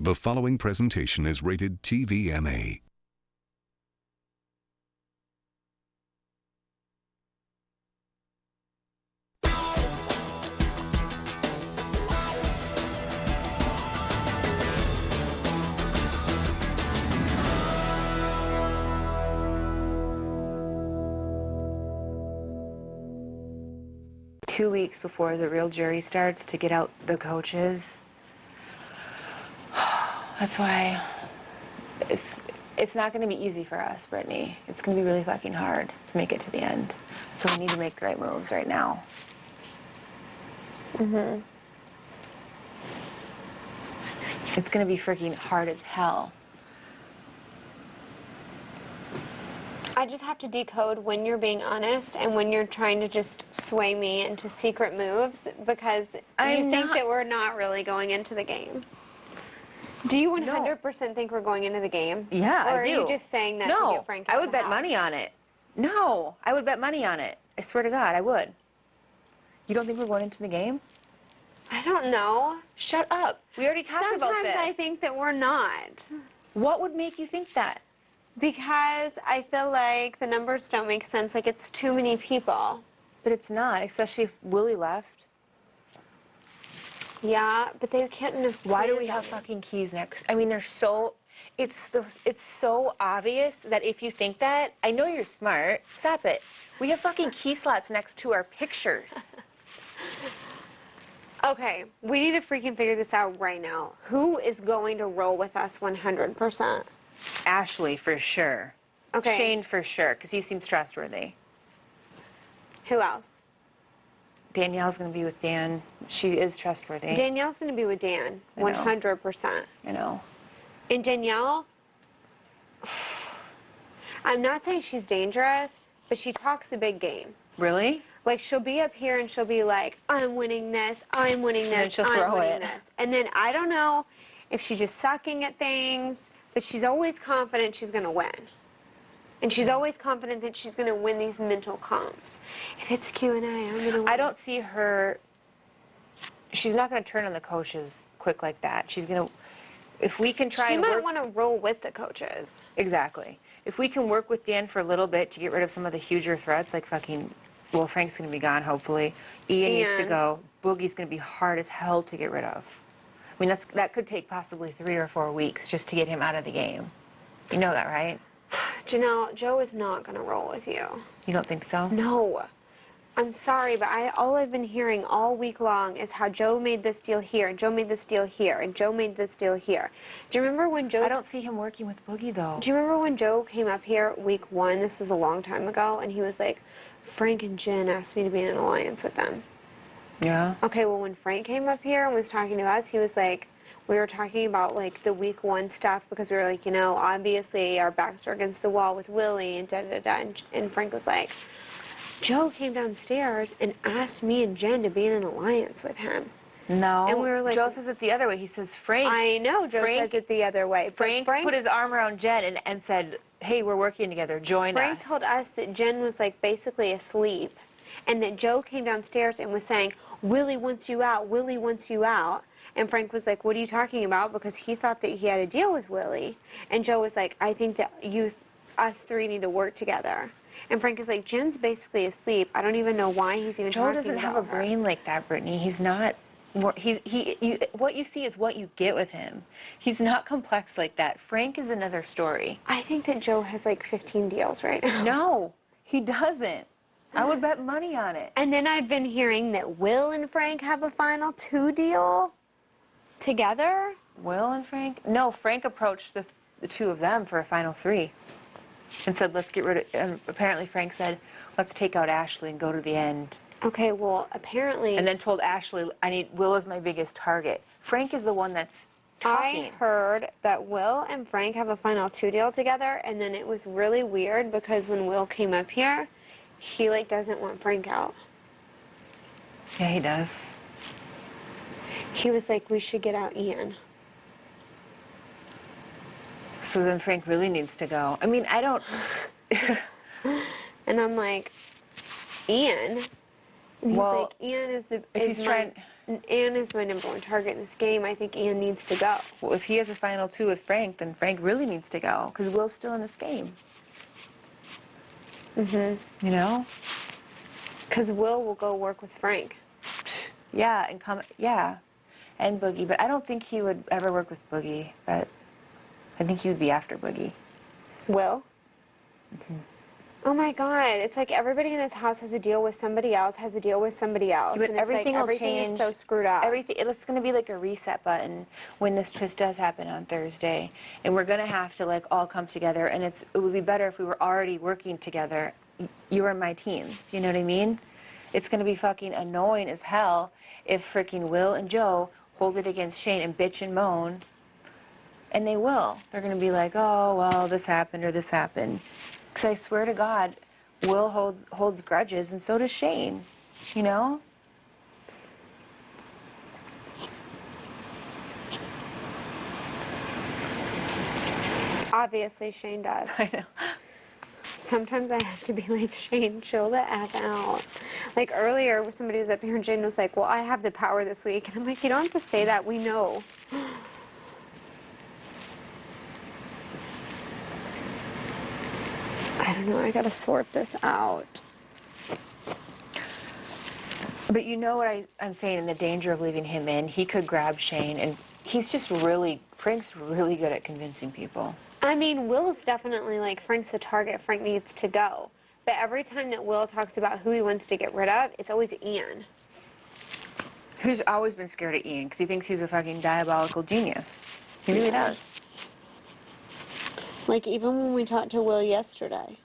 The following presentation is rated TVMA. Two weeks before the real jury starts to get out the coaches. That's why it's not going to be easy for us, Britney. It's going to be really fucking hard to make it to the end. So we need to make the right moves right now. Mm-hmm. It's going to be freaking hard as hell. I just have to decode when you're being honest and when you're trying to just sway me into secret moves because you think that we're not really going into the game. Do you 100% think we're going into the game? Yeah, or I do. Or are you just saying that to get Frank out I of would the bet house? money on it. No, I would bet money on it. I swear to God, I would. You don't think we're going into the game? I don't know. Shut up. We already talked about this. Sometimes I think that we're not. What would make you think that? Because I feel like the numbers don't make sense. Like, it's too many people. But it's not, especially if Willie left. Yeah, but they couldn't have. Why do we have fucking keys next? I mean, they're so. It's so obvious that if you think that, I know you're smart. Stop it. We have fucking key slots next to our pictures. Okay, we need to freaking figure this out right now. Who is going to roll with us 100%? Ashley, for sure. Okay. Shane, for sure, because he seems trustworthy. Who else? Danielle's going to be with Dan. She is trustworthy. Danielle's going to be with Dan, 100%. I know. And Danielle, I'm not saying she's dangerous, but she talks a big game. Really? Like, she'll be up here and she'll be like, I'm winning this, I'm winning this, And then she'll I'm throw winning it. this. And then I don't know if she's just sucking at things, but she's always confident she's going to win. And she's always confident that she's going to win these mental comps. If it's Q&A, I'm going to win. I don't see her. She's not going to turn on the coaches quick like that. She's going to. If we can try She and might work. want to roll with the coaches. Exactly. If we can work with Dan for a little bit to get rid of some of the huger threats, like fucking. Well, Frank's going to be gone, hopefully. Ian needs to go. Boogie's going to be hard as hell to get rid of. I mean, that could take possibly 3 or 4 weeks just to get him out of the game. You know that, right? Janelle, Joe is not going to roll with you. You don't think so? No. I'm sorry, but all I've been hearing all week long is how Joe made this deal here, and Joe made this deal here, and Joe made this deal here. Do you remember when Joe... I don't see him working with Boogie, though. Do you remember when Joe came up here week 1? This is a long time ago, and he was like, Frank and Jen asked me to be in an alliance with them. Yeah? Okay, well, when Frank came up here and was talking to us, he was like, we were talking about, like, the week 1 stuff because we were like, you know, obviously our backs were against the wall with Willie and da-da-da. And Frank was like, Joe came downstairs and asked me and Jen to be in an alliance with him. No. And we were like... Joe says it the other way. He says, Frank... I know, Joe says it the other way. Frank put his arm around Jen and said, hey, we're working together. Join us. Frank told us that Jen was, like, basically asleep and that Joe came downstairs and was saying, Willie wants you out, Willie wants you out. And Frank was like, what are you talking about? Because he thought that he had a deal with Willie. And Joe was like, I think that us 3 need to work together. And Frank is like, Jen's basically asleep. I don't even know why he's even talking about her. Joe doesn't have a brain like that, Brittany. He's not... what you see is what you get with him. He's not complex like that. Frank is another story. I think that Joe has like 15 deals right now. No, he doesn't. I would bet money on it. And then I've been hearing that Will and Frank have a final 2 deal together. Will and Frank? No, Frank approached the 2 of them for a final 3 and said, let's get rid of... And apparently Frank said, let's take out Ashley and go to the end. Okay, well, apparently... And then told Ashley, Will is my biggest target. Frank is the one that's talking. I heard that Will and Frank have a final 2 deal together, and then it was really weird because when Will came up here, he, like, doesn't want Frank out. Yeah, he does. He was like, we should get out Ian. So then Frank really needs to go. I mean, I don't... And I'm like, Ian? And he's Well, like, Ian is the... if he's trying... Ian is my number one target in this game. I think Ian needs to go. Well, if he has a final 2 with Frank, then Frank really needs to go because Will's still in this game. You know? Because Will go work with Frank. Yeah, and Boogie. But I don't think he would ever work with Boogie. But I think he would be after Boogie. Will? Oh my God! It's like everybody in this house has a deal with somebody else, has a deal with somebody else, But and it's everything like will everything change. is so screwed up. It's going to be like a reset button when this twist does happen on Thursday, and we're going to have to like all come together. And it would be better if we were already working together. You are my teams. You know what I mean? It's going to be fucking annoying as hell if freaking Will and Joe hold it against Shane and bitch and moan. And they will. They're going to be like, oh, well, this happened or this happened. Because I swear to God, Will holds grudges, and so does Shane. You know? Obviously, Shane does. I know. Sometimes I have to be like, Shane, chill the F out. Like earlier, somebody was up here and Shane was like, well, I have the power this week. And I'm like, you don't have to say that. We know. I don't know. I got to sort this out. But you know what I'm saying, in the danger of leaving him in, he could grab Shane, and Frank's really good at convincing people. I mean, Will's definitely like, Frank's a target. Frank needs to go. But every time that Will talks about who he wants to get rid of, it's always Ian. Who's always been scared of Ian because he thinks he's a fucking diabolical genius. He really does. Like, even when we talked to Will yesterday,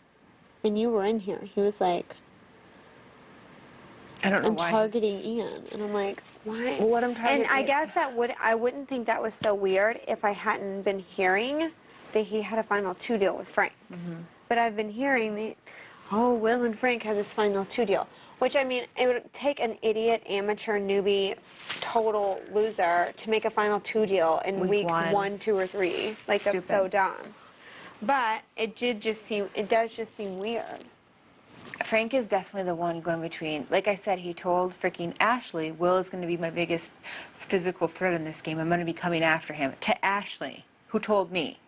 and you were in here, he was like, I don't know I'm why. targeting Ian. And I'm like, why? Well, what I'm targeting And I Ian- guess I wouldn't think that was so weird if I hadn't been hearing that he had a final 2 deal with Frank. But I've been hearing that, oh, Will and Frank had this final 2 deal. Which, I mean, it would take an idiot, amateur, newbie, total loser to make a final 2 deal in Week weeks 1. 1, 2, or 3. Like, that's so Stupid. dumb. But it does just seem weird. Frank is definitely the one going between. Like I said, he told freaking Ashley, Will is going to be my biggest physical threat in this game. I'm going to be coming after him. To Ashley, who told me.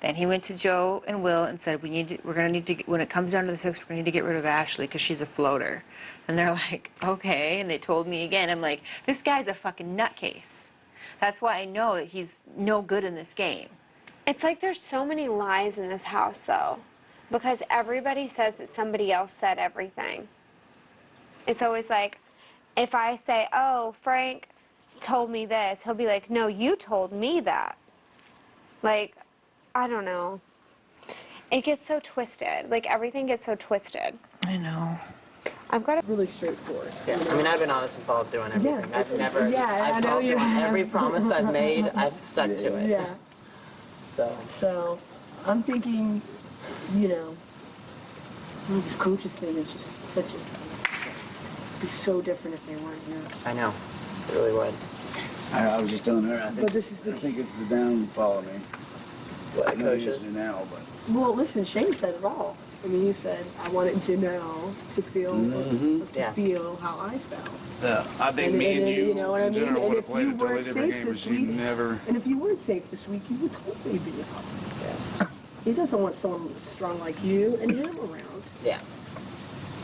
Then he went to Joe and Will and said, we're going to need to, when it comes down to the 6, we're going to need to get rid of Ashley because she's a floater. And they're like, okay. And they told me again. I'm like, this guy's a fucking nutcase. That's why I know that he's no good in this game. It's like there's so many lies in this house, though, because everybody says that somebody else said everything. It's always like, if I say, oh, Frank told me this, he'll be like, no, you told me that. Like, I don't know. It gets so twisted. Like, everything gets so twisted. I know. I've got Really straightforward. Yeah, I mean, I've been honest and followed through on everything. Yeah. I've never, Yeah, I I've know followed you through on have. every promise I've made, I've stuck to it. Yeah. So, I'm thinking, this coaches thing is just such a, it'd be so different if they weren't here. I know, it really would. I was just telling her, I But this is the- think it's the downfall of me. What, I know it coaches? is now, but Well, listen, Shane said it all. I mean, he said, I wanted Janelle to feel Yeah. feel how I felt. I think And- me and and, you, you know what I in mean? general, And would if have played you a totally weren't different safe game, this but she week- never. And if you weren't safe this week, you would totally be out. Yeah. He doesn't want someone strong like you and him around. Yeah.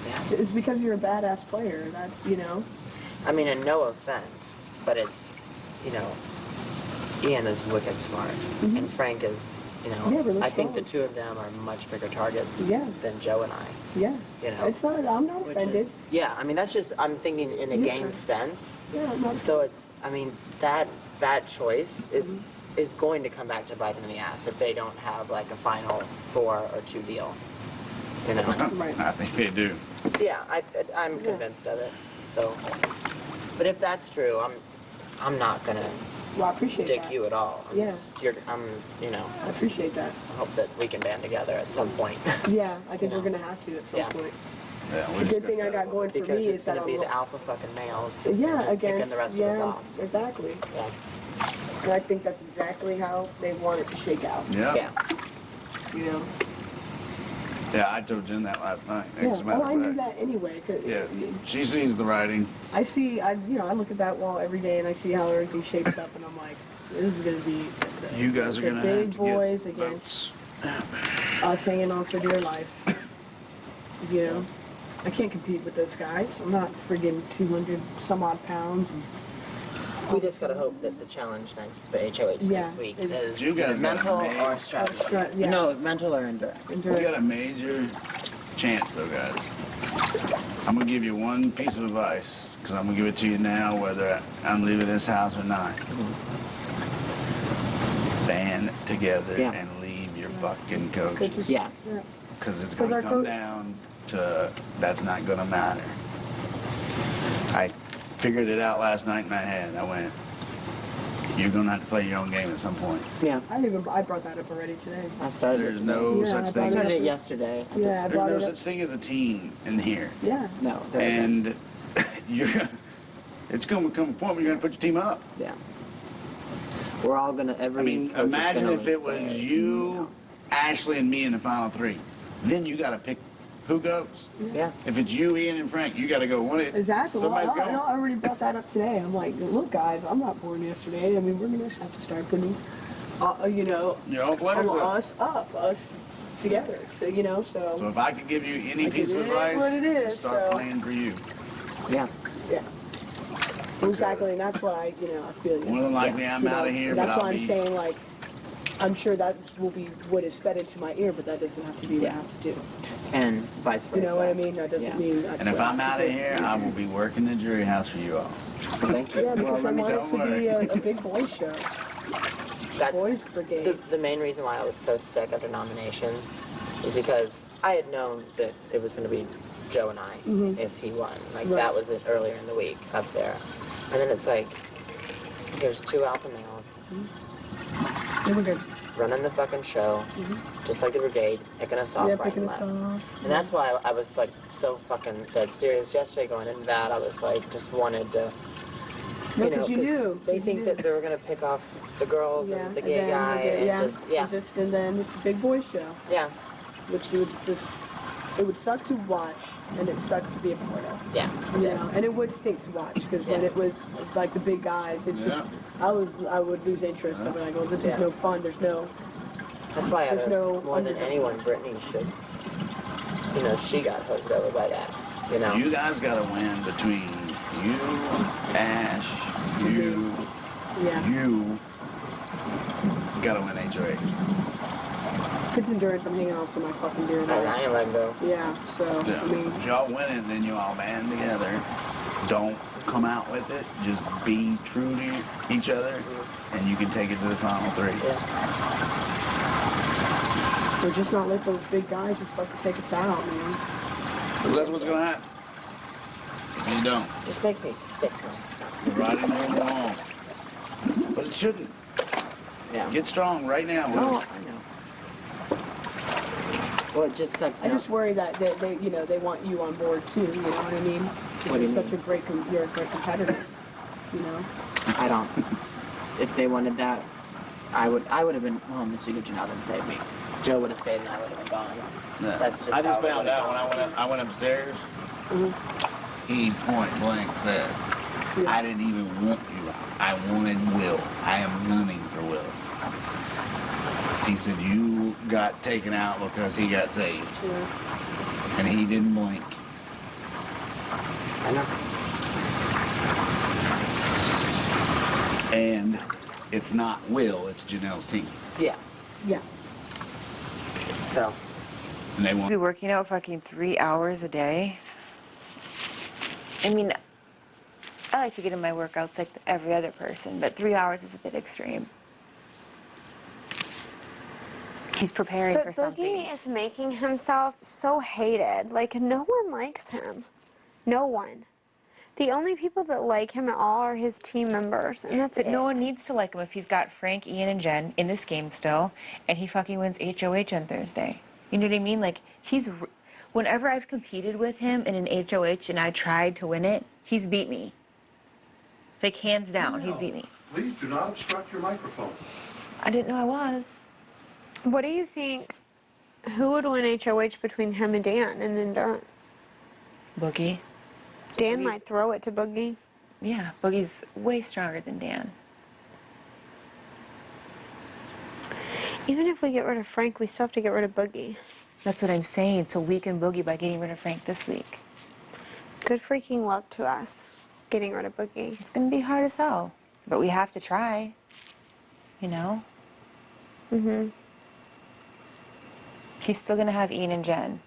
Yeah. It's because you're a badass player. That's, I mean, and no offense, but it's, Ian is wicked smart, and Frank is, Yeah, really I think the strong. 2 of them are much bigger targets Yeah. than Joe and I. Yeah. It's not, I'm not Which offended. is, yeah, I mean, that's just, I'm thinking in a Yeah. game sense. Yeah, I'm not. So it's, I mean, that choice is going to come back to bite them in the ass if they don't have like a final 4 or 2 deal. Right. I think they do. Yeah, I'm convinced of it. So, but if that's true, I'm not gonna Well, I appreciate dick that. you at all. Yeah. I appreciate that. I hope that we can band together at some point. Yeah, I think You we're know. going to have to at some Yeah. point. Yeah, we The good discussed thing I that got a going little for Because me it's is that gonna be I'm the alpha fucking males. yeah, just against picking the rest of us off. Exactly. Yeah. And I think that's exactly how they want it to shake out. bit. Yeah. Yeah. You know. Yeah, I told Jen that last night. Yeah, As a matter well, I of knew fact. that anyway. 'Cause Yeah, she sees the writing. I see, I look at that wall every day and I see how everything shapes up, and I'm like, this is going to be You guys are the gonna have big to boys get against votes. us hanging on for dear life. You know, I can't compete with those guys. I'm not friggin' 200 some odd pounds. And We just gotta hope that the challenge the HOH Yeah, next week it's- is You guys either mental got or made. strategy. Yeah. No, mental or endurance. You got a major chance, though, guys. I'm gonna give you one piece of advice, because I'm gonna give it to you now, whether I'm leaving this house or not. Band together Yeah. and leave your fucking coaches. Yeah. Because it's 'Cause gonna our come coach- down to that's not gonna matter. I figured it out last night in my head. I went, you're gonna have to play your own game at some point. Yeah. I brought that up already today. I started There's it today. no Yeah, I such brought I thing. started it yesterday. I Yeah, I just- brought There's no it up. such thing as a team in here. Yeah. No, there isn't. And it's gonna come a point where you're gonna put your team up. Yeah. We're all gonna, every I mean, coach is imagine gonna if it was play. you, Ashley, and me in the final three. Then you gotta pick who goes. Yeah. If it's you, Ian, and Frank, you gotta go one. Exactly. Well, Somebody's I going. already brought that up today. I'm like, look, guys, I'm not born yesterday. I mean, we're gonna have to start putting, Your own players up. us together. So So if I could give you any Like, piece it of is advice, what it is, start so- playing for you. Yeah. yeah. Exactly, and that's what I feel. More than likely, I'm out of here, but That's why I'll I'm be. saying, like, I'm sure that will be what is fed into my ear, but that doesn't have to be what I Yeah. have to do. And vice versa. You know what I mean? That doesn't Yeah. mean. That's And if what I I'm have out to of do. here, I will be working the jury house for you all. Thank you. Yeah, Well, because I let me want tell it to be a big boy show. That's Boys Brigade. the main reason why I was so sick after nominations is because I had known that it was going to be Joe and I if he won. Like, Right. that was it earlier in the week up there. And then it's like, here's two alpha males They were good. running the fucking show, just like the brigade, picking us off Yeah, right picking and us left. off. And that's why I was like so fucking dead serious yesterday going into that. I was like, just wanted to, No, you know, 'cause you 'cause knew. they 'cause you think knew. that they were gonna pick off the girls Yeah, and the gay then guy and just and then it's a big boy show, yeah, which you would it would suck to watch, and it sucks to be a part of. yeah. You know, and it would stink to watch because when Yeah. it was like the big guys, it's just I would lose interest. I'd be like, well, this is Yeah. no fun. There's no. That's why There's no more than underdog. anyone, Britney should. You know, she got hosed over by that. You know. You guys gotta win between you, Ash, you, Yeah. you. Gotta win HOH. Kids endurance. I'm hanging on for my fucking dear I life. ain't letting go. Yeah. So Yeah. I mean, If y'all win it, then you all band together. Don't come out with it. Just be true to each other, and you can take it to the final three. Yeah. or just not let those big guys just fucking take us out, man. 'Cause that's what's gonna happen. If you don't, Just makes me sick to my stomach. you're riding on the wall. But it shouldn't. Yeah. Get strong right now. Oh, I know. Well, it just sucks I now. just worry that they want you on board too. You know what I mean? Because What do you're you such a great you're a great competitor. You know. I don't. If they wanted that, I would have been home this week if Janelle didn't save me. Joe would have stayed and I would have been gone. Yeah. That's just I just how it found would've out when gone. I went upstairs. He point blank said, "I didn't even want you out. I wanted Will. I am gunning for Will." He said, "You got taken out because he got saved, Yeah. and he didn't blink." I know. And it's not Will, it's Janelle's team, Yeah. Yeah. So. and they Be want. working out fucking 3 hours a day. I mean, I like to get in my workouts like every other person, but 3 hours is a bit extreme. He's preparing for But something. Boogie is making himself so hated. Like, no one likes him. No one. The only people that like him at all are his team members, and that's But it. no one needs to like him if he's got Frank, Ian, and Jen in this game still, and he fucking wins HOH on Thursday. You know what I mean? Like, whenever I've competed with him in an HOH and I tried to win it, he's beat me. Like, hands down, he's beat me. Please do not obstruct your microphone. I didn't know I was. What do you think Who would win HOH between him and Dan in endurance? Boogie. Dan Boogie's- might throw it to Boogie. Yeah, Boogie's way stronger than Dan. Even if we get rid of Frank, we still have to get rid of Boogie. That's what I'm saying. So weaken Boogie by getting rid of Frank this week. Good freaking luck to us getting rid of Boogie. It's gonna be hard as hell, but we have to try. You know. He's still gonna have Ian and Jen.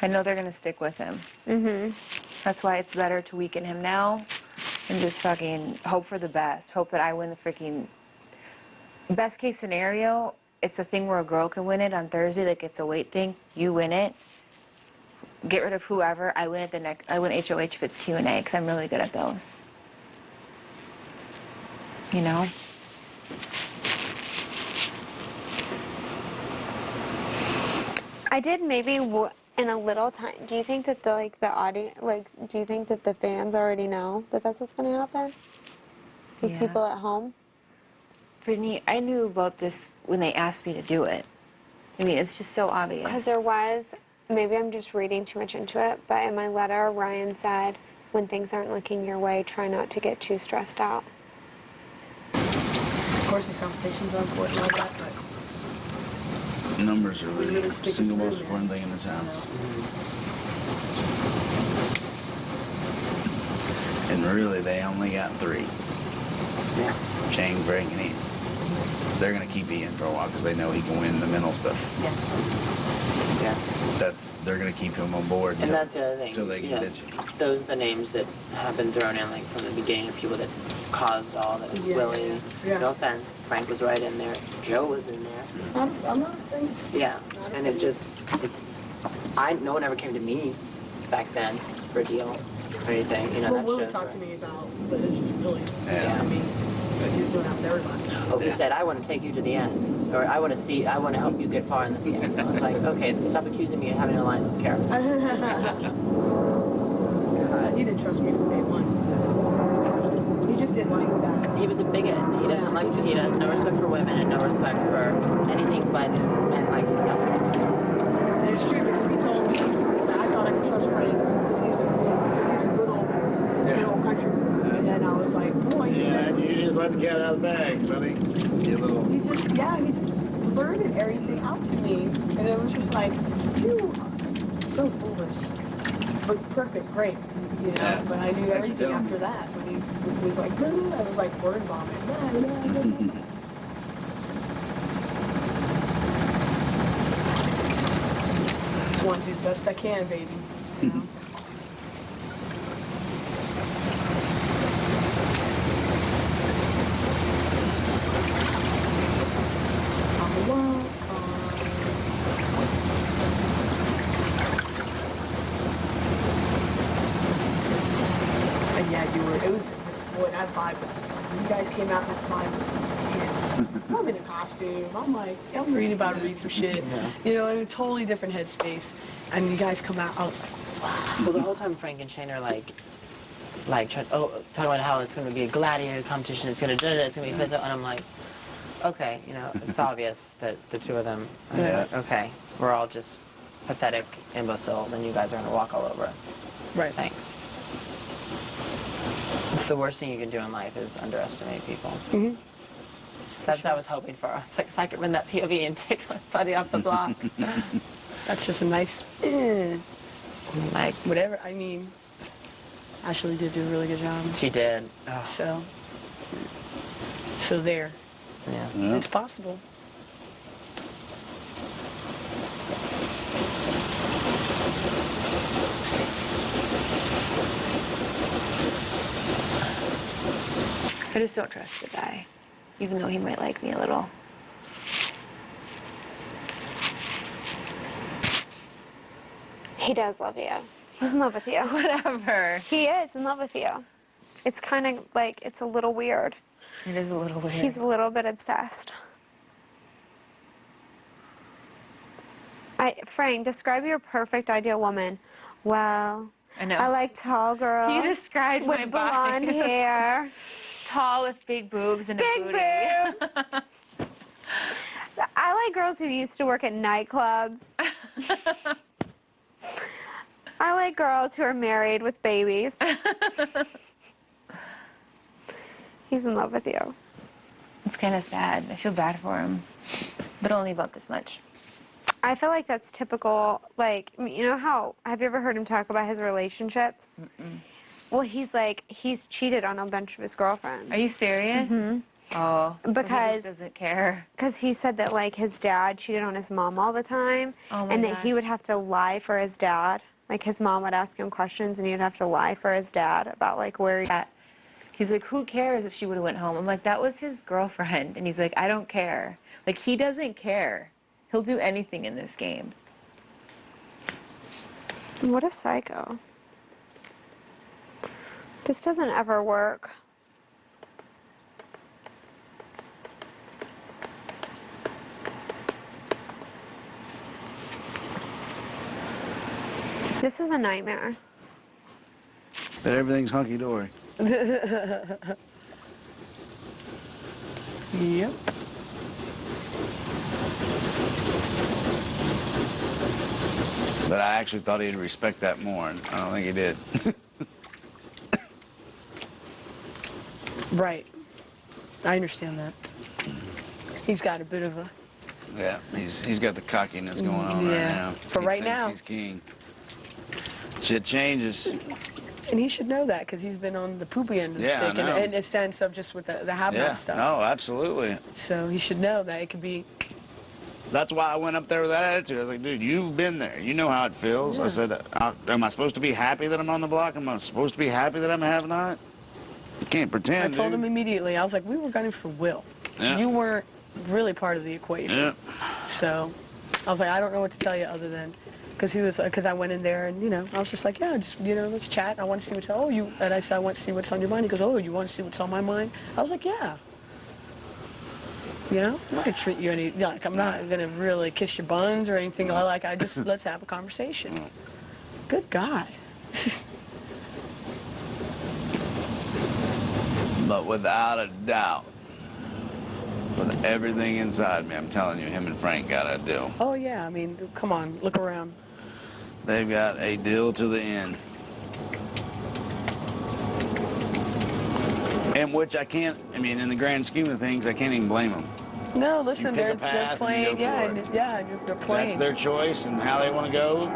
I know they're gonna stick with him. That's why it's better to weaken him now and just fucking hope for the best. Hope that I win the freaking best case scenario. It's a thing where a girl can win it on Thursday, like it's a weight thing. You win it. Get rid of whoever. I win it the next. I win HOH if it's Q&A because I'm really good at those. You know. I did maybe in a little time. Do you think that the audience, do you think that the fans already know that that's what's going to happen? Like Yeah. people at home? Brittany, I knew about this when they asked me to do it. I mean, it's just so obvious. Because there was, maybe I'm just reading too much into it, but in my letter, Ryan said, when things aren't looking your way, try not to get too stressed out. Of course, these competitions are important like that, but Numbers are We really really the stick single it most through, important man. thing in this house. And really, they only got 3. Yeah. Shane, Frank, and Ian. They're going to keep Ian for a while because they know he can win the mental stuff. Yeah. They're going to keep him on board. And that's the other thing. Until they you can know, ditch him. Those are the names that have been thrown in like from the beginning of people that caused all that. Yeah, Willie, yeah. no offense, Frank was right in there. Joe was in there. I'm not afraid. Yeah, and it just, no one ever came to me back then for a deal or anything. You know, Well, that Willie shows talked to where- me about, but it's just really, Yeah. I mean, but he's doing that with everybody. Oh, he Yeah. said, I want to take you to the end. Or I want to help you get far in this game. I was like, okay, stop accusing me of having an alliance with Carol. He didn't trust me from day one, so he just didn't like that. He was a bigot. He has no respect for women and no respect for anything but men like himself. And it's true because he told me, he said, I thought I could trust Frank because he was a good old country. And then I was like, boy, you just let the cat out of the bag, buddy. You little. he just blurted everything out to me. And it was just like, you are so foolish. But perfect, great. You know, Yeah. but I knew Thanks for everything telling after me. that. When he was like, I was like word vomit. Just want to do the best I can, baby. You know? On the wall, and yeah, you were. It was. Boy, that vibe was. When you guys came out, that vibe was intense. I'm in a costume. I'm like, I'm reading about to read some shit. You know, in a totally different headspace. And you guys come out. I was like, wow. Well, the whole time Frank and Shane are like talking about how it's going to be a gladiator competition. It's going to be physical, and I'm like, okay, you know, it's obvious that the two of them. I was Yeah. like, okay, we're all just pathetic imbeciles, and you guys are going to walk all over it. Right. Thanks. It's the worst thing you can do in life is underestimate people. Mhm. That's what I was hoping for. I was like, if I could win that POV and take my buddy off the block. That's just a nice. Like, Whatever. I mean, Ashley did do a really good job. she did. Oh, So there. yeah. Yeah. It's possible. I just don't trust the guy, even though he might like me a little. He does love you. He's in love with you. Whatever. He is in love with you. It's kind of like, it's a little weird. It is a little weird. He's a little bit obsessed. Frank, describe your perfect ideal woman. Well, I know. I like tall girls. You described with my blonde body. hair. Tall with big boobs and a Big booty. boobs. I like girls who used to work at nightclubs. I like girls who are married with babies. He's in love with you. It's kind of sad. I feel bad for him, but only about this much. I feel like that's typical, like, you know how, have you ever heard him talk about his relationships? Well, he's cheated on a bunch of his girlfriends. Are you serious? Oh, so he Because- just doesn't care. Because he said that, like, his dad cheated on his mom all the time, Oh my and that he gosh. would have to lie for his dad. Like, his mom would ask him questions, and he would have to lie for his dad about, like, where he... He's like, who cares if she would have went home? I'm like, that was his girlfriend. And he's like, I don't care. Like, he doesn't care. He'll do anything in this game. What a psycho. This doesn't ever work. This is a nightmare. But everything's hunky-dory. Yep. But I actually thought he'd respect that more, and I don't think he did. Right. I understand that. He's got a bit of a... Yeah, he's got the cockiness going on right Yeah. now. For He right thinks now. he's king. Shit changes. And he should know that because he's been on the poopy end of the Yeah, I stick know. in a sense of just with the have-not Yeah, stuff. no, absolutely. So he should know that it could be... That's why I went up there with that attitude. I was like, dude, you've been there. You know how it feels. I said, am I supposed to be happy that I'm on the block? Am I supposed to be happy that I'm a have-not? You can't pretend, I told him dude. immediately, I was like, we were gunning for Will. Yeah. You weren't really part of the equation. Yeah. So I was like, I don't know what to tell you other than... Because I went in there and, you know, I was just like, yeah, just, you know, let's chat. I want to see what's... Oh, you... And I said, I want to see what's on your mind. He goes, oh, you want to see what's on my mind? I was like, yeah. You know, I'm not gonna treat you any like I'm not gonna really kiss your buns or anything like. I just let's have a conversation. Good God. But without a doubt, with everything inside me, I'm telling you, him and Frank got a deal. Oh yeah, I mean, come on, look around. They've got a deal to the end. And which I can't, I mean, in the grand scheme of things, I can't even blame them. No, listen, pick a they're path and playing. you go Yeah, for it. they're playing. That's their choice and how they want to go.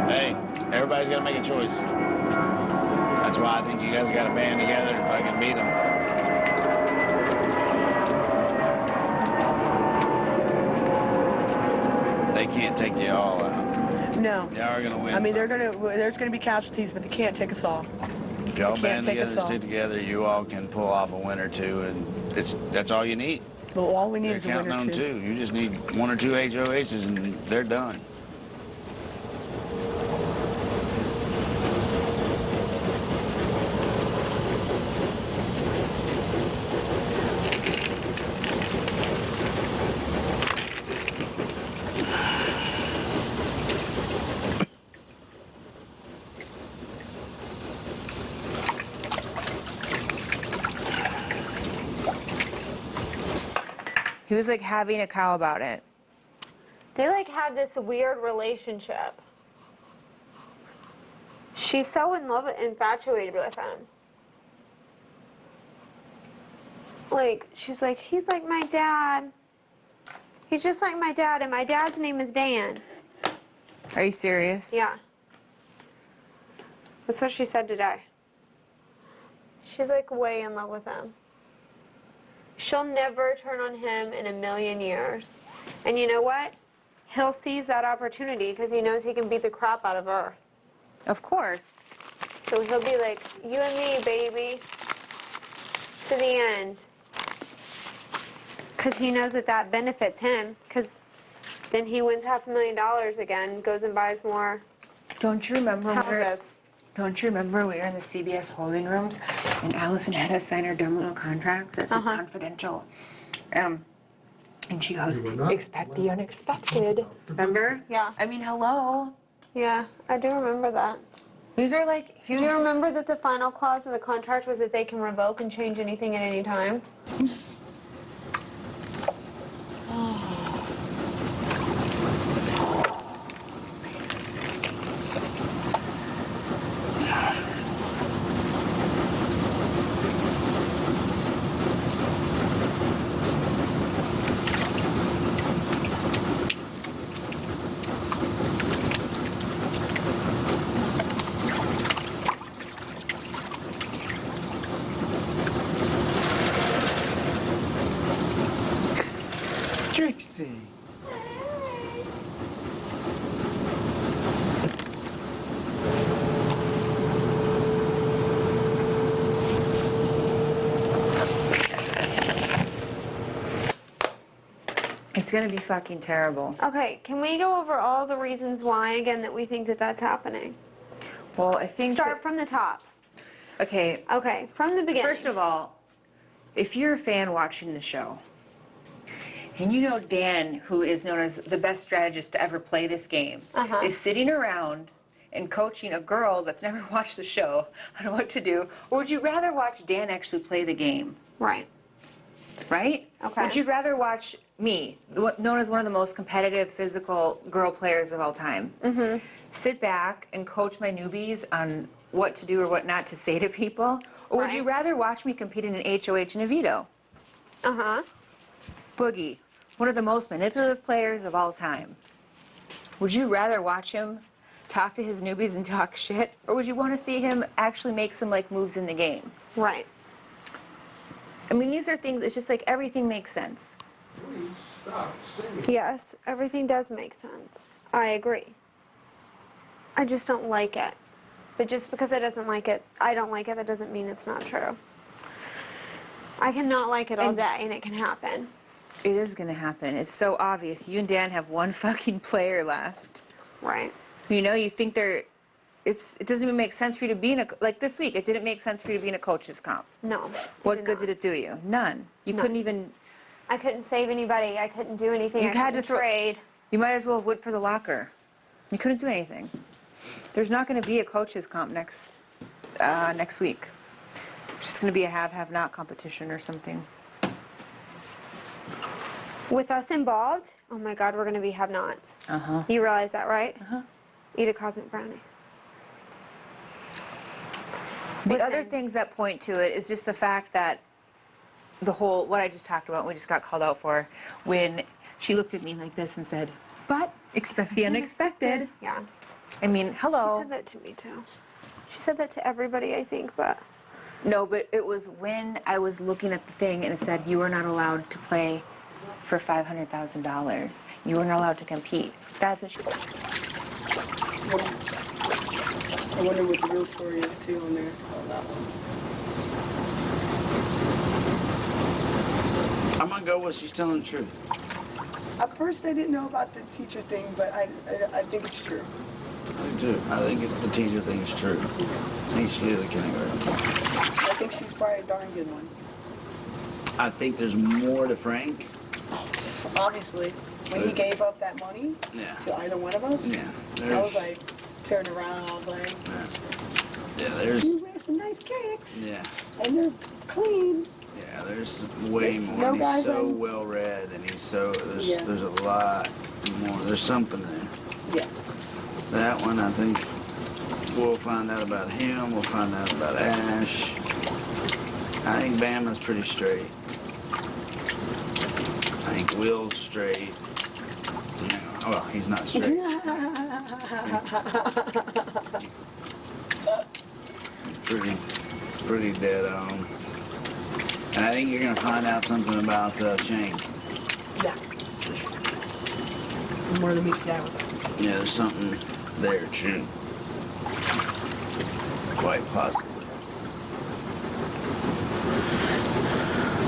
Hey, everybody's got to make a choice. That's why I think you guys got to band together and fucking beat them. They can't take you all out. No. They are going to win. I mean, there's gonna be casualties, but they can't take us all. If y'all they band can't take us together, all. stick together, you all can pull off a win or two, and that's all you need. Well, all we need They're is a counting winner on too. two. You just need one or two HOHs, and they're done. He was like having a cow about it. They like have this weird relationship. She's so in love, infatuated with him. Like, she's like, he's like my dad. He's just like my dad, and my dad's name is Dan. Are you serious? Yeah. That's what she said today. She's like way in love with him. She'll never turn on him in a million years. And you know what? He'll seize that opportunity because he knows he can beat the crap out of her. Of course. So he'll be like, you and me, baby, to the end. Because he knows that that benefits him. Because then he wins $500,000 again, goes and buys more Don't you remember? houses. Don't you remember we were in the CBS holding rooms and Allison had us sign our dumb little contracts that said confidential. And she goes, expect the unexpected. Remember? Yeah. I mean, hello. Yeah, I do remember that. These are like huge. Do you remember that the final clause of the contract was that they can revoke and change anything at any time? Trixie. It's gonna be fucking terrible. Okay, can we go over all the reasons why again that we think that that's happening? Well, I think Start from the top. okay, Okay, from the beginning. first of all, if you're a fan watching the show, and you know Dan, who is known as the best strategist to ever play this game, is sitting around and coaching a girl that's never watched the show on what to do, or would you rather watch Dan actually play the game? Right. Right? Okay. Would you rather watch me, known as one of the most competitive physical girl players of all time, sit back and coach my newbies on what to do or what not to say to people? Or would you Right. rather watch me compete in an HOH and a veto? Uh-huh. Boogie, one of the most manipulative players of all time. Would you rather watch him talk to his newbies and talk shit? Or would you want to see him actually make some like moves in the game? Right. I mean, these are things, it's just like everything makes sense. Please stop singing. Yes, everything does make sense. I agree. I just don't like it. But just because I don't like it, that doesn't mean it's not true. I cannot like it all day, and it can happen. It is going to happen. It's so obvious. You and Dan have one fucking player left. Right. You know, you think it doesn't even make sense for you to be in like this week, it didn't make sense for you to be in a coach's comp. No. What good did it do you? None. You couldn't even, I couldn't save anybody. I couldn't do anything. You I had to couldn't trade. you might as well have went for the locker. You couldn't do anything. There's not going to be a coach's comp next week. It's just going to be a have-not competition or something. With us involved, oh my God, we're going to be have-nots. Uh-huh. You realize that, right? Uh-huh. Eat a cosmic brownie. The other things that point to it is just the fact that what I just talked about, we just got called out for, when she looked at me like this and said, but expect the unexpected. Yeah. I mean, hello. She said that to me too. She said that to everybody, I think, but No, but it was when I was looking at the thing and it said you are not allowed to play for $500,000. You are not allowed to compete. That's what she... I wonder what the real story is too on there on that one. I'm gonna go with she's telling the truth. At first, I didn't know about the teacher thing, but I think it's true. I do. I think the teacher thing is true. I think she is a kindergarten teacher. I think she's probably a darn good one. I think there's more to Frank. Obviously, when he gave up that money Yeah. to either one of us, Yeah. I was like, turned around, I was like, Yeah, there's. you wear some nice kicks, Yeah. and they're clean. Yeah, there's way There's more. no And he's guys so on- well read, and he's so Yeah. there's a lot more. There's something there. Yeah. That one, I think we'll find out about him. We'll find out about Ash. I think Bama's pretty straight. I think Will's straight. You know, well, he's not straight. pretty dead on. And I think you're gonna find out something about Shane. Yeah. More than meets the eye with that. Yeah, there's something there too. Quite possibly.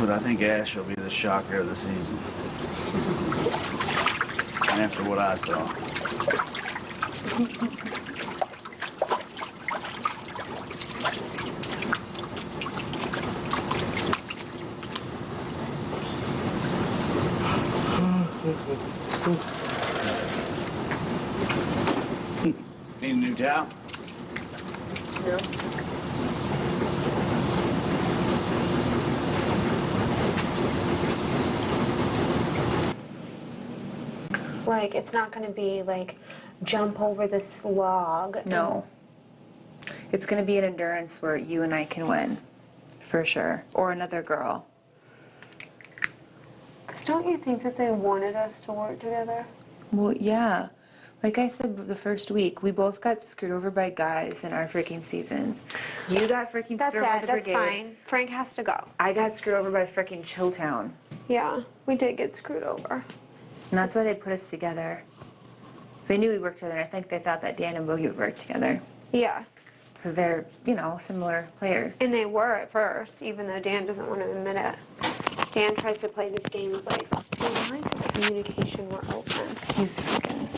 But I think Ash will be the shocker of the season. And after what I saw. Need a new towel? Yeah. Like, it's not going to be like jump over this log. No. It's going to be an endurance where you and I can win, for sure. Or another girl. Because don't you think that they wanted us to work together? Well, yeah. Like I said the first week, we both got screwed over by guys in our freaking seasons. You got freaking That's screwed over by it. the That's brigade. fine. Frank has to go. I got screwed over by freaking Chilltown. Yeah, we did get screwed over. And that's why they put us together. They knew we'd work together, and I think they thought that Dan and Boogie would work together. Yeah. Because they're, you know, similar players. And they were at first, even though Dan doesn't want to admit it. Dan tries to play this game of like, the lines of communication were open. He's freaking...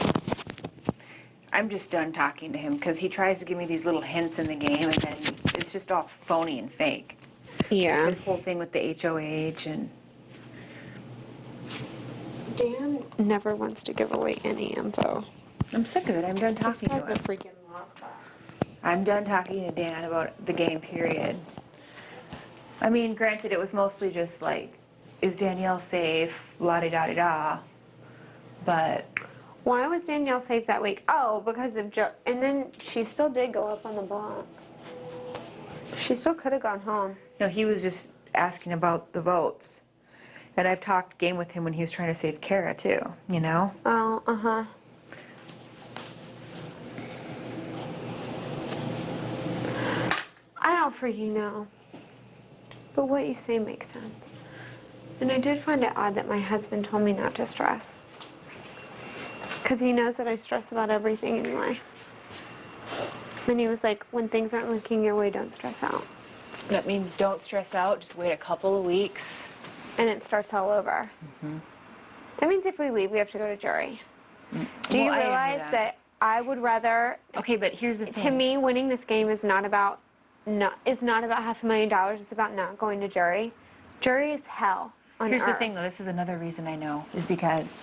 I'm just done talking to him because he tries to give me these little hints in the game, and then it's just all phony and fake. Yeah. This whole thing with the HOH and... Dan never wants to give away any info. I'm sick of it. I'm done This talking guy's to a him. freaking lockbox. I'm done talking to Dan about the game, period. I mean, granted, it was mostly just like, is Danielle safe? La-di-da-di-da. But... Why was Danielle safe that week? Oh, because of Joe. And then she still did go up on the block. She still could have gone home. No, he was just asking about the votes. And I've talked game with him when he was trying to save Kara, too, you know? Oh, uh-huh. I don't freaking know. But what you say makes sense. And I did find it odd that my husband told me not to stress. Because he knows that I stress about everything anyway. And he was like, when things aren't looking your way, don't stress out. That means don't stress out, just wait a couple of weeks. And it starts all over. That means if we leave, we have to go to jury. Do you Well, I knew realize that I would rather... Okay, but here's the To thing. me, winning this game is not about $500,000. It's about not going to jury. Jury is hell on Here's earth. the thing, though. This is another reason I know, is because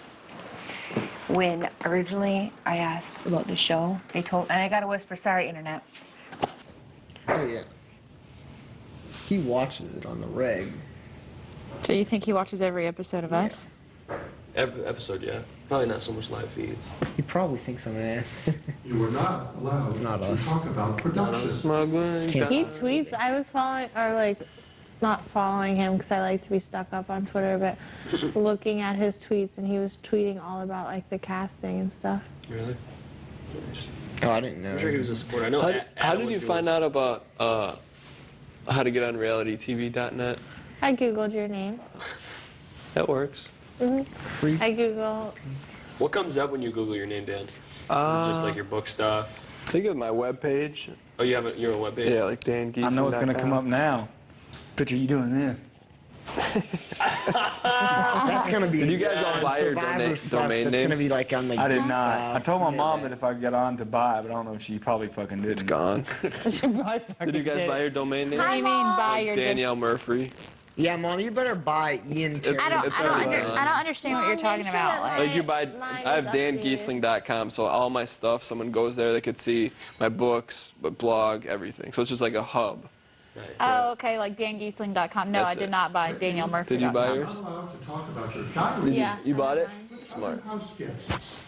when originally I asked about the show, they told, and I got to whisper, sorry, Internet. Oh yeah. He watches it on the reg. So you think he watches every episode of us? Every episode, yeah. Probably not so much live feeds. He probably thinks I'm an ass. You were not allowed It's not to us. talk about production. Smuggling. Can't- He tweets. I was following, or like, not following him because I like to be stuck up on Twitter, but looking at his tweets, and he was tweeting all about like the casting and stuff. Really? Nice. Oh, I didn't know. I'm sure he was a supporter. I know. How did you find out about how to get on realitytv.net? I googled your name. That works. I googled. What comes up when you Google your name, Dan? Is it just like your book stuff? Think of my webpage. Oh, you have your own webpage? Yeah, like Dan Geeson. I know what's gonna come up now. Picture you doing this. That's gonna be. Did you guys all buy your Survivor sucks. domain That's gonna names? be like on the. I did gift not. file. I told my Yeah, mom that. that if I get on to buy, but I don't know if she probably fucking did. It's gone. Did you guys buy your domain names? What do you mean buy your? Danielle Murphy. Yeah, Mom, you better buy Ian Terry. I don't. It's I don't. already I gone. don't understand what you're talking about. Like you buy, mine I have is updated. dangiesling.com, so all my stuff, someone goes there, they could see my books, my blog, everything. So it's just like a hub. Oh, okay, like dangiesling.com. No, That's I did it. not buy DanielleMurphy.com. Did you buy You're yours? not allowed to talk about your diary. Did Yeah. you bought it? with Smart. other house guests.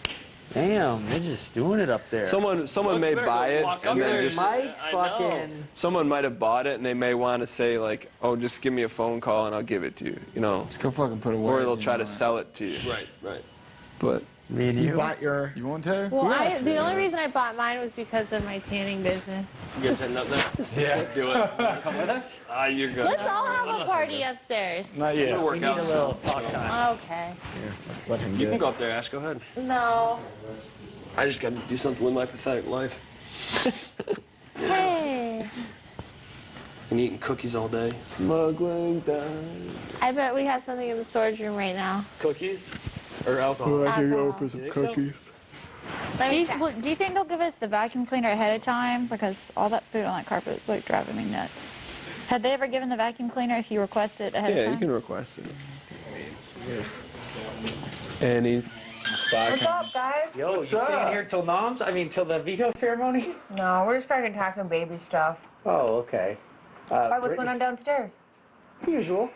Damn, they're just doing it up there. Someone may better buy go it, walk up and there then and just Mike's I know. fucking. someone might have bought it, and they may want to say like, "Oh, just give me a phone call, and I'll give it to you," you know. Just go fucking put a word. Or they'll try to sell it to you. Right, right. But Me and You you. bought your. You want to? Well, Yeah, the only reason I bought mine was because of my tanning business. You guys heading up there? Yeah. Do it. Come with us? Ah, you're good. Let's all have a party upstairs. Not I'm yet. gonna We work need a out. little talk time. Okay. Let him You do can it. go up there, Ash. Go ahead. No. I just gotta do something with my pathetic life. Hey. Been eating cookies all day. smuggling time. I bet we have something in the storage room right now. Cookies? Or alcohol? I can go Alcohol. for some You think so? cookies. Do you think they'll give us the vacuum cleaner ahead of time? Because all that food on that carpet is like driving me nuts. Had they ever given the vacuum cleaner if you request it ahead of Yeah, time? you can request it. And he's What's up, guys? Yo, you staying here till noms? I mean, till the veto ceremony? No, we're just starting talking baby stuff. Oh, okay. Why, what's going on downstairs? Usual.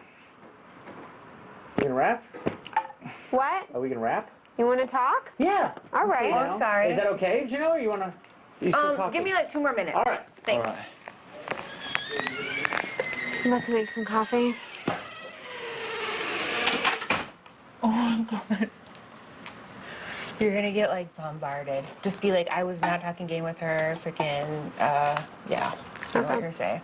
We can rap? What? Oh, we can rap? You want to talk? Yeah. All right. Oh, I'm sorry. Is that okay, Janelle, or you want to? Give me like 2 more minutes. All right. Thanks. All right. I'm about to make some coffee. Oh my God. You're gonna get like bombarded. Just be like, I was not talking game with her. Freaking, yeah. Don't let her say.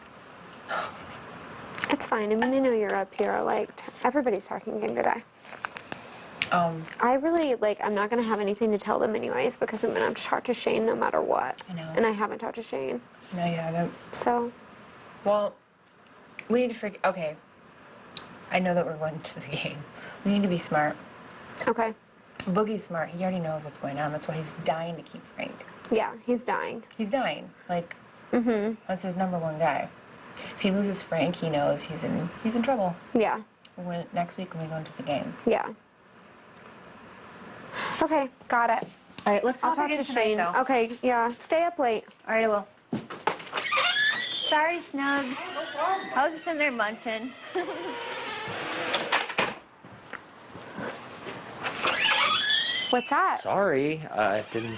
It's fine. I mean, they know you're up here. Like, everybody's talking game today. I really, like, I'm not going to have anything to tell them anyways because I'm going to have to talk to Shane no matter what. I know. And I haven't talked to Shane. No, you haven't. So. Well, we need to okay. I know that we're going to the game. We need to be smart. Okay. Boogie's smart. He already knows what's going on. That's why he's dying to keep Frank. Yeah, he's dying. He's dying. Like, that's his #1 guy. If he loses Frank, he knows he's in trouble. Yeah. Next week when we go into the game. Yeah. Okay, got it. All right, let's I'll talk talk to tonight, Shane. though. Okay, yeah. Stay up late. All right, I will. Sorry, Snugs. No problem. I was just in there munching. What's that? Sorry, I didn't.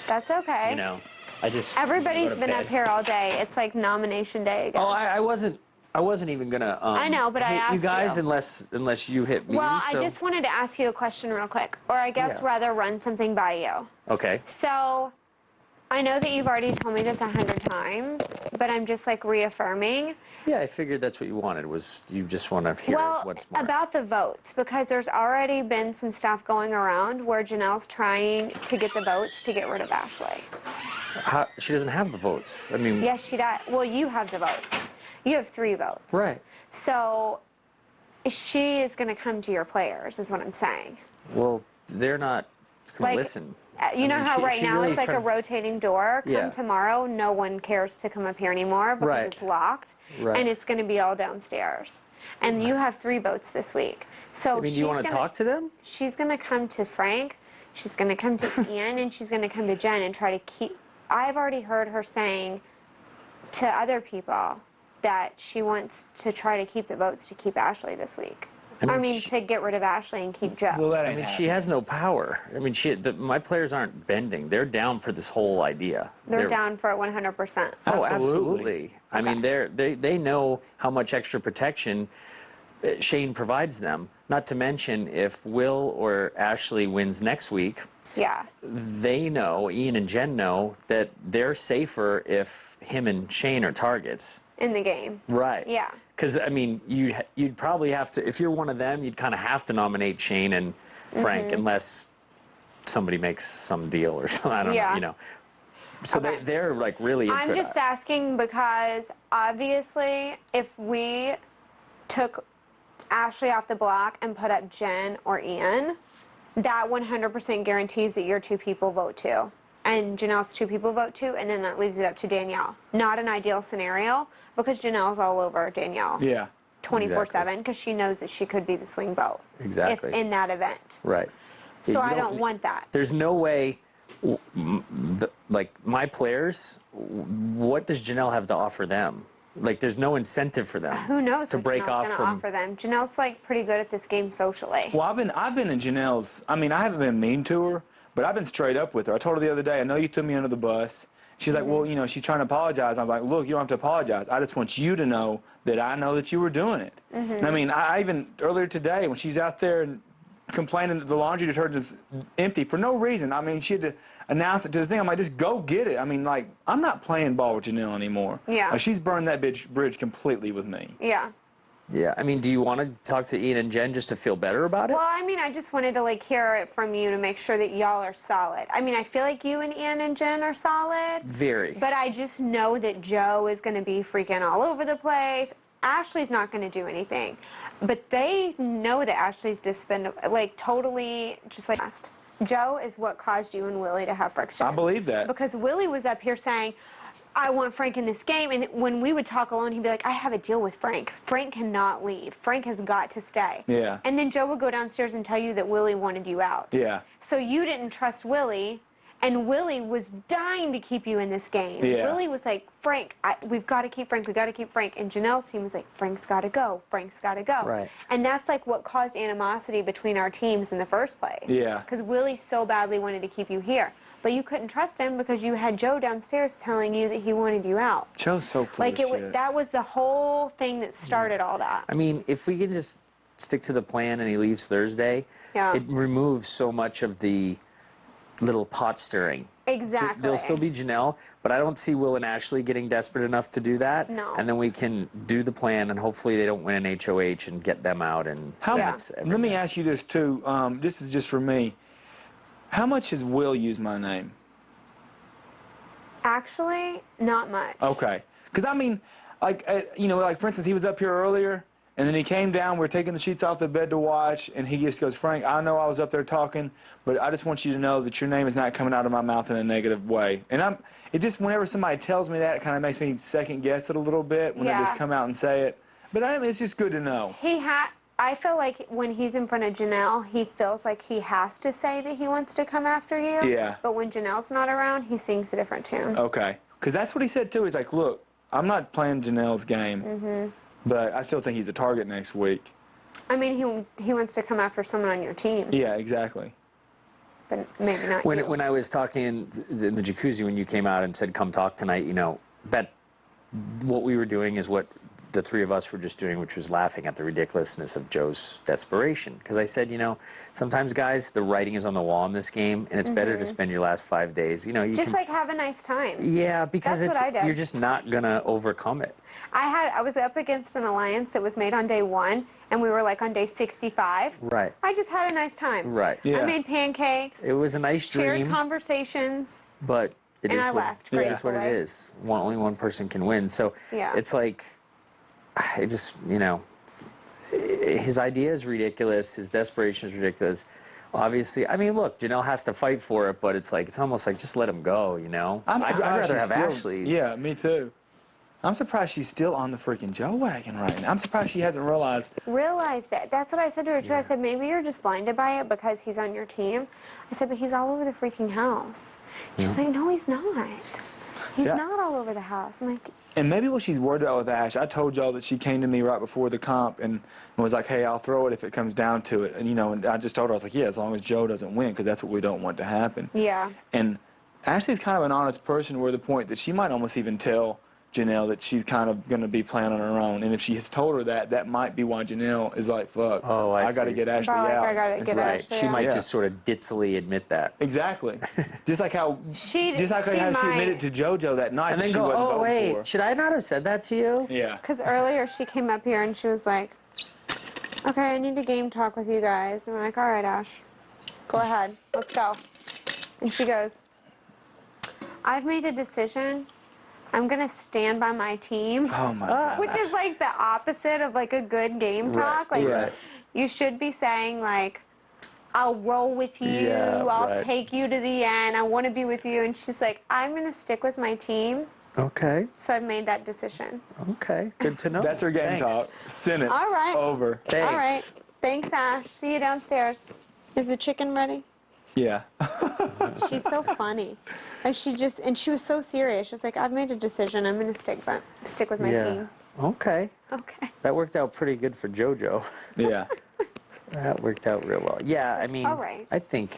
That's okay. You know, I just. Everybody's go to been bed. up here all day. It's like nomination day again. Oh, I wasn't. I wasn't even gonna. I know, but I hit asked you guys you. unless you hit me. Well, so. I just wanted to ask you a question real quick, or I guess Yeah. rather run something by you. Okay. So, I know that you've already told me this 100 times, but I'm just like reaffirming. Yeah, I figured that's what you wanted. Was you just want to hear Well, what's more? about the votes, because there's already been some stuff going around where Janelle's trying to get the votes to get rid of Ashley. How, she doesn't have the votes. I mean. Yes, she does. Well, you have the votes. You have 3 votes. Right. So, she is going to come to your players, is what I'm saying. Well, they're not gonna Like, listen. You know I mean, how she- right she now really it's like a tries- rotating door? Come Yeah. tomorrow, no one cares to come up here anymore because Right. it's locked. Right. And it's going to be all downstairs. And you have 3 votes this week. So I mean, you want to talk to them? She's going to come to Frank, she's going to come to Ian, and she's going to come to Jen and try to keep... I've already heard her saying to other people that she wants to try to keep the votes to keep Ashley this week. I mean, to get rid of Ashley and keep Joe. Well, that I ain't mean, she happening. has no power. I mean, my players aren't bending. They're down for this whole idea. They're down for it 100%. Oh, Absolutely. absolutely. I mean, they know how much extra protection Shane provides them. Not to mention, if Will or Ashley wins next week, Yeah. they know, Ian and Jen know, that they're safer if him and Shane are targets. In the game. Right. Yeah. Because, I mean, you'd probably have to, if you're one of them, you'd kind of have to nominate Shane and Frank unless somebody makes some deal or something. I don't know, you know. So Okay. they're like really into I'm just asking because obviously if we took Ashley off the block and put up Jen or Ian, that 100% guarantees that your 2 people vote too. And Janelle's 2 people vote too, and then that leaves it up to Danielle. Not an ideal scenario because Janelle's all over Danielle. Yeah. 24/7 because she knows that she could be the swing vote. Exactly. If in that event. Right. So You I don't want that. There's no way, like my players, what does Janelle have to offer them? Like, there's no incentive for them. Who knows to what break Janelle's off gonna from. offer them. Janelle's like pretty good at this game socially. Well, I've been in Janelle's. I mean, I haven't been mean to her, but I've been straight up with her. I told her the other day, I know you threw me under the bus. She's like, well, you know, she's trying to apologize. I'm like, look, you don't have to apologize. I just want you to know that I know that you were doing it. And I mean, I even earlier today when she's out there and complaining that the laundry detergent is empty for no reason. I mean, she had to announce it to the thing. I'm like, just go get it. I mean, like, I'm not playing ball with Janelle anymore. Yeah. Like, she's burned that bridge completely with me. Yeah. Yeah, I mean, do you want to talk to Ian and Jen just to feel better about it? Well, I mean, I just wanted to like hear it from you to make sure that y'all are solid. I mean, I feel like you and Ian and Jen are solid. Very. But I just know that Joe is going to be freaking all over the place. Ashley's not going to do anything. But they know that Ashley's like totally just like left. Joe is what caused you and Willie to have friction. I believe that. Because Willie was up here saying, I want Frank in this game. And when we would talk alone, he'd be like, I have a deal with Frank. Frank cannot leave. Frank has got to stay. Yeah. And then Joe would go downstairs and tell you that Willie wanted you out. Yeah. So you didn't trust Willie, And Willie was dying to keep you in this game. Yeah. Willie was like, Frank, we've got to keep Frank. We've got to keep Frank. And Janelle's team was like, Frank's got to go. Frank's got to go. Right. And that's like what caused animosity between our teams in the first place. Yeah. Because Willie so badly wanted to keep you here. But you couldn't trust him because you had Joe downstairs telling you that he wanted you out. Joe's so full Like of shit. that was the whole thing that started all that. I mean, if we can just stick to the plan and he leaves Thursday, Yeah. it removes so much of the little pot stirring. Exactly. There'll still be Janelle, but I don't see Will and Ashley getting desperate enough to do that. No. And then we can do the plan, and hopefully they don't win an HOH and get them out. And Let me ask you this too. This is just for me. How much has Will used my name? Actually, not much. Okay. Because I mean, like like for instance, he was up here earlier, and then he came down. We're taking the sheets off the bed to watch, and he just goes, "Frank, I know I was up there talking, but I just want you to know that your name is not coming out of my mouth in a negative way." And it just whenever somebody tells me that, it kind of makes me second guess it a little bit when they just come out and say it. But I mean, it's just good to know. I feel like when he's in front of Janelle, he feels like he has to say that he wants to come after you. Yeah. But when Janelle's not around, he sings a different tune. Okay. Because that's what he said too. He's like, "Look, I'm not playing Janelle's game, but I still think he's a target next week." I mean, he wants to come after someone on your team. Yeah, exactly. But maybe not you. When I was talking in the jacuzzi when you came out and said, "Come talk tonight," that what we were doing is what the three of us were just doing, which was laughing at the ridiculousness of Joe's desperation. Because I said, sometimes, guys, the writing is on the wall in this game, and it's better to spend your last 5 days. You just can, like have a nice time. Yeah, because That's what I did. you're just not gonna overcome it. I was up against an alliance that was made on day 1, and we were like on day 65. Right. I just had a nice time. Right. I made pancakes. It was a nice shared dream. conversations. But it And is I what, left it is what it gracefully. is. Only one person can win. So Yeah. it's like, it just, his idea is ridiculous. His desperation is ridiculous. Obviously, I mean, look, Janelle has to fight for it, but it's almost like just let him go, I'd rather have Ashley. Yeah, me too. I'm surprised she's still on the freaking Joe wagon right now. I'm surprised she hasn't realized. Realized it. That's what I said to her too. I said, maybe you're just blinded by it because he's on your team. I said, but he's all over the freaking house. She's like, no, he's not. He's not all over the house. I'm like, and maybe what she's worried about with Ash, I told y'all that she came to me right before the comp and was like, "Hey, I'll throw it if it comes down to it." And and I just told her, I was like, "Yeah, as long as Joe doesn't win, because that's what we don't want to happen." yeah. And Ashley's kind of an honest person, where the point that she might almost even tell Janelle that she's kind of going to be playing on her own. And if she has told her that, that might be why Janelle is like, "Fuck, I got to see. get Ashley Probably out." I gotta It's get like- Ashley She out. might just sort of ditzily admit that. Exactly. Just like how She how she admitted to JoJo that night And that then she go, wasn't oh, voting wait, for. should I not have said that to you? Yeah. Because earlier she came up here and she was like, okay, I need to game talk with you guys. And I'm like, all right, Ash, go ahead, let's go. And she goes, I've made a decision. I'm going to stand by my team. Oh, my God. Which is like the opposite of like a good game talk. Like, Right. you should be saying like, I'll roll with you. Yeah, I'll right. take you to the end. I want to be with you. And she's like, I'm going to stick with my team. Okay. So I've made that decision. Okay. Good to know. That's her game Thanks. talk. Sentence. All right. Over. Thanks. All right. Thanks, Ash. See you downstairs. Is the chicken ready? Yeah. She's so funny. Like she was so serious. She was like, I've made a decision. I'm going to stick with my team. Okay. Okay. That worked out pretty good for JoJo. Yeah. That worked out real well. Yeah, I mean, All right. I think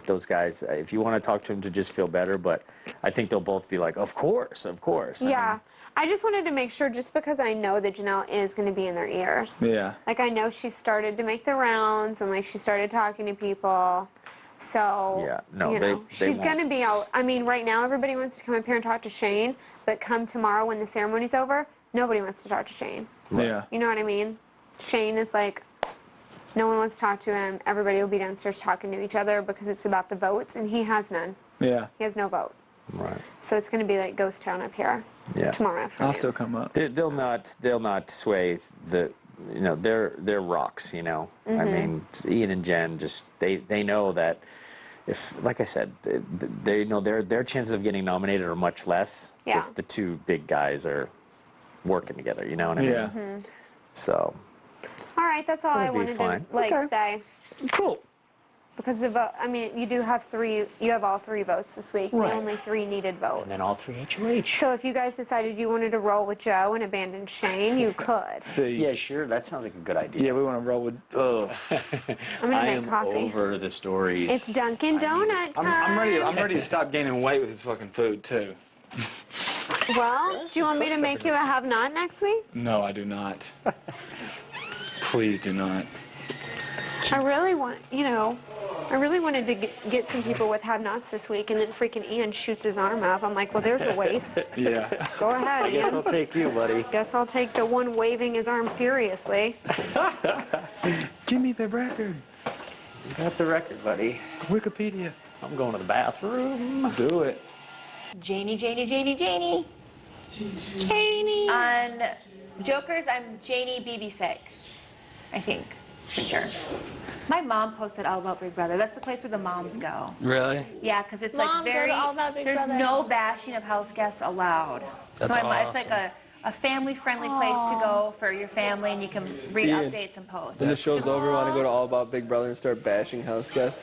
those guys, if you want to talk to them to just feel better, but I think they'll both be like, of course. I Yeah. mean, I just wanted to make sure, just because I know that Janelle is going to be in their ears. Yeah. Like, I know she started to make the rounds, and, like, she started talking to people. So, Yeah, no, you they know, she's won't. going to be out. I mean, right now, everybody wants to come up here and talk to Shane, but come tomorrow when the ceremony's over, nobody wants to talk to Shane. Yeah. You know what I mean? Shane is like, no one wants to talk to him. Everybody will be downstairs talking to each other because it's about the votes, and he has none. Yeah. He has no vote. right. So it's going to be like ghost town up here Yeah. tomorrow afternoon. I'll still come up. They'll not sway the, they're rocks, I Mm-hmm. mean, Ian and Jen they know that if, like I said, they know their chances of getting nominated are much less Yeah. if the two big guys are working together, you know what I mean? Yeah. So, All right, that's all I It'll be wanted fine. to Okay. say. cool. Because the vote, I mean, you do have three, you have all 3 votes this week. Right. The only 3 needed votes. And then all 3 HOH. So if you guys decided you wanted to roll with Joe and abandon Shane, you could. See, Yeah, sure. That sounds like a good idea. yeah, we want to roll with. Ugh. I'm gonna I make am coffee. over the stories. It's Dunkin' Donut time. I'm ready. I'm ready to stop gaining weight with this fucking food too. Well, do you want me to make you a have-not next week? No, I do not. Please do not. I really want, you know, I really wanted to get some people with have-nots this week, and then freaking Ian shoots his arm up. I'm like, well, there's a waste. Yeah. Go ahead, I guess I'll Ian. take you, buddy. Guess I'll take the one waving his arm furiously. Give me the record. You got the record, buddy. Wikipedia. I'm going to the bathroom. Do it. Janie. Janie. On Jokers, I'm Janie BB6, I think. For sure. My mom posted all about Big Brother. That's the place where the moms go. Really? Yeah, because it's Mom, like go to very, All About Big there's Brother. no bashing of house guests allowed. That's It's awesome. like a family-friendly place to go for your family, and you can read Ian. updates and posts. When the show's over, want to go to All About Big Brother and start bashing house guests?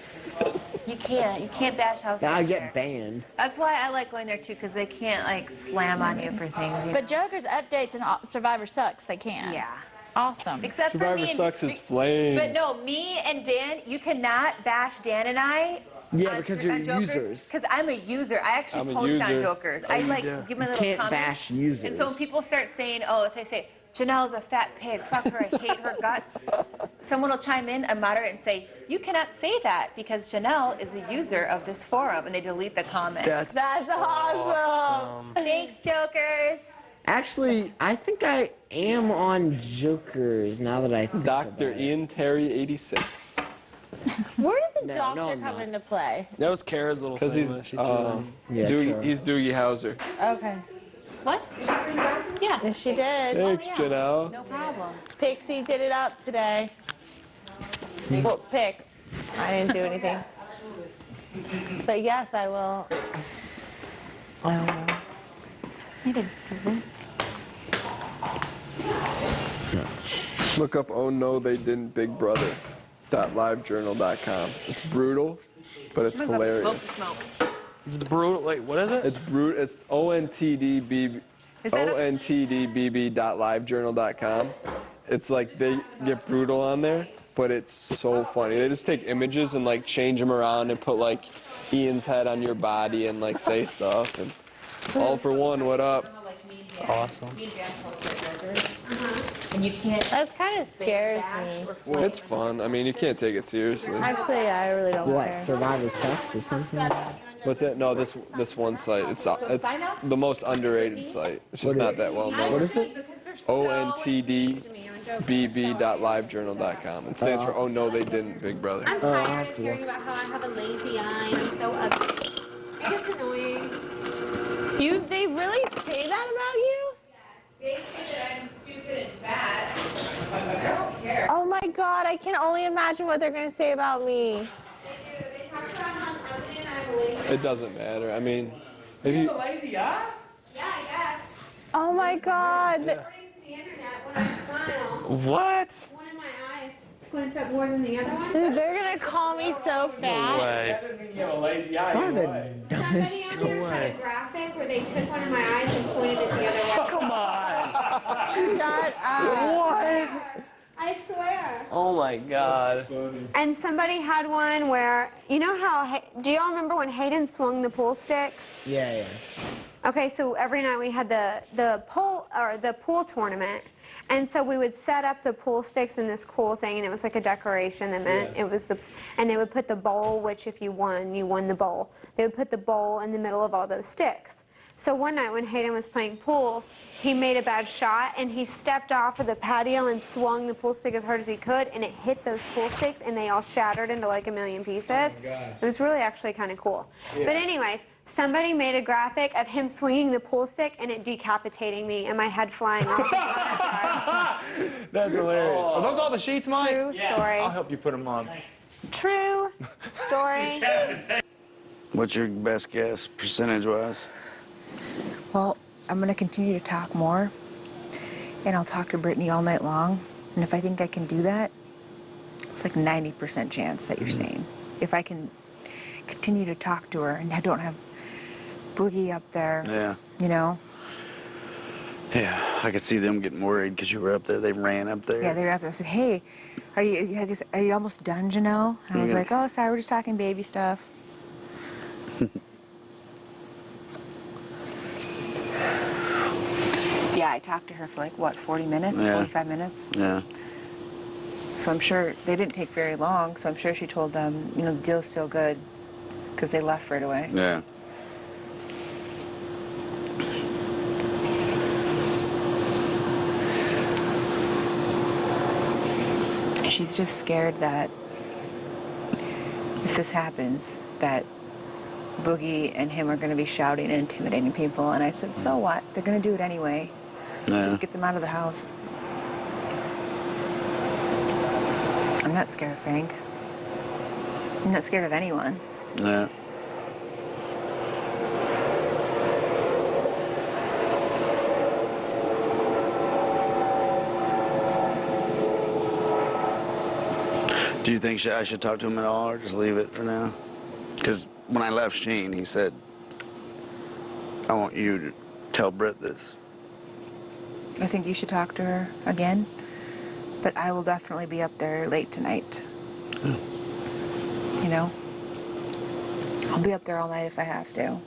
You can't bash house guests. I there. get banned. That's why I like going there too, because they can't like slam on you for things. You But know? Jokers updates and Survivor Sucks, they can. Yeah. Awesome. Except for Survivor me and Sucks is flame. But no, me and Dan, you cannot bash Dan and I. Yeah, because you're users. Because I'm a user. I actually I'm a post on user. Jokers. Oh, I you like do. give my You little can't comments. bash users. And so when people start saying, oh, if they say Janelle's a fat pig, fuck her, I hate her guts. Someone will chime in, a moderator, and say, you cannot say that because Janelle is a user of this forum, and they delete the comment. That's awesome. Thanks, Jokers. Actually, I think I am on Jokers now that I think Dr. about it. Ian Terry 86. Where did the No, doctor no, I'm come not. into play? That was Kara's little Because thing he's, that she threw in. Yeah, sure. he's Doogie Howser. Okay. What? Yeah. Yes, she did. Thanks, yeah. Janelle. No problem. Pixie did it up today. Well, Pix. I didn't do anything. But yes, I will. I don't know. Look up Oh No They Didn't Big Brother. .livejournal.com. It's brutal, but it's hilarious. Smoke. It's brutal. Wait, what is it? It's brutal. It's ONTDBB. Is that a- ONTDBB.livejournal.com. It's like they get brutal on there, but it's so funny. They just take images and like change them around and put like Ian's head on your body and like say stuff. And all for one, what up? It's awesome. And you can't. That kind of scares me. It's fun. I mean, you can't take it seriously. Actually, I really don't What, care. Survivor Sucks or something? What's it? No, this one site. It's the most underrated site. It's just not that well known. What is it? ONTDBB.livejournal.com. It stands for Oh No They Didn't Big Brother. I'm tired of hearing about how I have a lazy eye and I'm so ugly. It gets annoying. They really say that about you? They say that I'm stupid and fat. I don't care. Oh my god, I can only imagine what they're going to say about me. They talk about how I'm ugly and I have a lazy It doesn't matter. I mean, if you lazy eye? Yeah, I guess. Oh my god. According to the internet, when I smile, What? one of my eyes squints up more than the other one. Dude, they're going to call me so fat. Way. That doesn't mean you have a lazy eye. One of the Somebody dumbest. on there had a graphic where they took one of my eyes and pointed it the other way. Come on. Shut up. What? I swear. Oh my god. And somebody had one where, you know how, do y'all remember when Hayden swung the pool sticks? Yeah. Okay, so every night we had the pool tournament, and so we would set up the pool sticks in this cool thing, and it was like a decoration that meant it was and they would put the bowl, which if you won the bowl. They would put the bowl in the middle of all those sticks. So one night when Hayden was playing pool, he made a bad shot, and he stepped off of the patio and swung the pool stick as hard as he could, and it hit those pool sticks, and they all shattered into like a million pieces. It was really actually kind of cool. Yeah. But anyways, somebody made a graphic of him swinging the pool stick and it decapitating me and my head flying off. That's hilarious. Are those all the sheets, Mike? True story. I'll help you put them on. True story. What's your best guess, percentage-wise? Well, I'm going to continue to talk more, and I'll talk to Britney all night long. And if I think I can do that, it's like 90% chance that you're staying. if I can continue to talk to her and I don't have Boogie up there, Yeah. you know? Yeah, I could see them getting worried because you were up there. They ran up there. Yeah, they were out there. I said, hey, are you almost done, Janelle? And I was Yeah. like, oh, sorry, we're just talking baby stuff. Yeah, I talked to her for like, what, 40 minutes, Yeah. 45 minutes? Yeah. So I'm sure they didn't take very long, so I'm sure she told them, you know, the deal's still good because they left right away. Yeah. She's just scared that if this happens, that Boogie and him are going to be shouting and intimidating people. And I said, so what? They're going to do it anyway. Let's just get them out of the house. I'm not scared of Frank. I'm not scared of anyone. Yeah. Do you think I should talk to him at all, or just leave it for now? Because when I left Shane, he said, I want you to tell Britt this. I think you should talk to her again, but I will definitely be up there late tonight. You know? I'll be up there all night if I have to.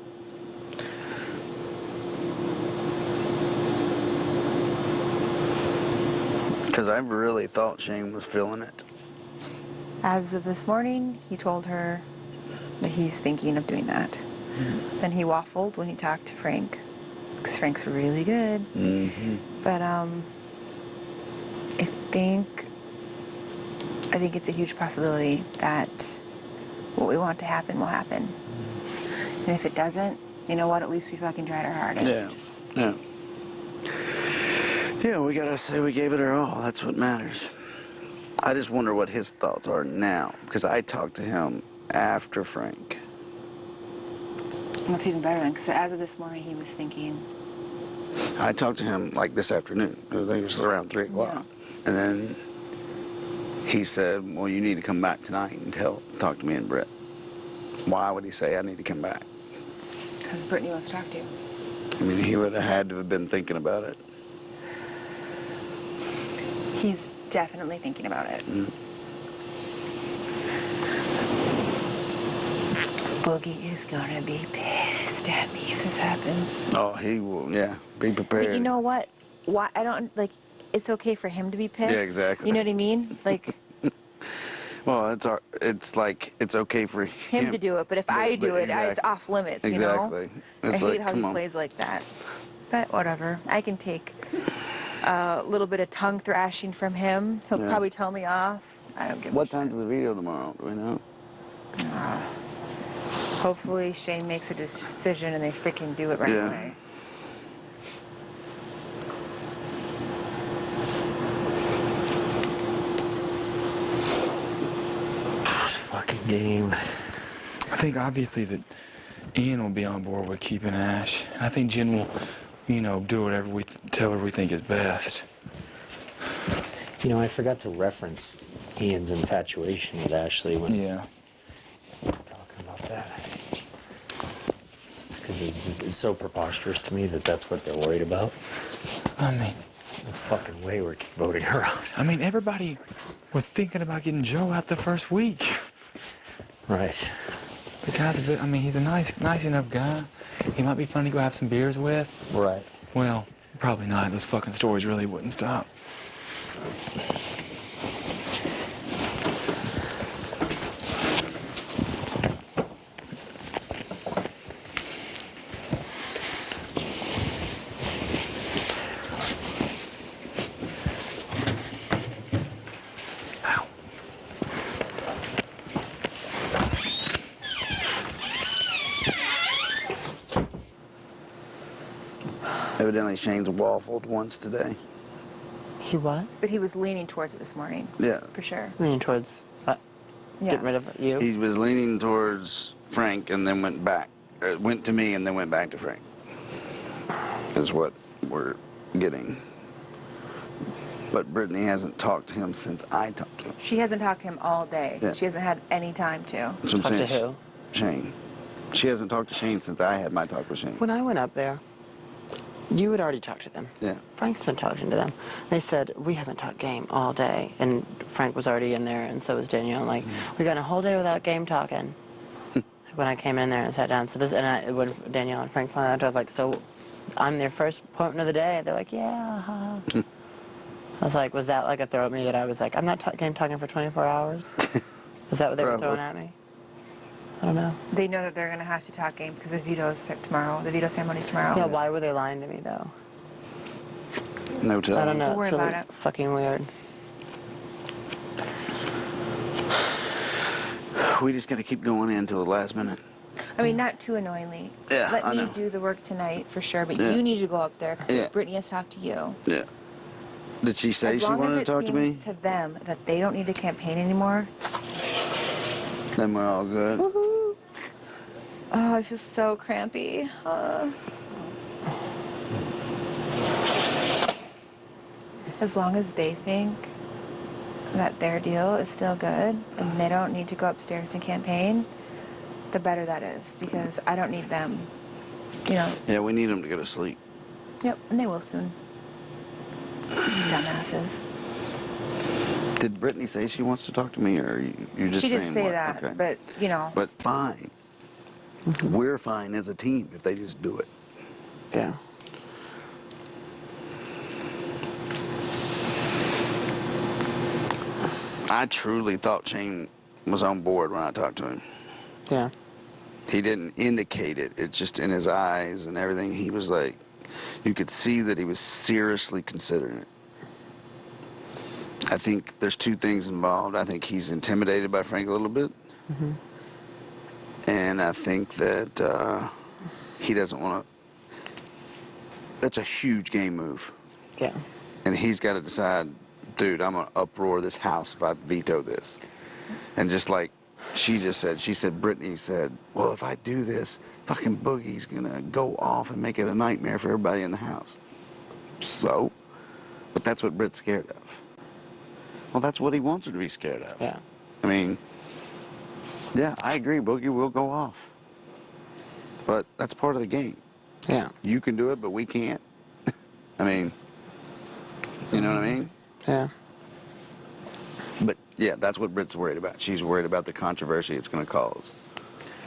Because I really thought Shane was feeling it. As of this morning, he told her that he's thinking of doing that. Then he waffled when he talked to Frank, because Frank's really good. But I think it's a huge possibility that what we want to happen will happen. And if it doesn't, you know what? At least we fucking tried our hardest. Yeah. Yeah, we gotta say we gave it our all. That's what matters. I just wonder what his thoughts are now, because I talked to him after Frank. That's even better then, because as of this morning, he was thinking. I talked to him like this afternoon. I think it was around 3 o'clock. And then he said, well, you need to come back tonight and talk to me and Britt. Why would he say I need to come back? Because Brittany wants to talk to you. I mean, he would have had to have been thinking about it. He's definitely thinking about it. Boogie is gonna be pissed at me if this happens. Oh, he will, yeah. Be prepared. But you know what? Why I don't like. It's okay for him to be pissed. Yeah, exactly. You know what I mean? Like. Well, it's like it's okay for him to do it, but if I do it, it's off limits. You exactly. know? It's I hate like, how he come on. plays like that. But whatever. I can take a little bit of tongue thrashing from him. He'll probably tell me off. I don't give a shit. What time's the video tomorrow? Do we know? Hopefully Shane makes a decision and they freaking do it right away. This fucking game. I think obviously that Ian will be on board with keeping Ash. And I think Jen will, you know, do whatever we tell her we think is best. You know, I forgot to reference Ian's infatuation with Ashley when talking about that. Because it's so preposterous to me that that's what they're worried about. I mean, no fucking way we're voting her out. I mean, everybody was thinking about getting Joe out the first week. Right. The guy's a bit, I mean, he's a nice enough guy. He might be fun to go have some beers with. Right. Well, probably not. Those fucking stories really wouldn't stop. Evidently Shane's waffled once today. He what? But he was leaning towards it this morning. Yeah. For sure. Leaning towards get rid of you? He was leaning towards Frank and then went back. Went to me and then went back to Frank. Is what we're getting. But Brittany hasn't talked to him since I talked to him. She hasn't talked to him all day. Yeah. She hasn't had any time to. That's what I'm Talk to saying. who? Shane. She hasn't talked to Shane since I had my talk with Shane. When I went up there, you had already talked to them. Yeah. Frank's been talking to them. They said, we haven't talked game all day. And Frank was already in there, and so was Danielle. Like, we got a whole day without game talking. When I came in there and sat down. So this, and when Danielle and Frank found out, I was like, so I'm their first appointment of the day. They're like, yeah. I was like, was that like a throw at me that I was like, I'm not game talking for 24 hours? Was that what they were throwing at me? I don't know. They know that they're going to have to talk game because the veto's tomorrow. The veto ceremony's tomorrow. Yeah, why were they lying to me, though? No telling. I don't know. Don't worry It's really about it. fucking weird. We just got to keep going in until the last minute. I mean, not too annoyingly. Yeah, Let I me know. do the work tonight for sure, but Yeah. you need to go up there because Yeah. Brittany has talked to you. Yeah. Did she say As she long wanted as to it talk to seems me? to them that they don't need to campaign anymore. Then we're all good. Oh, I feel so crampy. As long as they think that their deal is still good and they don't need to go upstairs and campaign, the better that is, because I don't need them, you know. Yeah, we need them to go to sleep. Yep, and they will soon. Dumbasses. Did Brittany say she wants to talk to me, or you're just She saying did say what? that, Okay. but, you know. But fine. We're fine as a team if they just do it. Yeah. I truly thought Shane was on board when I talked to him. Yeah. He didn't indicate it. It's just in his eyes and everything. He was like, you could see that he was seriously considering it. I think there's two things involved. I think he's intimidated by Frank a little bit. Mm-hmm. And I think that he doesn't want to. That's a huge game move. Yeah. And he's got to decide, dude, I'm going to uproar this house if I veto this. And just like she just said, Brittany said, well, if I do this, fucking Boogie's going to go off and make it a nightmare for everybody in the house. So? But that's what Britt's scared of. Well, that's what he wants her to be scared of. Yeah. I mean, yeah, I agree, Boogie will go off. But that's part of the game. Yeah. You can do it, but we can't. I mean, you know what I mean? Yeah. But, yeah, that's what Britt's worried about. She's worried about the controversy it's going to cause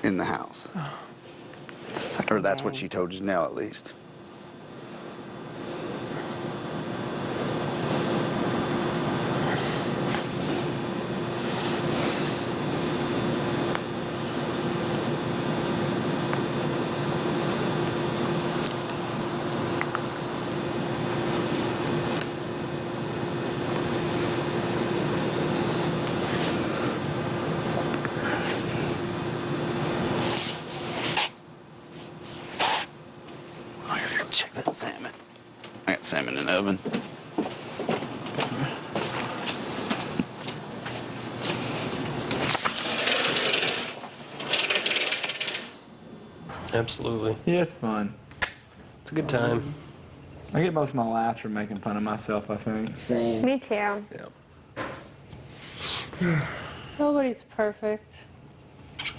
in the house. Or that's what she told Janelle, at least. I gotta check that salmon. I got salmon in the oven. Absolutely. Yeah, it's fun. It's a good time. I get most of my laughs from making fun of myself, I think. Same. Me too. Yeah. Nobody's perfect.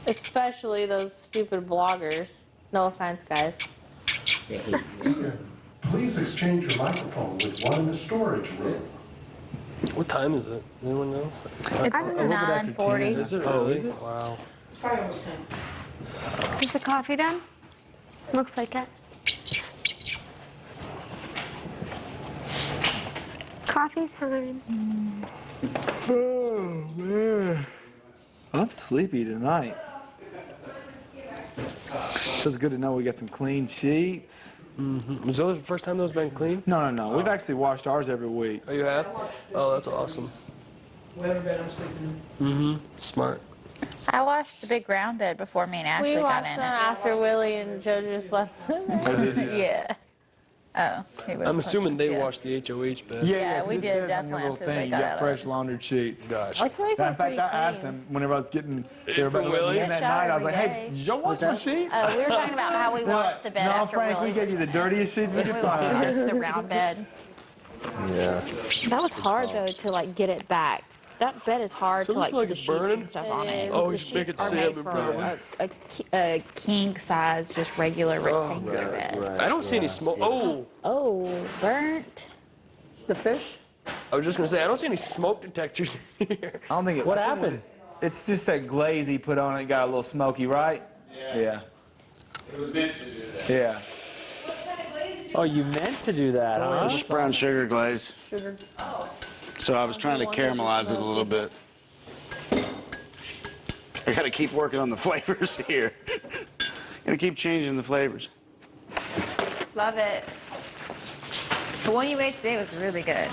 Especially those stupid bloggers. No offense, guys. Please exchange your microphone with one in the storage room. What time is it? Anyone know? It's a little bit after 9:40. 10. Is it Oh, really? is it? Wow. It's probably almost 10. Is the coffee done? Looks like it. Coffee time. Oh, man. I'm sleepy tonight. Feels good to know we got some clean sheets. Mm-hmm. Was those the first time those been clean? No. We've actually washed ours every week. Oh, you have? Oh, that's awesome. Whatever bed I'm sleeping in. Mm-hmm. Smart. I washed the big round bed before me and Ashley We got watched in them it. after Willie and Joe just left. Yeah. Oh. he would've I'm assuming they yeah. washed the HOH bed. Yeah, 'cause we it did says on your definitely little after thing, they you got got out fresh of it. laundered sheets. Gotcha. I feel like In they're fact, pretty I asked clean. him whenever I was getting there From about Willie? in that night. I was like, "Hey, did y'all wash my sheets?" We were talking about how we They're washed like, the bed no, after Frank, Willie we gave was you the in it. dirtiest sheets we We could washed find. the round bed. Yeah. That was hard though to like get it back. That bed is hard So to this like like put the it's sheets burning? and stuff on it. Oh, The he's making sheets are made salmon for burning. a king size, just regular rectangular bed. I don't see any smoke. Oh, Oh, burnt. The fish? I was just gonna say I don't see any smoke detectors here. I don't think it. What happened? It's just that glaze he put on it got a little smoky, right? Yeah. It was meant to do that. Yeah. Oh, you meant to do that, huh? Just brown sugar glaze. Sugar. So I was trying to caramelize it a little bit. I gotta keep working on the flavors here. Gotta keep changing the flavors. Love it. The one you made today was really good.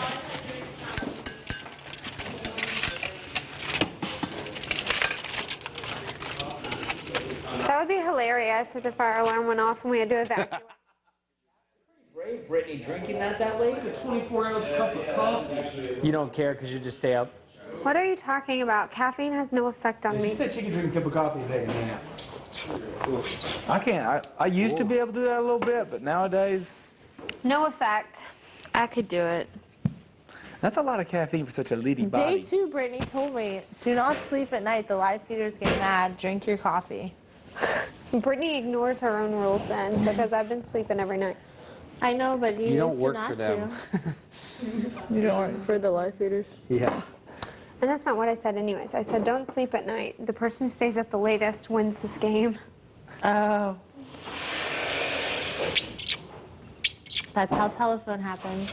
That would be hilarious if the fire alarm went off and we had to evacuate. Brave, Brittany, drinking that late? A 24-ounce cup of coffee. You don't care because you just stay up? What are you talking about? Caffeine has no effect on me. She said she could drink a cup of coffee and take a nap. I can't. I used to be able to do that a little bit, but nowadays, No effect. I could do it. that's a lot of caffeine for such a leady body. Day 2, Brittany told me, do not sleep at night. The live feeders get mad. Drink your coffee. Brittany ignores her own rules then because I've been sleeping every night. I know, but you don't used work to not for them. To. You don't work for the live feeders? Yeah. And that's not what I said anyways. I said don't sleep at night. The person who stays up the latest wins this game. Oh. That's how telephone happens.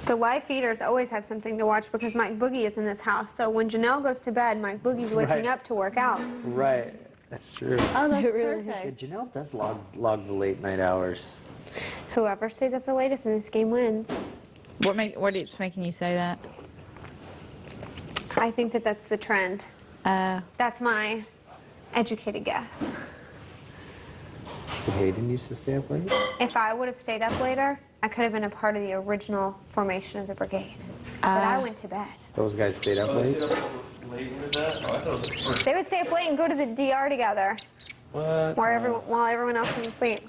The live feeders always have something to watch because Mike Boogie is in this house. So when Janelle goes to bed, Mike Boogie's waking Right. up to work out. Right. That's true. Oh, that's really Yeah, perfect. Janelle does log the late night hours. Whoever stays up the latest in this game wins. What is making you say that? I think that that's the trend. That's my educated guess. Did Hayden used to stay up late? If I would have stayed up later, I could have been a part of the original formation of the brigade. But I went to bed. Those guys stayed up late? They would stay up late and go to the DR together. What? While everyone else was asleep.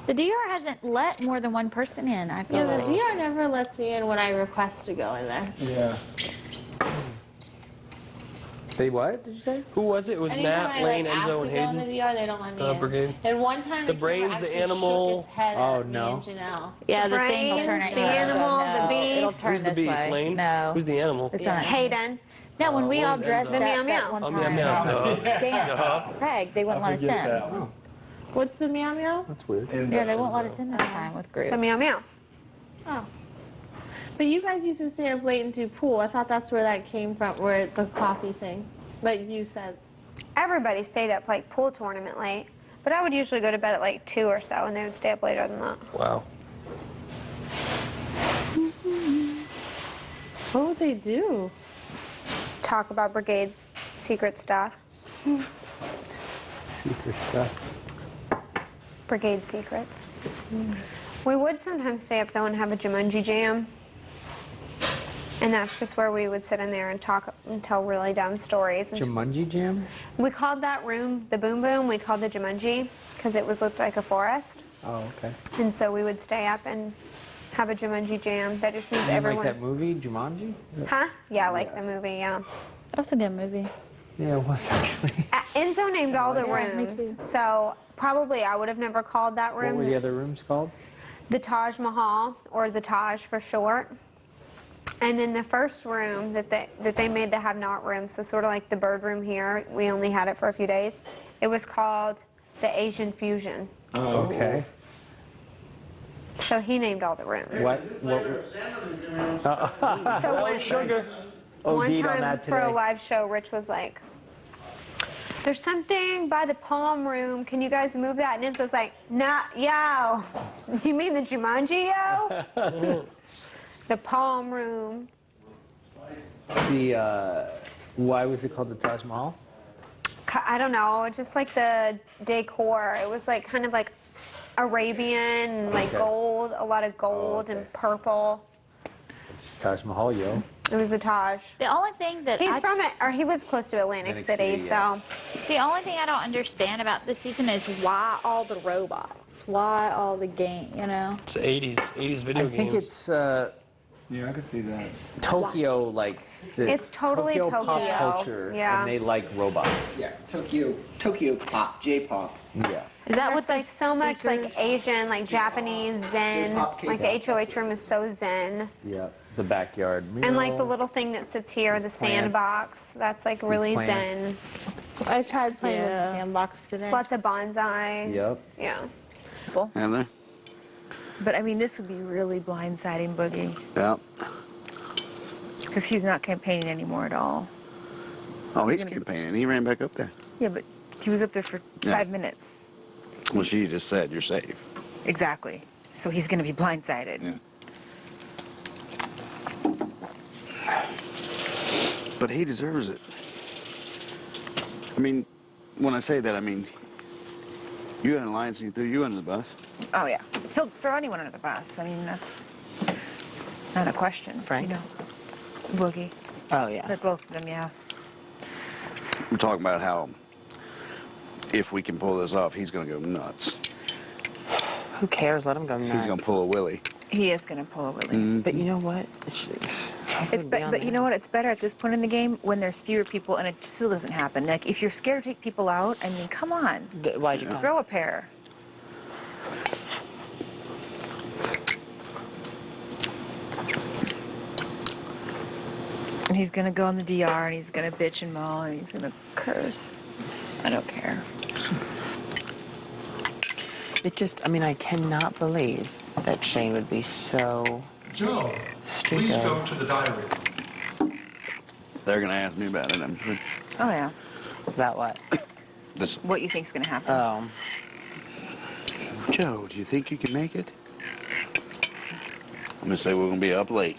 The DR hasn't let more than one person in. I feel Yeah, like. the DR never lets me in when I request to go in there. Yeah. They what, did you say? Who was it? It was Anytime Matt, I Lane, ask Enzo, to and go in the Hayden. DR, they don't let me in. Brigade. And one time The camera brains, the actually animal. shook its head Oh, at no. me and Janelle. Yeah, the thing will Brains, turn it. the animal, the no, beast. It'll turn Who's the this beast? way. Lane? No. Who's the animal? It's not. Hayden. No, when we what all was dressed Enzo? up The meow that meow. one Oh, time. meow meow. Dan, Craig, they wouldn't let us in. that. Oh, What's the meow meow? that's weird. Yeah, they won't let us in this time with group. The meow meow. Oh. But you guys used to stay up late and do pool. I thought that's where that came from, where the coffee thing. Like you said. Everybody stayed up like pool tournament late. But I would usually go to bed at like 2 or so, and they would stay up later than that. Wow. What would they do? Talk about brigade secret stuff. Secret stuff. Brigade secrets. We would sometimes stay up though and have a Jumanji jam. And that's just where we would sit in there and talk and tell really dumb stories. And Jumanji Jam? we called that room the Boom Boom. We called it Jumanji because it looked like a forest. Oh, okay. And so we would stay up and have a Jumanji jam. That just means You everyone. like that movie, Jumanji? Huh? Yeah, I like the movie. Yeah. That was a good movie. Yeah, it was actually. Enzo named all the Yeah, me rooms, too. so probably I would have never called that What room were the other rooms called? the Taj Mahal, or the Taj for short. And then the first room that they made the have-not room, so sort of like the bird room here, we only had it for a few days. It was called the Asian Fusion. Oh, okay. So he named all the rooms. What? So when, Sugar. one OD'd on time that for a today. live show, Rich was like, "There's something by the palm room. Can you guys move that?" And Enzo's like, "Nah, yo. You mean the Jumanji, yo? The palm room." Why was it called the Taj Mahal? I don't know, just like the decor. It was like kind of like Arabian, like Okay. gold, a lot of gold and purple. It's Taj Mahal, yo. It was the Taj. The only thing that He's from it, or he lives close to Atlantic City, so. The only thing I don't understand about this season is why all the robots, why all the game, you know? It's 80s video games. I think it's Yeah, I could see that. Tokyo, like It's totally pop Tokyo. culture, Yeah. and they like robots. Yeah, Tokyo pop, J-pop. Yeah. Is that what like so much like Asian, like Japanese Zen? K-pop, Like the HOH room is so Zen. Yeah. The backyard. And like the little thing that sits here, the sandbox, that's like really plants. Zen. I tried playing with the sandbox today. Lots of bonsai. Yep. Yeah. Have they? But I mean, this would be really blindsiding Boogie. Yeah. Because he's not campaigning anymore at all. Oh, he's campaigning. He ran back up there. Yeah, but he was up there for 5 minutes. Well, she just said you're safe. Exactly. So he's going to be blindsided. Yeah. But he deserves it. I mean, when I say that, I mean, you had an alliance and he threw you under the bus. Oh, yeah. He'll throw anyone under the bus. I mean, that's not a question. Frank? You know, Boogie. Oh, yeah. But both of them, yeah. We're talking about how if we can pull this off, he's going to go nuts. Who cares? Let him go nuts. He's going to pull a willy. He is going to pull a willy. Mm-hmm. But you know what? But you know what? It's better at this point in the game when there's fewer people and it still doesn't happen. Like, if you're scared to take people out, I mean, come on. Why'd you come? Grow a pair. And he's going to go in the DR and he's going to bitch and moan and he's going to curse. I don't care. It just, I mean, I cannot believe that Shane would be so Joe, stupid. please go to the diary. They're going to ask me about it, I'm sure. Oh, yeah. About what? This. What you think's going to happen. Oh. Joe, do you think you can make it? I'm going to say we're going to be up late.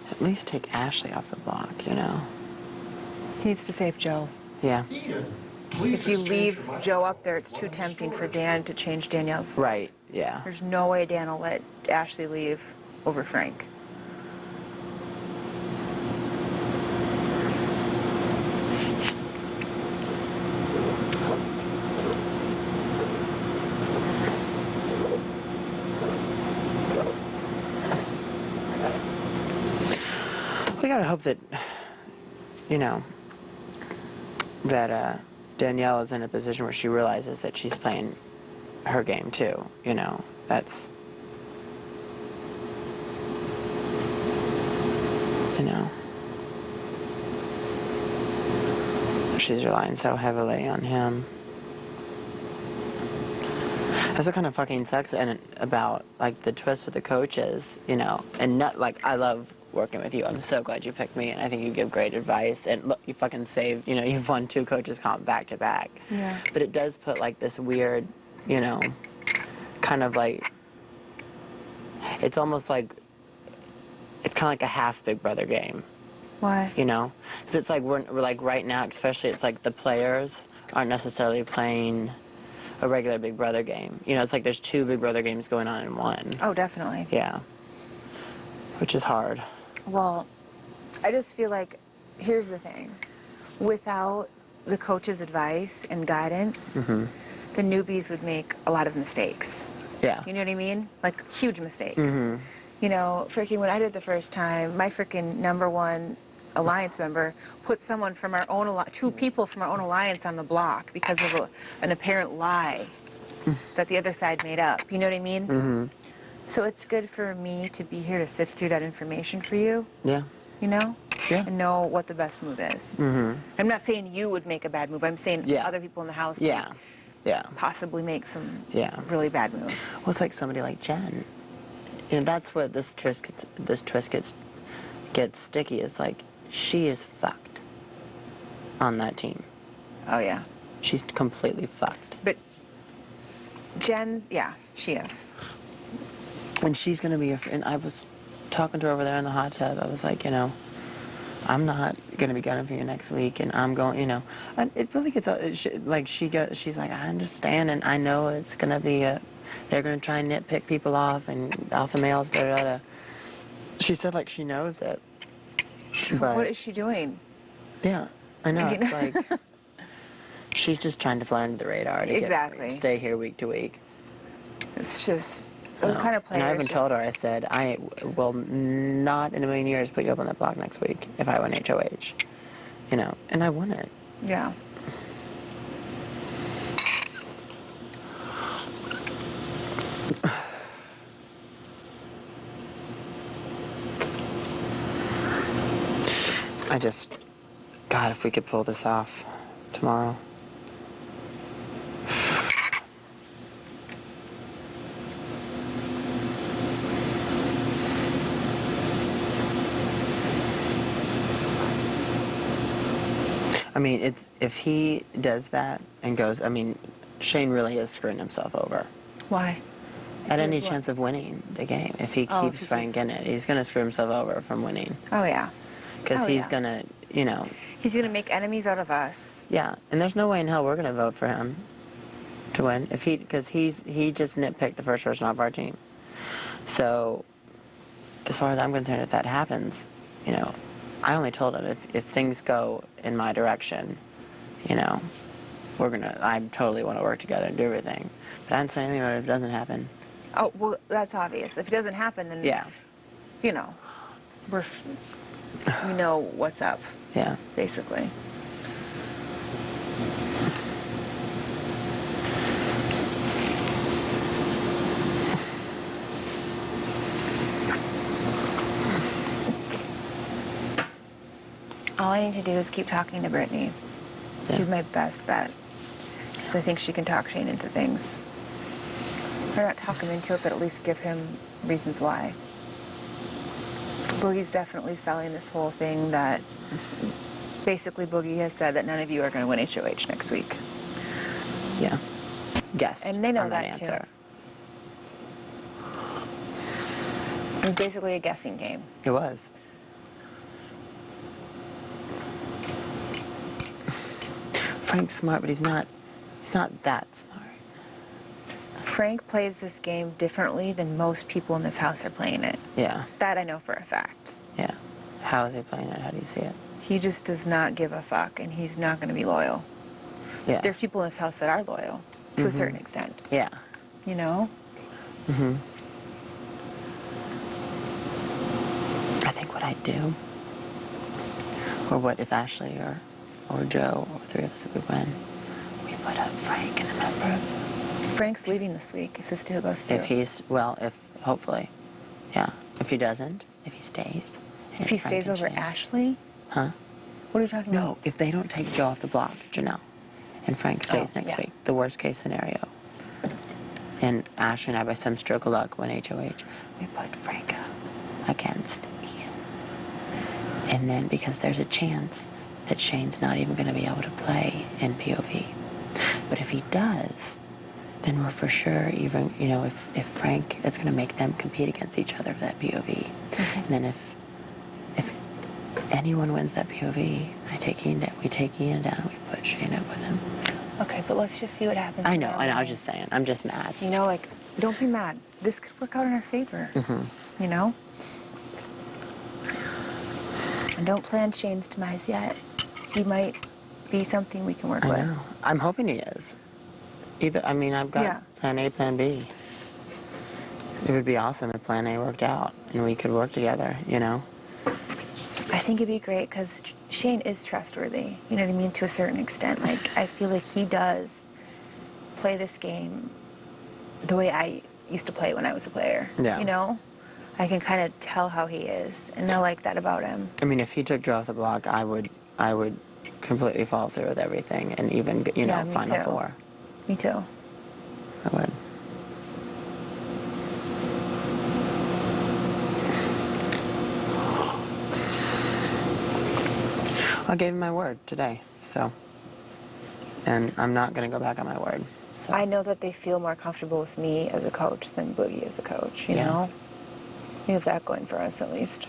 At least take Ashley off the block, you know? He needs to save Joe. Yeah. If you leave Joe up there, it's too tempting for Dan to change Danielle's. Right, yeah. There's no way Dan will let Ashley leave over Frank. We gotta hope that, you know, that Danielle is in a position where she realizes that she's playing her game too. You know, that's, you know, she's relying so heavily on him. That's what kind of fucking sucks and about, like, the twist with the coaches, you know, and not, like, I love working with you. I'm so glad you picked me, and I think you give great advice. And look, you fucking saved, you know, you've won 2 coaches comp back to back. Yeah. But it does put like this weird, you know, kind of like, it's almost like, it's kind of like a half Big Brother game. Why? You know? Because it's like, we're like right now, especially, it's like the players aren't necessarily playing a regular Big Brother game. You know, it's like there's 2 Big Brother games going on in one. Oh, definitely. Yeah. Which is hard. Well, I just feel like, here's the thing. Without the coach's advice and guidance, Mm-hmm. the newbies would make a lot of mistakes. Yeah. You know what I mean? Like, huge mistakes. Mhm. You know, freaking when I did it the first time, my freaking #1 alliance member put someone from our own 2 people from our own alliance on the block because of an apparent lie that the other side made up. You know what I mean? Mm-hmm. So it's good for me to be here to sift through that information for you. Yeah. You know? Yeah. And know what the best move is. Mm-hmm. I'm not saying you would make a bad move. I'm saying Yeah. other people in the house Yeah. might Yeah. possibly make some Yeah. really bad moves. Well, it's like somebody like Jen. You know, that's where this twist gets sticky. Is like, she is fucked on that team. Oh, yeah. She's completely fucked. But Jen's, yeah, she is. And she's going to be, and I was talking to her over there in the hot tub. I was like, you know, I'm not going to be gunning for you next week, and I'm going, you know. And it really gets, she's like, I understand, and I know it's going to be they're going to try and nitpick people off, and alpha males, da-da-da. She said, like, she knows it. So But, what is she doing? yeah, I know. You It's know? like, she's just trying to fly under the radar to stay here week to week. It's just, those kind of players. And I even told her, I said, I will not in a million years put you up on that block next week if I win HOH. You know, and I won it. Yeah. I just, God, if we could pull this off tomorrow. I mean, if he does that and goes, I mean, Shane really is screwing himself over. Why? At any chance of winning the game, if he keeps Frank in it, he's going to screw himself over from winning. Oh, yeah. Because he's going to, you know. He's going to make enemies out of us. Yeah, and there's no way in hell we're going to vote for him to win. Because he just nitpicked the first person off our team. So, as far as I'm concerned, if that happens, you know, I only told him if things go in my direction, you know, I totally want to work together and do everything. But I didn't say anything about it if it doesn't happen. Oh, well, that's obvious. If it doesn't happen, then, you know, we know what's up. Yeah. Basically. All I need to do is keep talking to Britney. Yeah. She's my best bet. Because I think she can talk Shane into things. Or not talk him into it, but at least give him reasons why. Boogie's definitely selling this whole thing that basically Boogie has said that none of you are going to win HOH next week. Yeah. Guessed. And they know on that answer. too. It was basically a guessing game. It was. Frank's smart, but he's not that smart. Frank plays this game differently than most people in this house are playing it. Yeah. That I know for a fact. Yeah. How is he playing it? How do you see it? He just does not give a fuck, and he's not going to be loyal. Yeah. There's people in this house that are loyal, to a certain extent. Yeah. You know? Mm-hmm. I think what I'd do, or what if Ashley or Joe or three of us would win, we put up Frank and a member of... Frank's leaving this week if this deal goes through. Hopefully. Yeah. If he doesn't, if he stays. If he stays over Ashley? Huh? What are you talking about? No, if they don't take Joe off the block, Janelle, and Frank stays next week, the worst case scenario. And Ashley and I, by some stroke of luck, win HOH, we put Frank up against Ian. And then, because there's a chance that Shane's not even going to be able to play in POV. But if he does, then we're for sure even, you know, if Frank, that's going to make them compete against each other for that POV. And then if anyone wins that POV, we take Ian down, we put Shane up with him. Okay, but let's just see what happens. I know, I was just saying, I'm just mad. You know, like, don't be mad. This could work out in our favor. You know? And don't plan Shane's demise yet. He might be something we can work with. I know. I'm hoping he is. I've got plan A, plan B. It would be awesome if plan A worked out and we could work together, you know? I think it'd be great because Shane is trustworthy, you know what I mean, to a certain extent. Like, I feel like he does play this game the way I used to play it when I was a player. Yeah. You know? I can kind of tell how he is, and I like that about him. I mean, if he took Joe off the block, I would completely follow through with everything and even, you know, Final Four. Me too. I would. I gave him my word today, so. And I'm not going to go back on my word. So. I know that they feel more comfortable with me as a coach than Boogie as a coach, you know? We have that going for us, at least.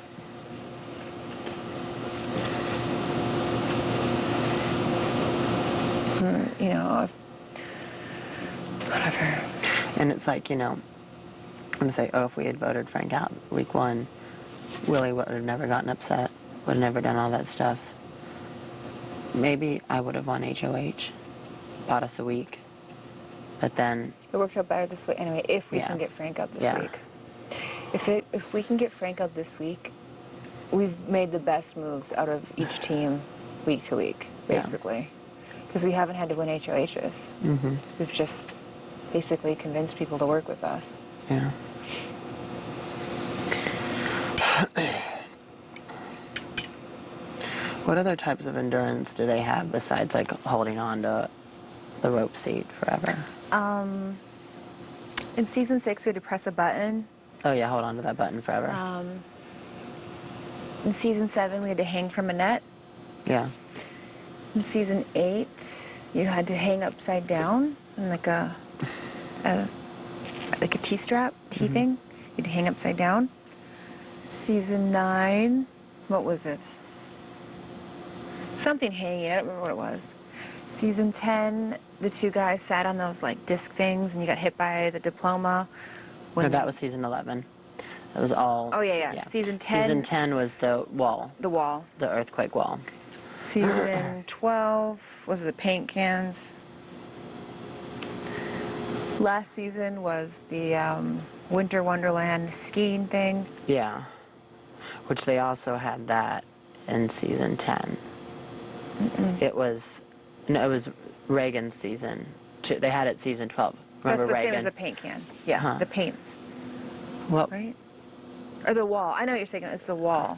you know, whatever. And it's like, you know, I'm going to say, oh, if we had voted Frank out week 1, Willie would have never gotten upset, would have never done all that stuff. Maybe I would have won HOH, bought us a week. But then... It worked out better this way. Anyway, if we can get Frank out this week. If we can get Frank out this week, we've made the best moves out of each team week to week, basically. Because we haven't had to win HOHs. Mm-hmm. We've just basically convinced people to work with us. Yeah. What other types of endurance do they have besides like holding on to the rope seat forever? In season 6, we had to press a button. Oh yeah, hold on to that button forever. In season 7, we had to hang from a net. Yeah. In season 8, you had to hang upside down in like a T-strap, thing. You had to hang upside down. Season 9, what was it? Something hanging, I don't remember what it was. Season 10, the 2 guys sat on those like disc things and you got hit by the diploma. No, that was season 11. That was all... Oh, yeah. Season 10... Season 10 was the wall. The wall. The earthquake wall. Season 12 was the paint cans. Last season was the Winter Wonderland skiing thing. Yeah. Which they also had that in season 10. It was... No, it was Reagan's season. They had it season 12. Remember That's the Reagan? same as a paint can. Yeah, the paints. Well, right? Or the wall. I know what you're saying. It's the wall.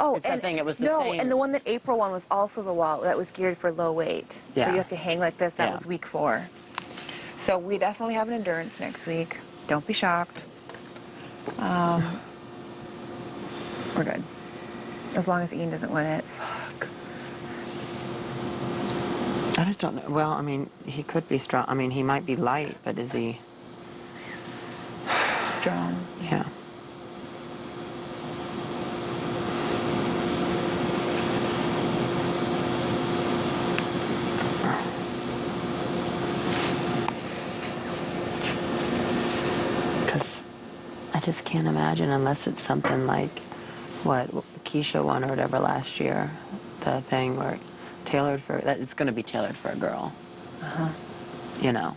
Oh, it's that thing. It was the no, same. and the one that April won was also the wall. That was geared for low weight. Yeah. Where you have to hang like this. That was week 4. So we definitely have an endurance next week. Don't be shocked. We're good. As long as Ian doesn't win it. Fuck. I just don't know. Well, I mean, he could be strong. I mean, he might be light, but is he... Strong. Yeah. Because I just can't imagine unless it's something like what Keisha won or whatever last year. The thing where tailored for... It's going to be tailored for a girl. You know.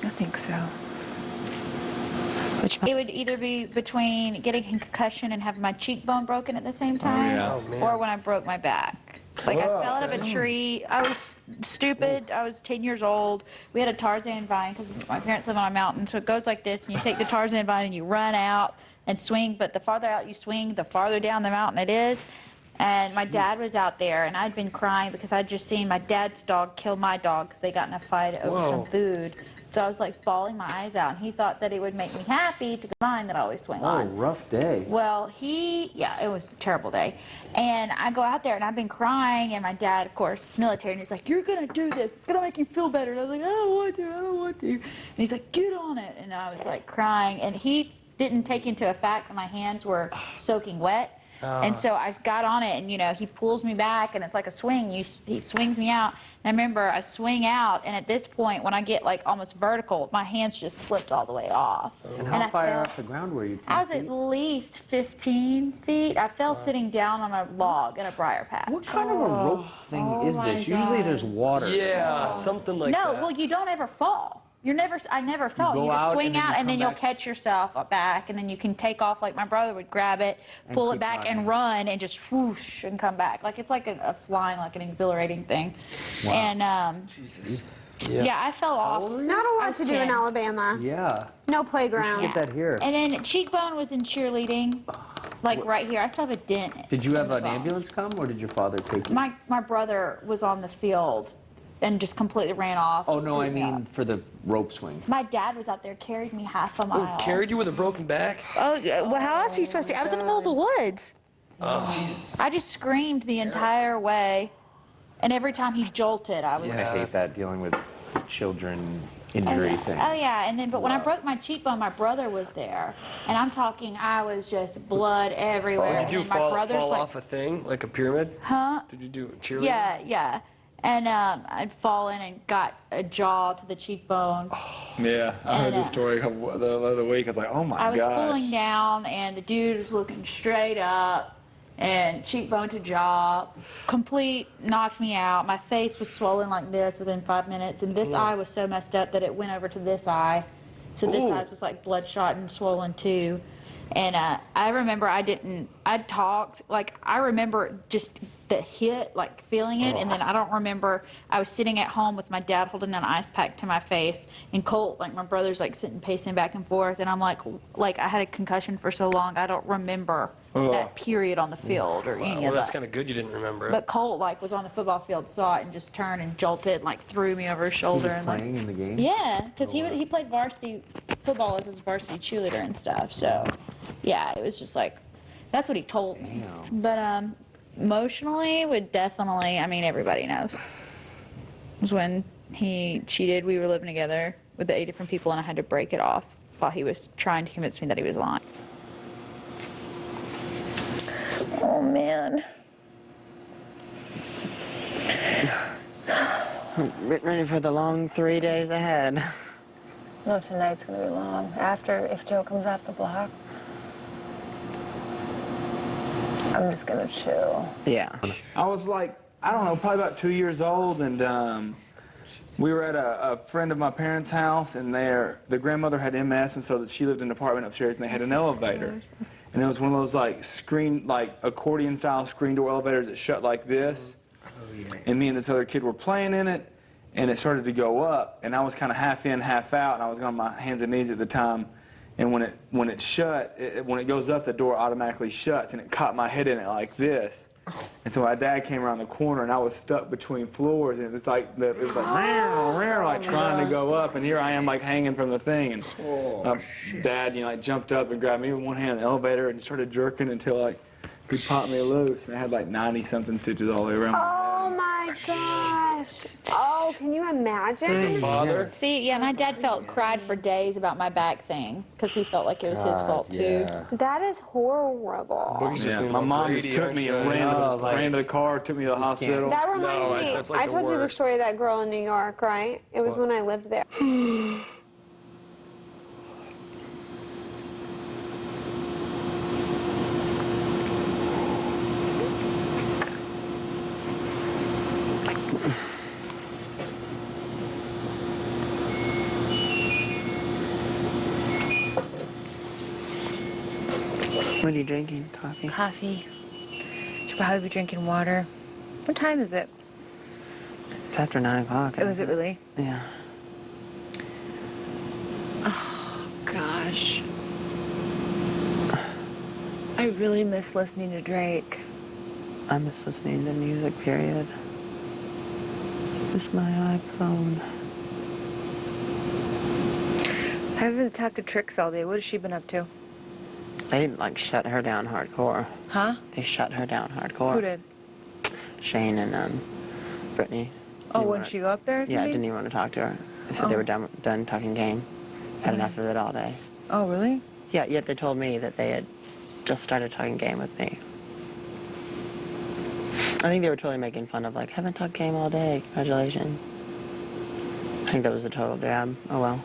I think so. It would either be between getting a concussion and having my cheekbone broken at the same time, or when I broke my back. Like, I fell out of a tree. I was stupid. I was 10 years old. We had a Tarzan vine because my parents live on a mountain, so it goes like this, and you take the Tarzan vine and you run out and swing, but the farther out you swing, the farther down the mountain it is. And my dad was out there, and I'd been crying because I'd just seen my dad's dog kill my dog because they got in a fight over some food. So I was like bawling my eyes out, and he thought that it would make me happy to the vine that I always swing on. Oh, rough day. Well, yeah, it was a terrible day. And I go out there, and I've been crying, and my dad, of course, military, and he's like, "You're going to do this. It's going to make you feel better." And I was like, "I don't want to. And he's like, "Get on it." And I was like crying, and he didn't take into effect that my hands were soaking wet. And so I got on it, and, you know, he pulls me back, and it's like a swing. He swings me out. And I remember I swing out, and at this point, when I get, like, almost vertical, my hands just slipped all the way off. And how far off the ground were you? 10 I was feet? at least 15 feet. I fell sitting down on a log in a briar patch. What kind of a rope thing is this? Usually there's water. Yeah, something like no, that. well, you don't ever fall. I never fell. go You just out swing and then out, you and then come you'll back. catch yourself back, and then you can take off. Like my brother would grab it, And pull it keep back, running. and run, and just whoosh and come back. Like it's like a flying, like an exhilarating thing. Wow. And Jesus. yeah, I fell off. Not a lot to do in Alabama. Yeah. No We playgrounds. should get that here. And then cheekbone was in cheerleading, like right here. I still have a dent. Did you have in the an bone. ambulance come, or did your father take you? My brother was on the field and just completely ran off. Oh, and no, I scooped me mean up. for the rope swing. My dad was out there, carried me half a mile. Carried you with a broken back? Oh, well, how else are you supposed to? I was in the middle of the woods. Oh, Jesus. I just screamed the entire way, and every time he jolted, I was. I hate that, dealing with the children injury thing. Oh yeah, and then but when I broke my cheekbone, my brother was there, and I'm talking, I was just blood everywhere. Did you and then my fall brother's like, off a thing, like a pyramid? huh? Did you do cheerleading? Yeah, yeah. And I'd fallen and got a jaw to the cheekbone. Yeah, I heard the story the other week. I was like, oh my I was gosh. pulling down, and the dude was looking straight up, and cheekbone to jaw, complete knocked me out. My face was swollen like this within 5 minutes, and this eye was so messed up that it went over to this eye. So this eye was like bloodshot and swollen too. And I remember I talked, like, I remember just the hit, like feeling it, and then I don't remember, I was sitting at home with my dad holding an ice pack to my face, and Colt, like my brother's like sitting pacing back and forth, and I'm like I had a concussion for so long, I don't remember that period on the field or any Well, of that's that. kind of good you didn't remember it. But Colt, like, was on the football field, saw it, and just turned and jolted, like threw me over his shoulder. And playing in the game? yeah, because he played varsity football as his varsity cheerleader and stuff. So, yeah, it was just like, that's what he told me. But emotionally, would definitely, I mean, everybody knows. It was when he cheated. We were living together with the 8 different people, and I had to break it off while he was trying to convince me that he was lying. Oh, man. Getting ready for the long 3 days ahead. No, tonight's gonna be long. After, if Joe comes off the block, I'm just gonna chill. Yeah. I was like, I don't know, probably about 2 years old, and we were at a friend of my parents' house, and the grandmother had MS, and so she lived in an apartment upstairs, and they had an elevator. And it was one of those like accordion-style screen door elevators that shut like this. And me and this other kid were playing in it, and it started to go up, and I was kind of half in, half out, and I was on my hands and knees at the time. And when it shut, when it goes up, the door automatically shuts, and it caught my head in it like this. And so my dad came around the corner, and I was stuck between floors, and it was like like trying to go up, and here I am like hanging from the thing, and Dad, like jumped up and grabbed me with one hand in the elevator and started jerking until like he popped me loose, and I had like 90-something stitches all the way around. Oh my gosh. Oh, can you imagine? Father? See, yeah, my dad cried for days about my back thing because he felt like it was his fault too. That is horrible. My mom just took me and ran to the car, took me to the hospital. That reminds me, I told you the story of that girl in New York, right? It was when I lived there. What are you drinking? Coffee? Coffee. Should probably be drinking water. What time is it? It's after 9 o'clock. Oh, is it really? Yeah. Oh, gosh. I really miss listening to Drake. I miss listening to music, period. It's my iPhone. I haven't talked to Trix all day. What has she been up to? They, like, shut her down hardcore. Huh? They shut her down hardcore. Who did? Shane and Brittany. Oh, when she go up there? Yeah, I didn't even want to talk to her. They said they were done talking game. Had enough of it all day. Oh, really? Yeah, yet they told me that they had just started talking game with me. I think they were totally making fun of, like, haven't talked game all day, congratulations. I think that was a total jab. Oh, well.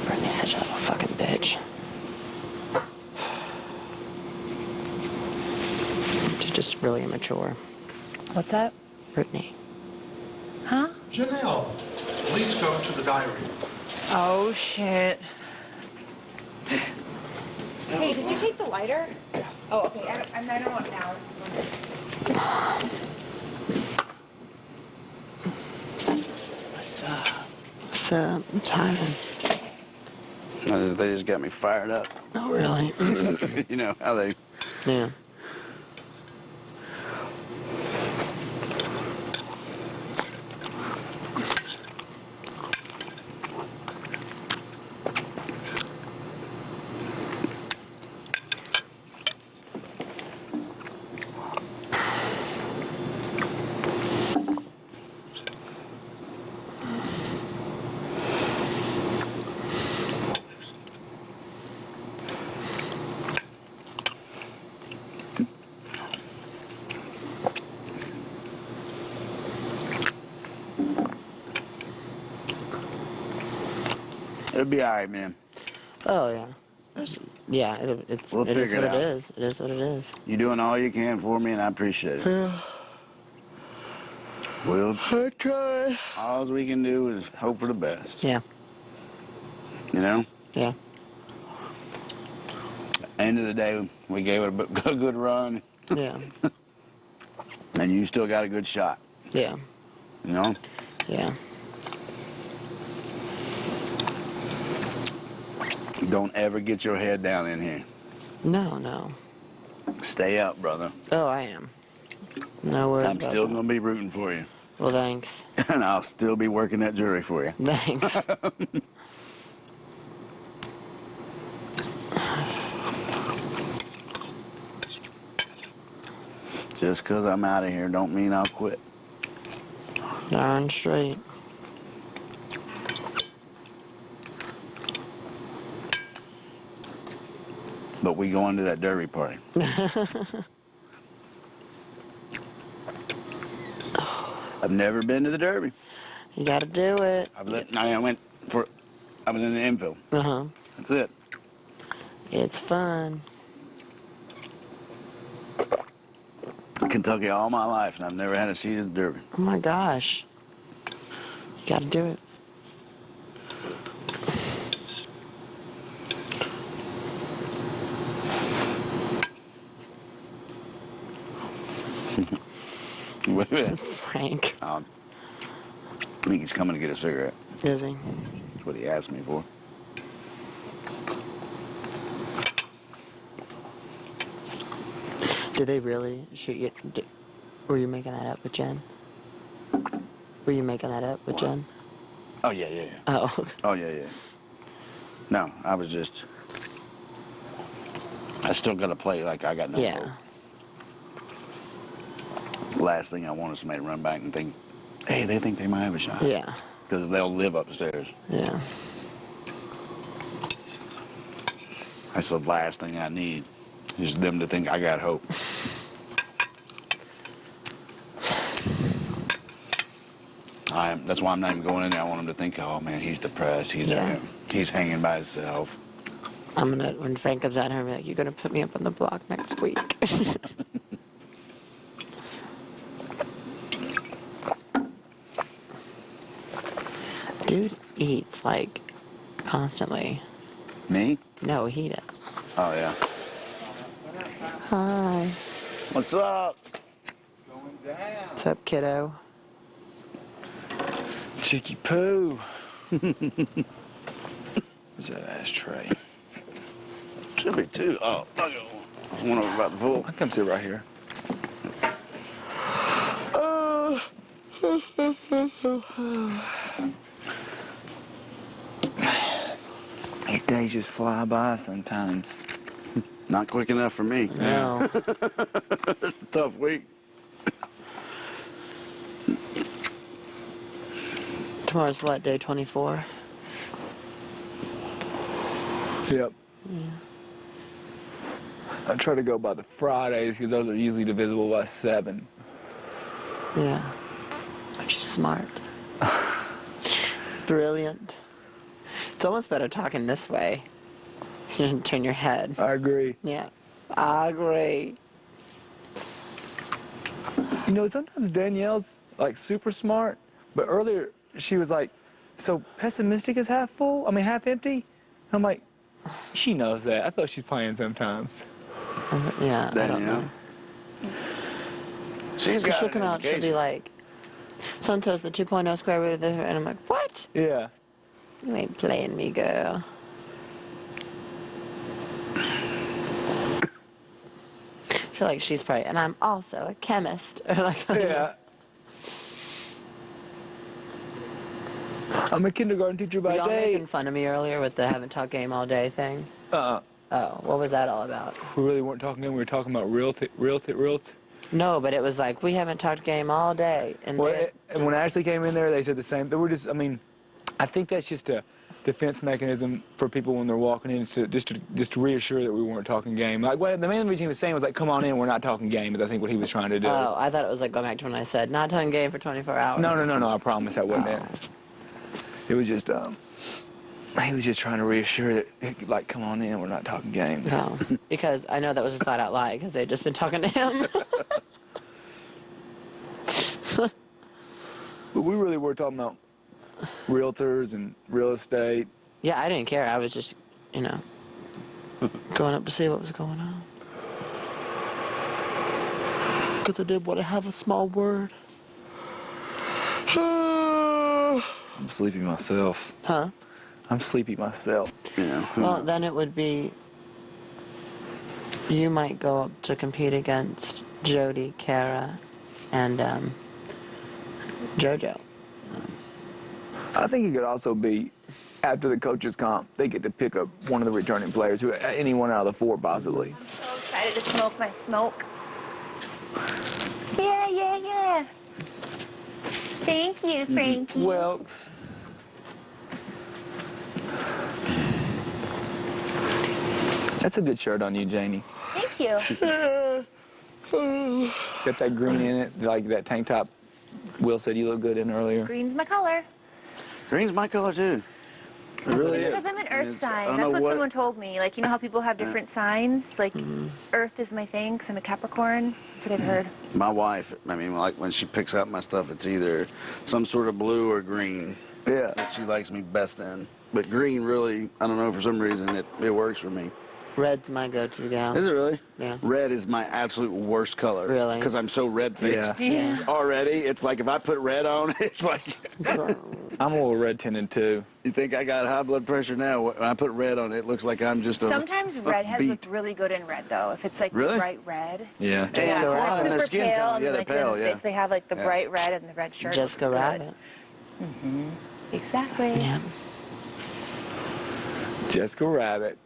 Brittany's such a little fucking bitch. She's just really immature. What's that? Brittany. Huh? Janelle, please go to the diary. Oh, shit. Hey, did you take the lighter? Yeah. Oh, okay. I don't want it now. What's up? What's up? I'm tired. They just got me fired up. Oh, really? You know how they... Yeah. It'll be all right, man. Oh, yeah. Yeah, it is We'll what figure it it out. is. It is what it is. You're doing all you can for me, and I appreciate it. Yeah. We'll I try. all we can do is hope for the best. Yeah. You know? Yeah. End of the day, we gave it a good run. Yeah. And you still got a good shot. Yeah. You know? Yeah. Don't ever get your head down in here. No, no. Stay up, brother. Oh, I am. No worries. I'm still going to be rooting for you. Well, thanks. And I'll still be working that jury for you. Thanks. Just because I'm out of here don't mean I'll quit. Darn straight. But we going to that derby party. I've never been to the derby. You got to do it. I was in the infield. Uh-huh. That's it. It's fun. Kentucky all my life, and I've never had a seat at the derby. Oh my gosh. You got to do it. Wait a minute. Frank. I think he's coming to get a cigarette. Is he? That's what he asked me for. Did they really shoot you? Were you making that up with Jen? Were you making that up with Jen? Oh, yeah, yeah, yeah. Oh. Oh, yeah, yeah. No, I was just... I still got to play like I got no Yeah. hope. Last thing I want is somebody to run back and think, hey, they think they might have a shot. Yeah. Because they'll live upstairs. Yeah. That's the last thing I need, is them to think I got hope. That's why I'm not even going in there. I want them to think, oh, man, he's depressed. He's hanging by himself. I'm gonna, when Frank comes out here, I'm like, you're gonna put me up on the block next week. Dude eats like constantly. Me? No, he does. Oh, yeah. Hi. What's up? What's up, kiddo? Chicky poo. Where's that ashtray? Should be two. Oh, I'll go. One over about the pool. I come sit right here. These days just fly by sometimes. Not quick enough for me. No. Tough week. Tomorrow's what, day 24? Yep. I try to go by the Fridays because those are usually divisible by 7. Yeah. Aren't you smart? Brilliant. It's almost better talking this way. So you don't turn your head. I agree. Yeah. I agree. You know, sometimes Danielle's like super smart, but earlier she was like, so pessimistic is half full? I mean, half empty? I'm like, she knows that. I thought she's playing sometimes. Yeah, I don't know. She's got She'll come an out, she'll be education. like, so-and-so's the 2.0 square root of the... And I'm like, what? Yeah. You ain't playing me, girl. I feel like she's probably... And I'm also a chemist. Or like, Yeah. I'm a kindergarten teacher by Were y'all day. making fun of me earlier with the haven't talked game all day thing? Uh-uh. Oh, what was that all about? We really weren't talking game. We were talking about real. No, but it was like, we haven't talked game all day. And Well, and when Ashley came in there, they said the same. They were just, I mean, I think that's just a defense mechanism for people when they're walking in, just to reassure that we weren't talking game. Like, well, the main reason he was saying was like, come on in, we're not talking game, is I think what he was trying to do. Oh, I thought it was like going back to when I said, not talking game for 24 hours. No, I promise that wasn't it. It was just, He was just trying to reassure that, like, come on in, we're not talking game. No, because I know that was a flat out lie because they'd just been talking to him. But we really were talking about realtors and real estate. Yeah, I didn't care. I was just, you know, going up to see what was going on. Because I did want to have a small word. I'm sleepy myself. Huh? I'm sleepy myself. Yeah. Well, then it would be, you might go up to compete against Jody, Kara, and JoJo. I think it could also be, after the coaches comp, they get to pick up one of the returning players, who anyone out of the 4 possibly. I'm so excited to smoke my smoke. Yeah, yeah, yeah. Thank you, Frankie. Welks. That's a good shirt on you, Janie. Thank you. Got that green in it, like that tank top Will said you look good in earlier. Green's my color. Green's my color too. It really is. Because I'm an earth sign. I That's don't know what someone told me. Like, you know how people have different signs? Like, Mm-hmm. earth is my thing because I'm a Capricorn. That's what I've heard. My wife, I mean, like when she picks out my stuff, it's either some sort of blue or green. Yeah. That she likes me best in. But green really, I don't know, for some reason, it works for me. Red's my go-to gal. Is it really? Yeah. Red is my absolute worst color. Really? Because I'm so red-faced. Yeah. Already, it's like if I put red on, it's like... I'm a little red-tinted too. You think I got high blood pressure now? When I put red on, it looks like I'm just a Sometimes redheads look really good in red, though. If it's like Really? bright red. Yeah. Yeah, Or and their super skin pale. tone. And Yeah, they're like pale, then yeah. If they have like the Yeah. bright red and the red shirt. Jessica looks good. Rabbit. Mm-hmm. Exactly. Yeah. Jessica Rabbit.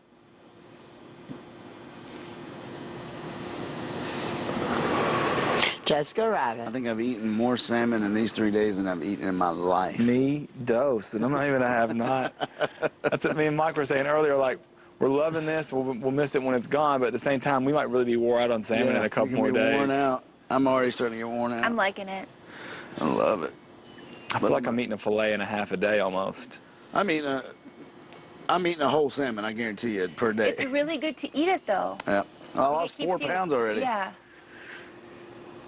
Jessica Rabbit. I think I've eaten more salmon in these 3 days than I've eaten in my life. Me, dose, and I'm not even a have-not. That's what me and Mike were saying earlier, like, we're loving this, we'll miss it when it's gone, but at the same time, we might really be wore out on salmon in a couple more days. Worn out. I'm already starting to get worn out. I'm liking it. I love it. I feel like I'm eating a fillet and a half a day almost. I'm eating a whole salmon, I guarantee you, per day. It's really good to eat it, though. Yeah. I lost keeps 4 you- pounds already. Yeah.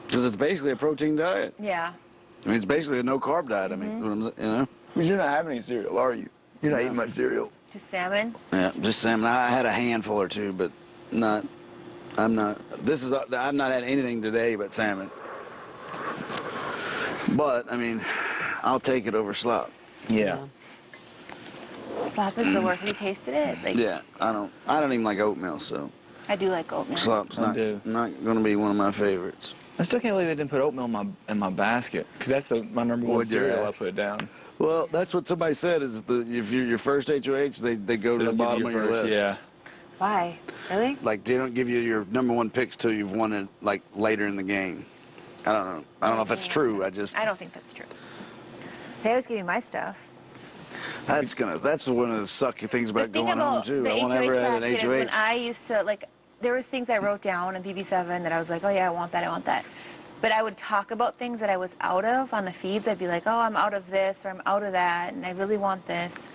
Because it's basically a protein diet. Yeah. I mean, it's basically a no-carb diet. I mean, what I'm, you know? But you're not having any cereal, are you? You're not eating much cereal. Just salmon. Yeah, just salmon. I had a handful or two, but not. I'm not. I've not had anything today but salmon. But I mean, I'll take it over slop. Yeah. Slop is the worst. Have you tasted it? Like, Yeah, I don't even like oatmeal, so I do like oatmeal. slop's I not do. going to be one of my favorites. I still can't believe they didn't put oatmeal in my basket, because that's my number one Would you cereal I ask? put down. Well, that's what somebody said. Is if you're your first HOH, they go to They'll the give bottom you of your first, list. yeah. Why? Really? Like they don't give you your number 1 picks till you've won it like later in the game. I don't know. I don't know if that's true. I don't think that's true. They always give me my stuff. That's one of the sucky things about The thing going home about too. the I won't HOH ever had basket an is HOH. when I used to, like, there was things I wrote down in BB7 that I was like, oh yeah, I want that. But I would talk about things that I was out of on the feeds. I'd be like, oh, I'm out of this or I'm out of that, and I really want this.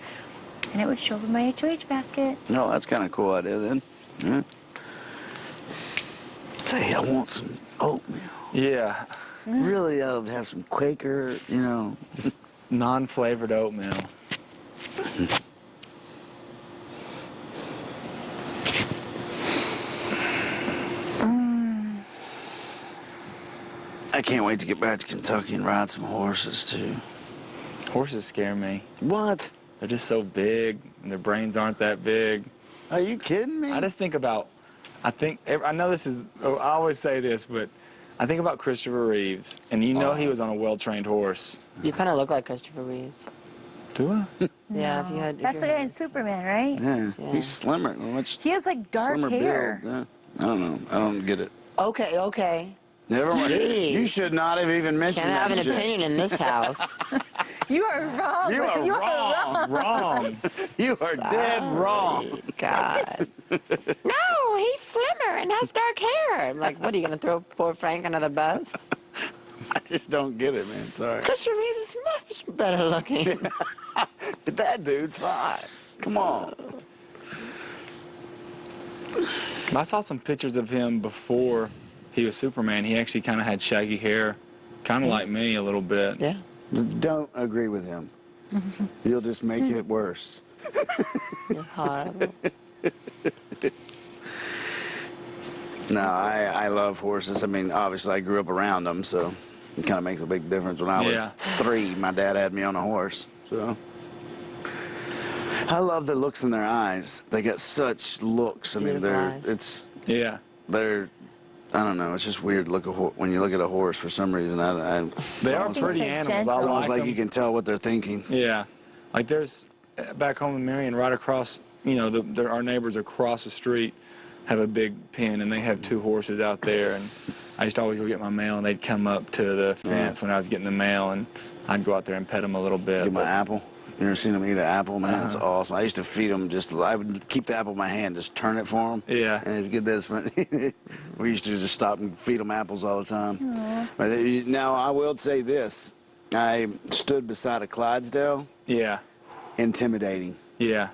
And it would show up in my HOH basket. No, that's kind of a cool idea then. Yeah. Say, I want some oatmeal. Yeah. Really, I would have some Quaker, you know. Just non-flavored oatmeal. I can't wait to get back to Kentucky and ride some horses too. Horses scare me. What? They're just so big, and their brains aren't that big. Are you kidding me? I just think about, I know this is, I always say this, but I think about Christopher Reeves, and you know he was on a well-trained horse. You kind of look like Christopher Reeves. Do I? Yeah, if you had. That's the guy in Superman, right? Yeah, he's slimmer. He has like dark slimmer hair. build. Yeah. I don't know. I don't get it. Okay. Never mind. Jeez. You should not have even mentioned Can't that have an shit. opinion in this house. You are wrong. You are wrong. Wrong. You are dead wrong. God. No, he's slimmer and has dark hair. I'm like, what, are you going to throw poor Frank under the bus? I just don't get it, man. Sorry. Christopher Reeves is much better looking. That dude's hot. Come on. I saw some pictures of him before he was Superman. He actually kind of had shaggy hair, kind of like me a little bit. Yeah. Don't agree with him. You'll just make it worse. You're horrible. No, I love horses. I mean, obviously I grew up around them, so it kind of makes a big difference. When I was 3, my dad had me on a horse, so. I love the looks in their eyes. They got such looks. I mean, they're I don't know. It's just weird when you look at a horse for some reason. They are pretty animals. It's almost like you can tell what they're thinking. Yeah, like there's back home in Marion, right across. You know, our neighbors across the street have a big pen, and they have 2 horses out there. And I used to always go get my mail, and they'd come up to the fence when I was getting the mail, and I'd go out there and pet them a little bit. Get my apple. You ever seen them eat an apple, man? That's awesome. I used to feed them I would keep the apple in my hand, just turn it for them. Yeah. And it's good as we used to just stop and feed them apples all the time. But now, I will say this. I stood beside a Clydesdale. Yeah. Intimidating. Yeah.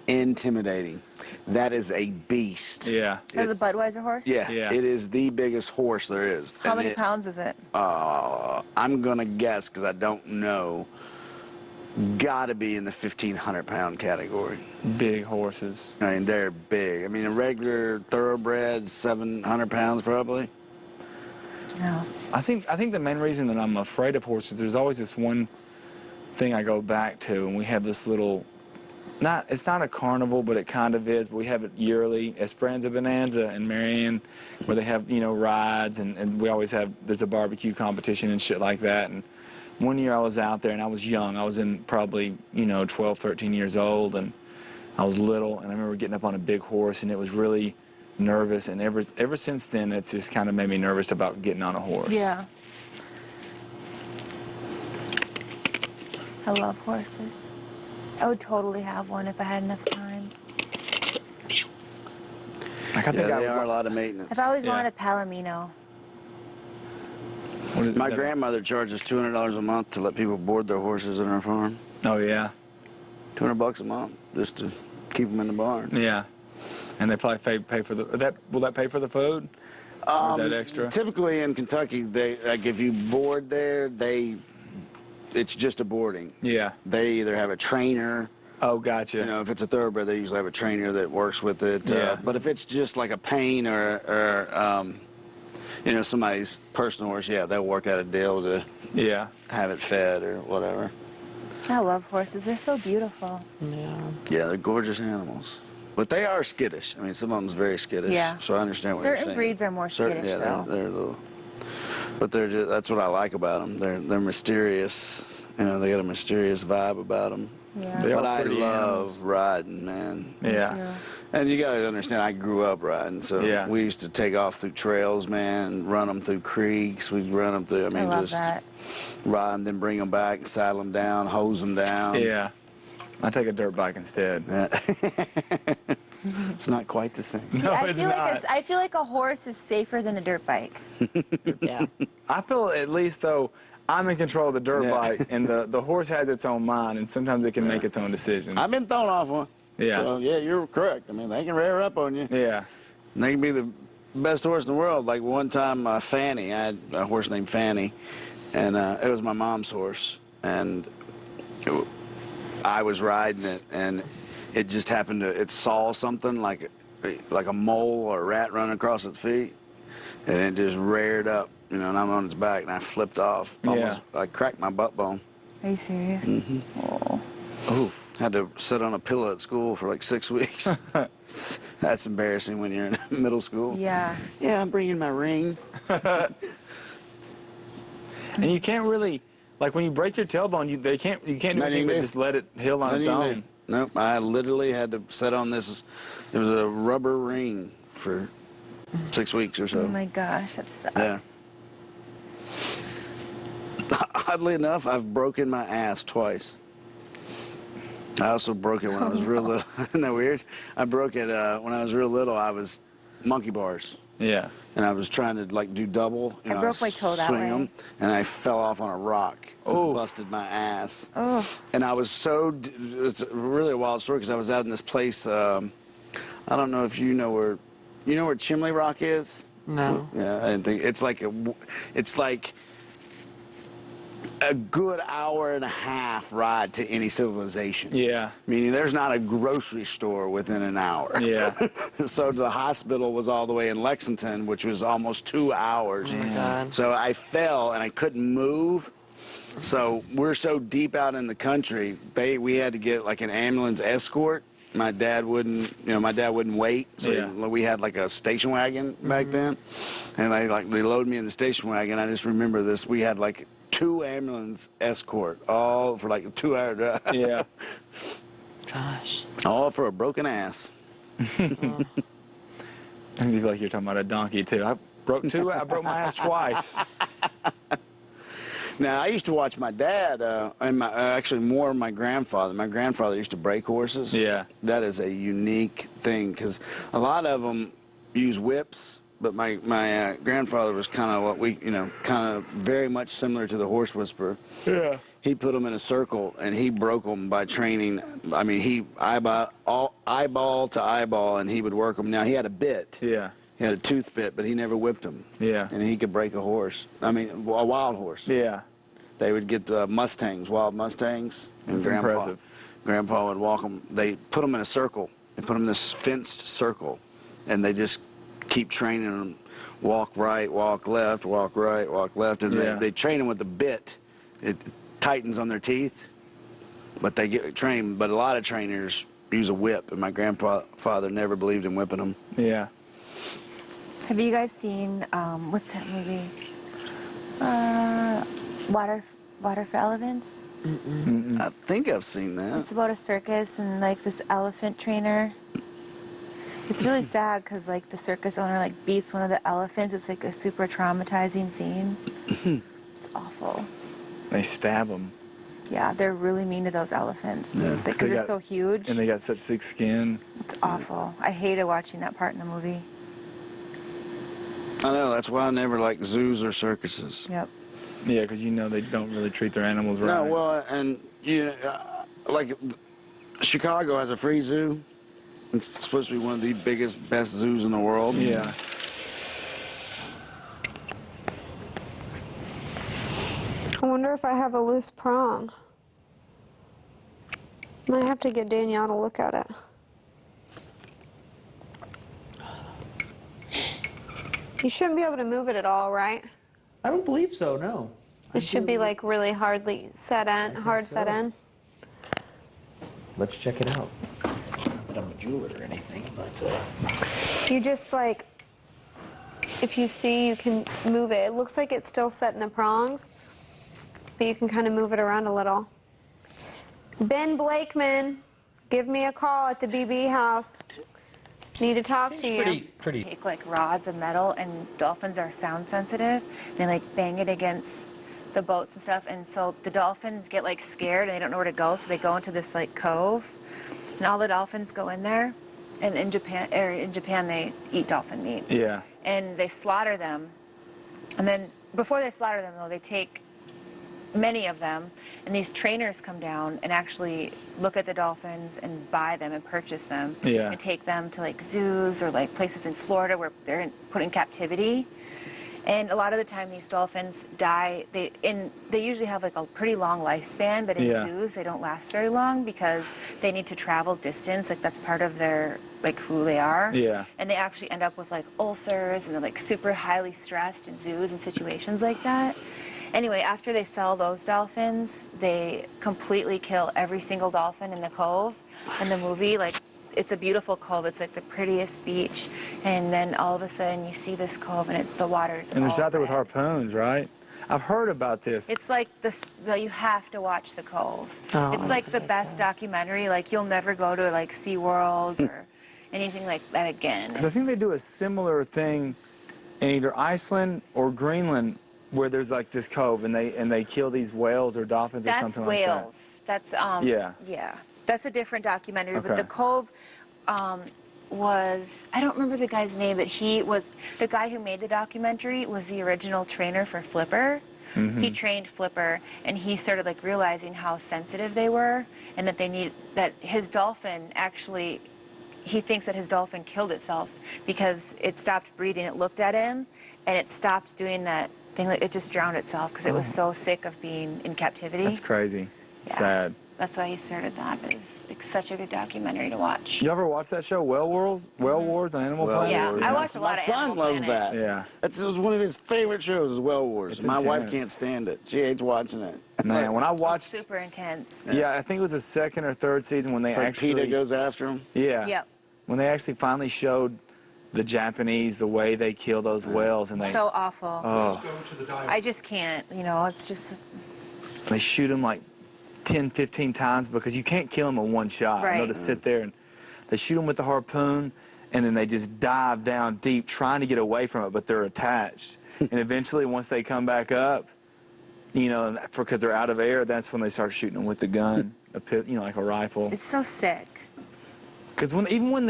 Intimidating. That is a beast. Yeah. That's a Budweiser horse? Yeah. It is the biggest horse there is. How many pounds is it? I'm going to guess because I don't know. Gotta be in the 1,500-pound category. Big horses. I mean, they're big. I mean, a regular thoroughbred, 700 pounds probably. No. I think the main reason that I'm afraid of horses, there's always this one thing I go back to, and we have this little, it's not a carnival, but it kind of is, but we have it yearly, Esperanza Bonanza in Marion, where they have, rides, and we always have, there's a barbecue competition and shit like that. And one year I was out there, and I was young. I was in probably, 12, 13 years old, and I was little, and I remember getting up on a big horse, and it was really nervous, and ever since then, it's just kind of made me nervous about getting on a horse. Yeah. I love horses. I would totally have one if I had enough time. They are a lot of maintenance. I've always wanted a Palomino. My grandmother charges $200 a month to let people board their horses in her farm. Oh, yeah. $200 a month just to keep them in the barn. Yeah. And they probably pay for will that pay for the food? Or is that extra? Typically in Kentucky, if you board there, it's just a boarding. Yeah. They either have a trainer. Oh, gotcha. If it's a thoroughbred, they usually have a trainer that works with it. Yeah. But if it's just like a pain or somebody's personal horse, they'll work out a deal to have it fed or whatever. I love horses. They're so beautiful. Yeah, they're gorgeous animals. But they are skittish. I mean, some of them's very skittish. Yeah. So I understand what you're saying. Certain breeds are more skittish, though. They're little. But that's what I like about them. They're mysterious. They got a mysterious vibe about them. Yeah. But I love riding, man. Yeah. And you got to understand, I grew up riding, so we used to take off through trails, man, run them through creeks. We'd run them through, I love just that. ride them, then bring them back, and saddle them down, hose them down. Yeah. I take a dirt bike instead. It's not quite the same. No, it's not. I feel like a horse is safer than a dirt bike. Yeah. I feel at least, though, I'm in control of the dirt bike, and the horse has its own mind, and sometimes it can make its own decisions. I've been thrown off one. Yeah. So, you're correct. I mean, they can rear up on you. Yeah. And they can be the best horse in the world. Like one time, Fanny, I had a horse named Fanny, and it was my mom's horse. And I was riding it, and it just happened it saw something like a mole or a rat running across its feet, and it just reared up, and I'm on its back, and I flipped off. I cracked my butt bone. Are you serious? Mm-hmm. Oh. Had to sit on a pillow at school for like 6 weeks. That's embarrassing when you're in middle school. Yeah. Yeah, I'm bringing my ring. And you can't really, like when you break your tailbone, you can't do anything but just let it heal on its own. Nope, I literally had to sit on this. It was a rubber ring for 6 weeks or so. Oh my gosh, that sucks. Yeah. Oddly enough, I've broken my ass twice. I also broke it when I was real little. Isn't that weird? I broke it when I was real little. I was monkey bars. Yeah. And I was trying to like do double. I broke my toe that swing way. 'em, and I fell off on a rock. Oh. Busted my ass. Oh. And I was so, it's really a wild story because I was out in this place, I don't know if you know where Chimney Rock is? No. Yeah, I didn't think, it's like a good hour and a half ride to any civilization. Yeah. Meaning there's not a grocery store within an hour. Yeah. So the hospital was all the way in Lexington, which was almost 2 hours. Oh my God. So I fell and I couldn't move. So we're so deep out in the country, we had to get like an ambulance escort. My dad wouldn't wait. So Yeah. we had like a station wagon back then. And they loaded me in the station wagon. I just remember this. We had like 2 ambulance escort, all for like a 2-hour drive. Yeah. Gosh. All for a broken ass. I feel like you're talking about a donkey too. I broke my ass twice. Now, I used to watch my dad, and actually more my grandfather. My grandfather used to break horses. Yeah. That is a unique thing, because a lot of them use whips, but my grandfather was kind of kind of very much similar to the horse whisperer. Yeah. He put them in a circle, and he broke them by training. I mean, he eyeball to eyeball, and he would work them. Now, he had a bit. Yeah. He had a tooth bit, but he never whipped them. Yeah. And he could break a horse. I mean, a wild horse. Yeah. They would get Mustangs, wild Mustangs. And That's impressive. Grandpa would walk them. They put them in a circle. They put them in this fenced circle, and they just keep training them. Walk right, walk left, walk right, walk left. And Yeah. they train them with the bit. It tightens on their teeth, but they get trained. But a lot of trainers use a whip, and my grandfather never believed in whipping them. Yeah. Have you guys seen, what's that movie? Water for Elephants? I think I've seen that. It's about a circus and like this elephant trainer. It's really sad because like the circus owner like beats one of the elephants. It's like a super traumatizing scene. It's awful. They stab them. Yeah, they're really mean to those elephants. Yeah. It's like because they're so huge. And they got such thick skin. It's awful. I hated watching that part in the movie. I know, that's why I never like zoos or circuses. Yep. Yeah, because they don't really treat their animals right. No, well, and like Chicago has a free zoo. It's supposed to be one of the biggest, best zoos in the world. Yeah. I wonder if I have a loose prong. Might have to get Danielle to look at it. You shouldn't be able to move it at all, right? I don't believe so, no. It should be like really hardly set in, hard set in. Let's check it out. Not that I'm a jeweler or anything, but... You just like, if you see, you can move it. It looks like it's still set in the prongs, but you can kind of move it around a little. Ben Blakeman, give me a call at the BB house. Need to talk to you. Pretty. Take like rods of metal, and dolphins are sound sensitive. And they like bang it against the boats and stuff, and so the dolphins get like scared and they don't know where to go, so they go into this like cove, and all the dolphins go in there. And in Japan they eat dolphin meat. Yeah. And they slaughter them, and then before they slaughter them though, they take many of them, and these trainers come down and actually look at the dolphins and buy them and purchase them. Yeah. And take them to like zoos or like places in Florida where they're put in captivity. And a lot of the time these dolphins die. They usually have like a pretty long lifespan, but in zoos they don't last very long because they need to travel distance. Like that's part of their like who they are. Yeah. And they actually end up with like ulcers, and they're like super highly stressed in zoos and situations like that. Anyway, after they sell those dolphins, they completely kill every single dolphin in the cove. In the movie, like, it's a beautiful cove. It's like the prettiest beach. And then all of a sudden you see this cove, and the water's And they're all out there with red. harpoons, right? I've heard about this. It's like this, you have to watch The Cove. Oh, it's like the best documentary. Like, you'll never go to like SeaWorld or anything like that again. Because I think they do a similar thing in either Iceland or Greenland, where there's like this cove, and they kill these whales or dolphins or something like that. That's whales. That's Yeah. yeah. That's a different documentary. Okay. But The Cove, was, I don't remember the guy's name, but he was, the guy who made the documentary was the original trainer for Flipper. He trained Flipper, and he started like realizing how sensitive they were, and that that his dolphin actually, he thinks that his dolphin killed itself because it stopped breathing. It looked at him, and it stopped doing that thing. Like, it just drowned itself because it was so sick of being in captivity. That's crazy. Yeah. Sad. That's why he started that. But it's like such a good documentary to watch. You ever watch that show, Well Wars on Animal Planet? Yeah, I watch a lot of My son Animal loves Planet. that. Yeah. That's one of his favorite shows is Well Wars. It's My wife intense. can't stand it. She hates watching it. Man, when I watched, Super intense. yeah, I think it was the second or third season when they It's like actually PETA goes after him. Yeah. Yep. When they actually finally showed the Japanese the way they kill those whales, and they So awful. oh, I just can't. You know, it's just. they shoot them like 10, 15 times because you can't kill them in one shot. You know, Right. to sit there and they shoot them with the harpoon, and then they just dive down deep trying to get away from it, but they're attached. And eventually, once they come back up, you know, because they're out of air, that's when they start shooting them with the gun, like a rifle. It's so sick. Because even when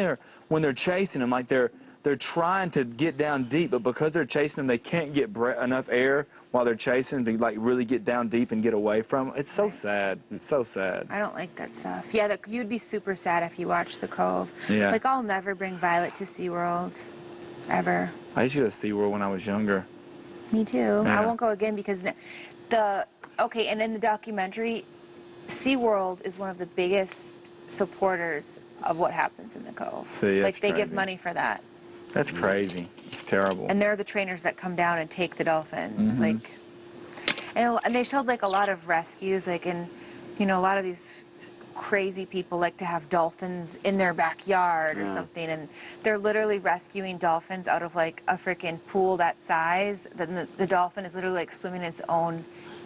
they're chasing them, like they're trying to get down deep, but because they're chasing them, they can't get enough air while they're chasing to like really get down deep and get away from them. It's so sad. It's so sad. I don't like that stuff. Yeah, you'd be super sad if you watched The Cove. Yeah. Like, I'll never bring Violet to SeaWorld. Ever. I used to go to SeaWorld when I was younger. Me too. Yeah. I won't go again because okay, and in the documentary, SeaWorld is one of the biggest supporters of what happens in the Cove. See, like, that's they give crazy. money for that. That's crazy. It's terrible. And they're the trainers that come down and take the dolphins. Mhm. Like, and they showed like a lot of rescues, like, and you know, a lot of these crazy people like to have dolphins in their backyard or something, and they're literally rescuing dolphins out of like a freaking pool that size. Then the dolphin is literally like swimming in its own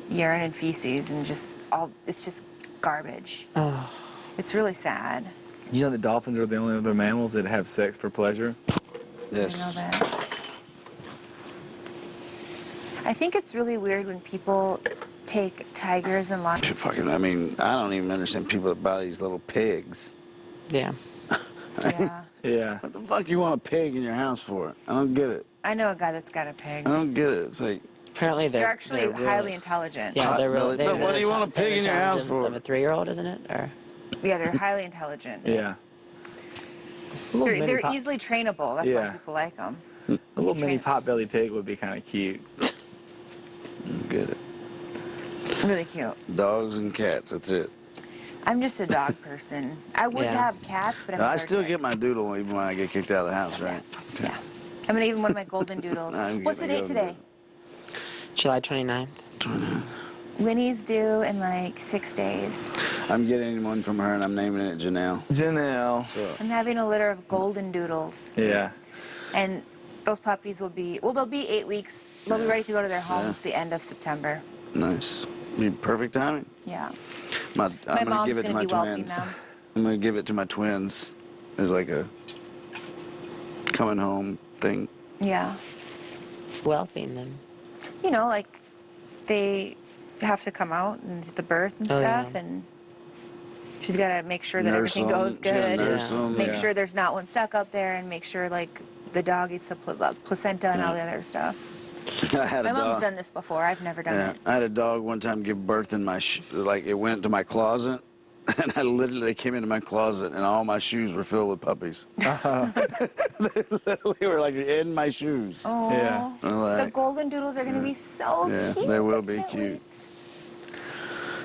urine and feces, and it's just garbage. Oh. It's really sad. You know that dolphins are the only other mammals that have sex for pleasure? Yes. I know that. I think it's really weird when people take tigers and lions. Fucking, I mean, I don't even understand people that buy these little pigs. Yeah. Yeah. Yeah. What the fuck you want a pig in your house for? I don't get it. I know a guy that's got a pig. I don't get it. It's like... Apparently They're actually highly intelligent. Yeah, they're really. But what do you want a pig in your house for? Of a 3-year-old, isn't it? Or Yeah, they're highly intelligent. Yeah. They're easily trainable. That's why people like them. A little mini potbelly pig would be kind of cute. Get it. Really cute. Dogs and cats, that's it. I'm just a dog person. I would have cats, but I'm I allergic. still get my doodle even when I get kicked out of the house, right? Okay. Yeah. I'm gonna even one of my golden doodles. I'm What's the gonna date go today? July 29th. Winnie's due in like 6 days. I'm getting one from her and I'm naming it Janelle. Janelle. So, I'm having a litter of golden doodles. Yeah. And those puppies will be, well, they'll be 8 weeks. They'll be ready to go to their homes the end of September. nice. Be perfect timing. Yeah. I'm gonna mom's give it to gonna my be whelping twins. them. I'm gonna give it to my twins as like a coming home thing. Yeah. Whelping them. You know, like they have to come out and the birth and Oh, stuff, yeah. and she's got to make sure that Nurse everything them, goes she gotta good. nurse them, Make yeah. sure there's not one stuck up there, and make sure like the dog eats the placenta and all the other stuff. I had My a mom's dog. done this before. I've never done Yeah, it. I had a dog one time give birth in my like it went into my closet, and I literally came into my closet and all my shoes were filled with puppies. They literally were like in my shoes. Oh, Yeah. I'm the like, golden doodles are going to be so yeah, cute. they will be cute.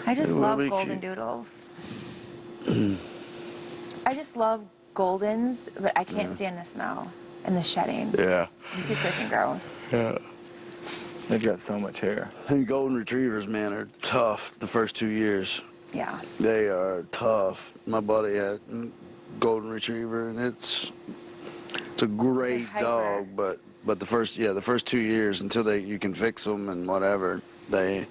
I just They will love be golden cute. doodles. I just love goldens, but I can't stand the smell and the shedding. Yeah. It's too freaking gross. Yeah. They've got so much hair. And golden retrievers, man, are tough the first 2 years. Yeah. They are tough. My buddy had a golden retriever, and it's a great dog, but the first 2 years until you can fix them and whatever, they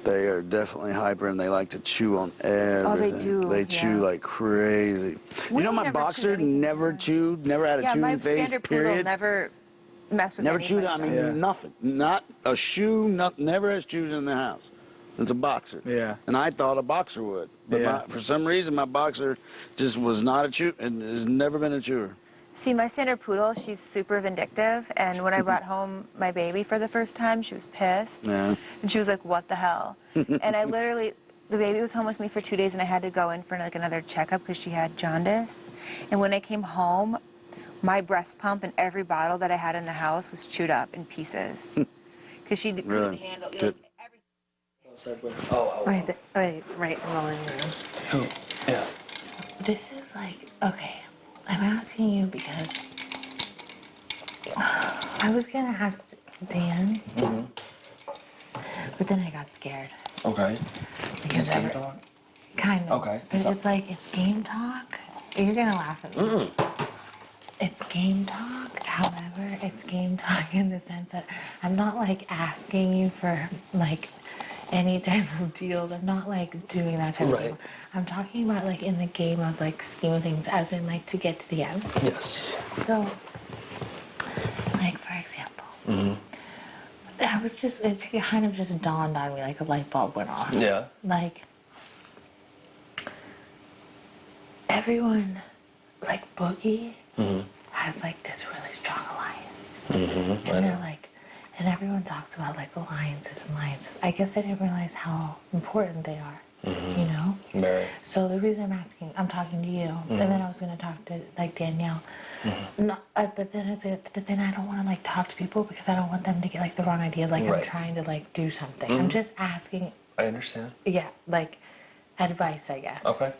are definitely hyper, and they like to chew on everything. do, They chew yeah. like crazy. We You know, my never boxer chewed never chewed, never had a Yeah, my chewing phase. standard poodle Period. never messed with Never any of chewed. my I mean, stuff. nothing. Not a shoe. Never has chewed in the house. It's a boxer. Yeah. And I thought a boxer would, but Yeah. for some reason my boxer just was not a chew and has never been a chewer. See, my standard poodle, she's super vindictive, and when I brought home my baby for the first time, she was pissed. Yeah. And she was like, what the hell? And I literally, the baby was home with me for 2 days, and I had to go in for like another checkup because she had jaundice. And when I came home, my breast pump and every bottle that I had in the house was chewed up in pieces. Because she couldn't handle Good. Wait, right, rolling around. Who? Yeah. This is like, okay, I'm asking you because I was gonna ask Dan, but then I got scared. Okay. Because Game talk? Kind of. Okay. But it's like, it's game talk. You're gonna laugh at me. It's game talk, however, it's game talk in the sense that I'm not like asking you for like any type of deals. I'm not like doing that type of deal. I'm talking about like in the game of like scheme of things, as in like to get to the end. Yes. So, like for example, I was just, it kind of just dawned on me, like a light bulb went off. Yeah. Like, everyone, like Boogie, has like this really strong alliance. And they're like, and everyone talks about like alliances and alliances. I guess I didn't realize how important they are, you know? Very. So the reason I'm talking to you, and then I was going to talk to like Danielle. No, but then I said, but then I don't want to like talk to people because I don't want them to get like the wrong idea. Like I'm trying to like do something. I'm just asking. I understand. Yeah, like advice, I guess. Okay.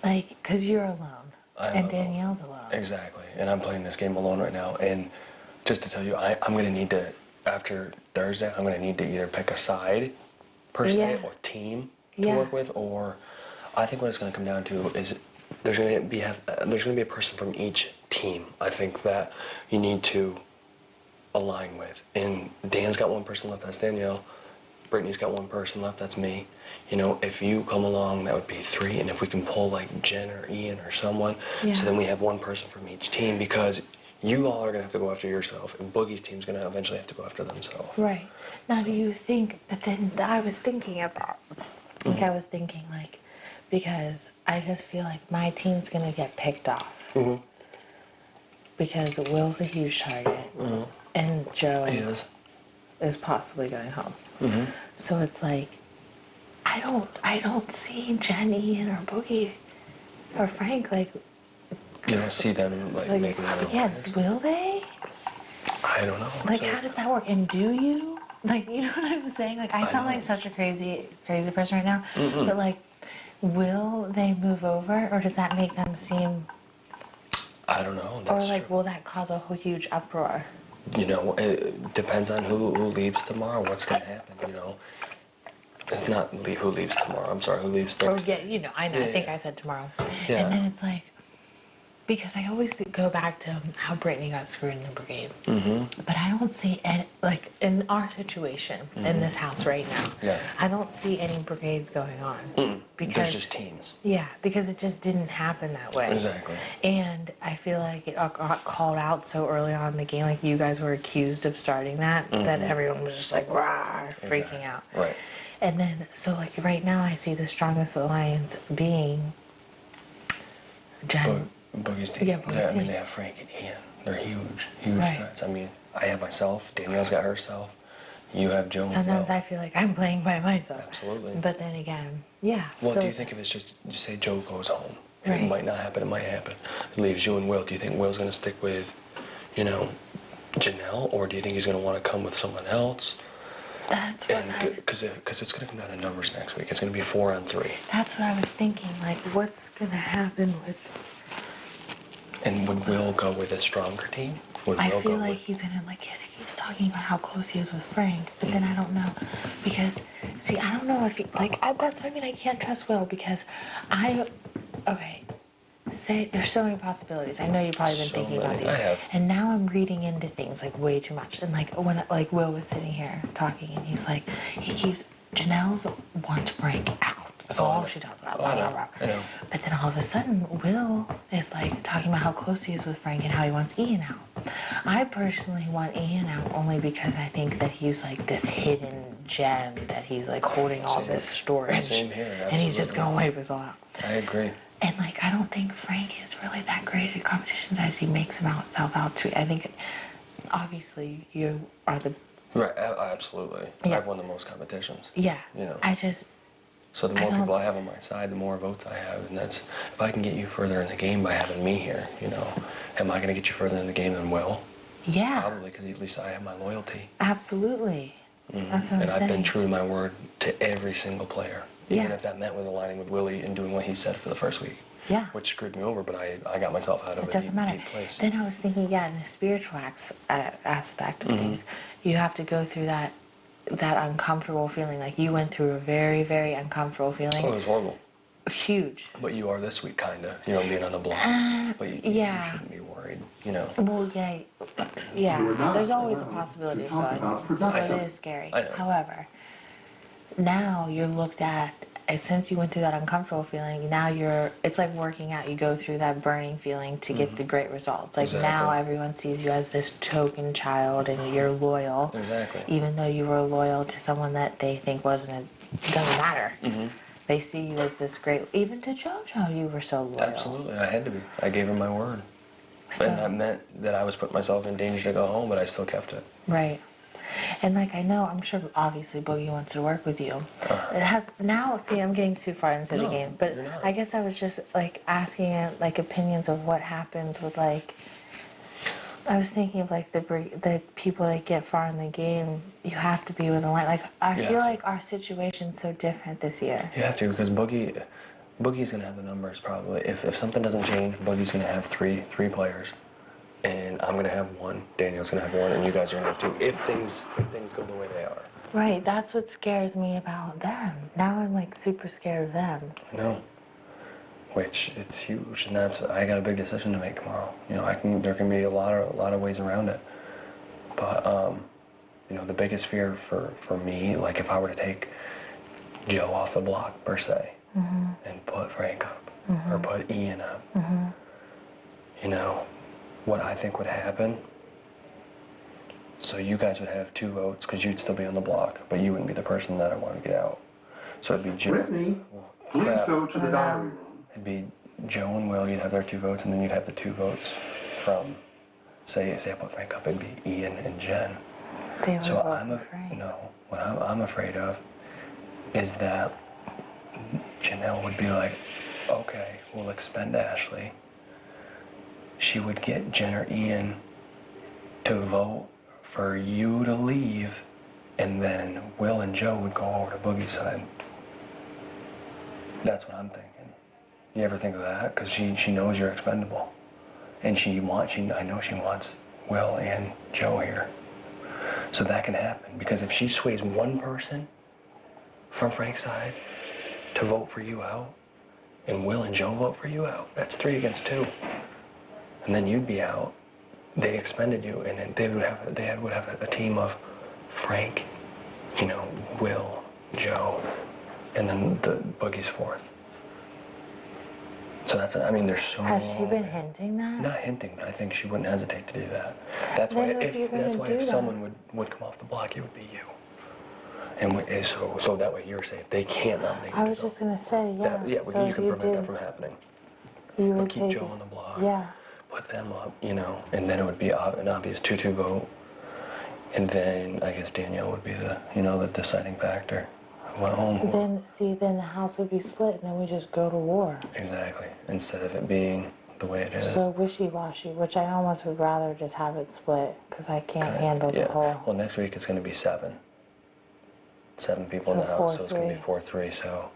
Like, cause you're alone, and Danielle's alone. Exactly. And I'm playing this game alone right now. And just to tell you, I'm going to need to, after Thursday, I'm going to need to either pick a side, per se, or team to work with, or I think what it's going to come down to is there's going to be a person from each team, I think, that you need to align with. And Dan's got one person left, that's Danielle. Brittany's got one person left, that's me. You know, if you come along, that would be 3. And if we can pull like Jen or Ian or someone, so then we have one person from each team, because you all are going to have to go after yourself, and Boogie's team's going to eventually have to go after themselves. Right. Now, do you think, but then I was thinking about, like I was thinking like, because I just feel like my team's going to get picked off. Because Will's a huge target, and Joe is possibly going home. So it's like, I don't see Jen, Ian, or Boogie, or Frank like. You don't see them like making it. Yeah, will they? I don't know. Like, how does that work? And do you? Like, you know what I'm saying? Like, I sound like such a crazy person right now. But like, will they move over, or does that make them seem? I don't know. Or like, will that cause a whole huge uproar? You know, it depends on who leaves tomorrow. What's gonna happen? You know, not who leaves tomorrow. I'm sorry, who leaves Thursday? Oh yeah, you know, I know. I think I said tomorrow. Yeah. And then it's like, because I always go back to how Brittany got screwed in the brigade. But I don't see any, like in our situation in this house right now. I don't see any brigades going on because there's just teams. Yeah, because it just didn't happen that way. Exactly. And I feel like it got called out so early on in the game. Like you guys were accused of starting that, that everyone was just like rah, freaking out. Right. And then so like right now I see the strongest alliance being Jen. Boogie's team. Yeah, Boogie's team. I mean, they have Frank and Ian. They're huge threats. I mean, I have myself. Danielle's got herself. You have Joe. Sometimes I feel like I'm playing by myself. Absolutely. But then again, yeah. Well, so, do you think if it's just say Joe goes home? Right. It might not happen. It might happen. It leaves you and Will. Do you think Will's going to stick with, you know, Janelle, or do you think he's going to want to come with someone else? That's what because it's going to come down to numbers next week. It's going to be 4 on 3. That's what I was thinking. Like, what's going to happen with? And would Will go with a stronger team? I feel like he's gonna like. Cause he keeps talking about how close he is with Frank, but then I don't know, because see, I don't know if he like. That's what I mean. I can't trust Will because say there's so many possibilities. I know you've probably been thinking about these, and now I'm reading into things like way too much. And like when like Will was sitting here talking, and he's like, Janelle wants Frank out. That's all she talks about. Blah, blah, blah. I know. But then all of a sudden, Will is like talking about how close he is with Frank and how he wants Ian out. I personally want Ian out only because I think that he's like this hidden gem that he's like holding all this storage. Same here. Absolutely. And he's just gonna wipe us all out. I agree. And like, I don't think Frank is really that great at competitions as he makes himself out to be. I think, obviously, you are the. Right, absolutely. Yeah. I've won the most competitions. Yeah. You know. I just. So the more people I have on my side, the more votes I have, and that's if I can get you further in the game by having me here. You know, am I going to get you further in the game than Will? Yeah. Probably, because at least I have my loyalty. Absolutely. That's what I'm and saying. I've been true to my word to every single player, even Yeah. if that meant with aligning with Willie and doing what he said for the first week. Yeah. Which screwed me over, but I got myself out of It doesn't matter. Then I was thinking, yeah, in a spiritual aspect of things, you have to go through that uncomfortable feeling. Like you went through a very, very uncomfortable feeling. Oh, it was horrible. Huge. But you are this week, kind of, you know, being on the block. But you shouldn't be worried, you know. Well, yeah. There's always a possibility of God. So it is scary. I know. However, now you're looked at, since you went through that uncomfortable feeling, now it's like working out. You go through that burning feeling to get the great results. Like now everyone sees you as this token child and you're loyal. Exactly. Even though you were loyal to someone that they think it doesn't matter. They see you as this great, even to JoJo you were so loyal. Absolutely, I had to be. I gave her my word. So, and that meant that I was putting myself in danger to go home, but I still kept it. Right. And like I know, I'm sure obviously Boogie wants to work with you. It has now. See, I'm getting too far into the game, but I guess I was just like asking like opinions of what happens with like. I was thinking of like the people that get far in the game. You have to be with a line. Like I feel like our situation's so different this year. You have to, because Boogie's gonna have the numbers probably. If something doesn't change, Boogie's gonna have three players. And I'm gonna have one, Danielle's gonna have one, and you guys are gonna have two, if things go the way they are. Right, that's what scares me about them. Now I'm like super scared of them. I know. Which it's huge, and I got a big decision to make tomorrow. You know, there can be a lot of ways around it. But you know, the biggest fear for me, like if I were to take Joe off the block per se, and put Frank up, or put Ian up, you know, what I think would happen. So you guys would have 2 votes because you'd still be on the block, but you wouldn't be the person that I want to get out. So it'd be Joe. Brittany, please go to the diary room. It'd be Joe and Will. You'd have their 2 votes, and then you'd have the 2 votes from, say I put Frank up. It'd be Ian and Jen. They would So vote for Frank. what I'm afraid of is that Janelle would be like, okay, we'll expend Ashley. She would get Jen or Ian to vote for you to leave, and then Will and Joe would go over to Boogie's side. That's what I'm thinking. You ever think of that? Because she knows you're expendable, and I know she wants Will and Joe here. So that can happen, because if she sways one person from Frank's side to vote for you out, and Will and Joe vote for you out, that's 3 against 2. And then you'd be out. They expended you, and then they would have a team of Frank, you know, Will, Joe, and then the Boogie's 4th. So there's so. Has she been hinting that? Not hinting, but I think she wouldn't hesitate to do that. That's why if someone would come off the block, it would be you. And so that way you're safe. They can't nominate you. I was just gonna say, yeah. So you can prevent that from happening. You would keep Joe on the block. Yeah. Put them up, you know, and then it would be an obvious 2-2 vote. And then I guess Danielle would be the deciding factor. Went home. Then the house would be split, and then we just go to war. Exactly. Instead of it being the way it is. So wishy-washy, which I almost would rather just have it split, because I can't handle the whole. Well, next week it's going to be 7. 7 people in the house, so it's going to be 4-3. So,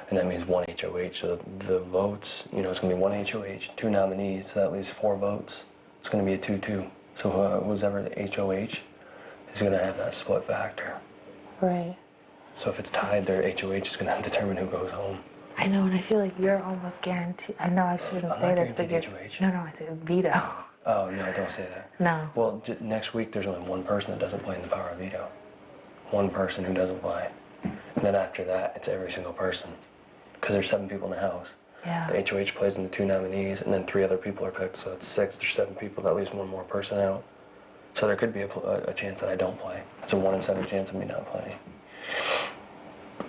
and that means 1 HOH. So the votes, you know, it's going to be 1 HOH, 2 nominees, so that leaves 4 votes. It's going to be a 2-2. So who's ever the HOH is going to have that split factor. Right. So if it's tied, their HOH is going to determine who goes home. I know, and I feel like you're almost guaranteed. I know I shouldn't say this, but you're. No, I said veto. Oh, no, don't say that. No. Well, next week there's only 1 person that doesn't play in the power of veto. 1 person who doesn't play. And then after that, it's every single person. Because there's 7 people in the house. Yeah. The HOH plays in the 2 nominees, and then 3 other people are picked, so it's 6. There's 7 people, that leaves 1 more person out. So there could be a chance that I don't play. It's a 1 in 7 chance of me not playing.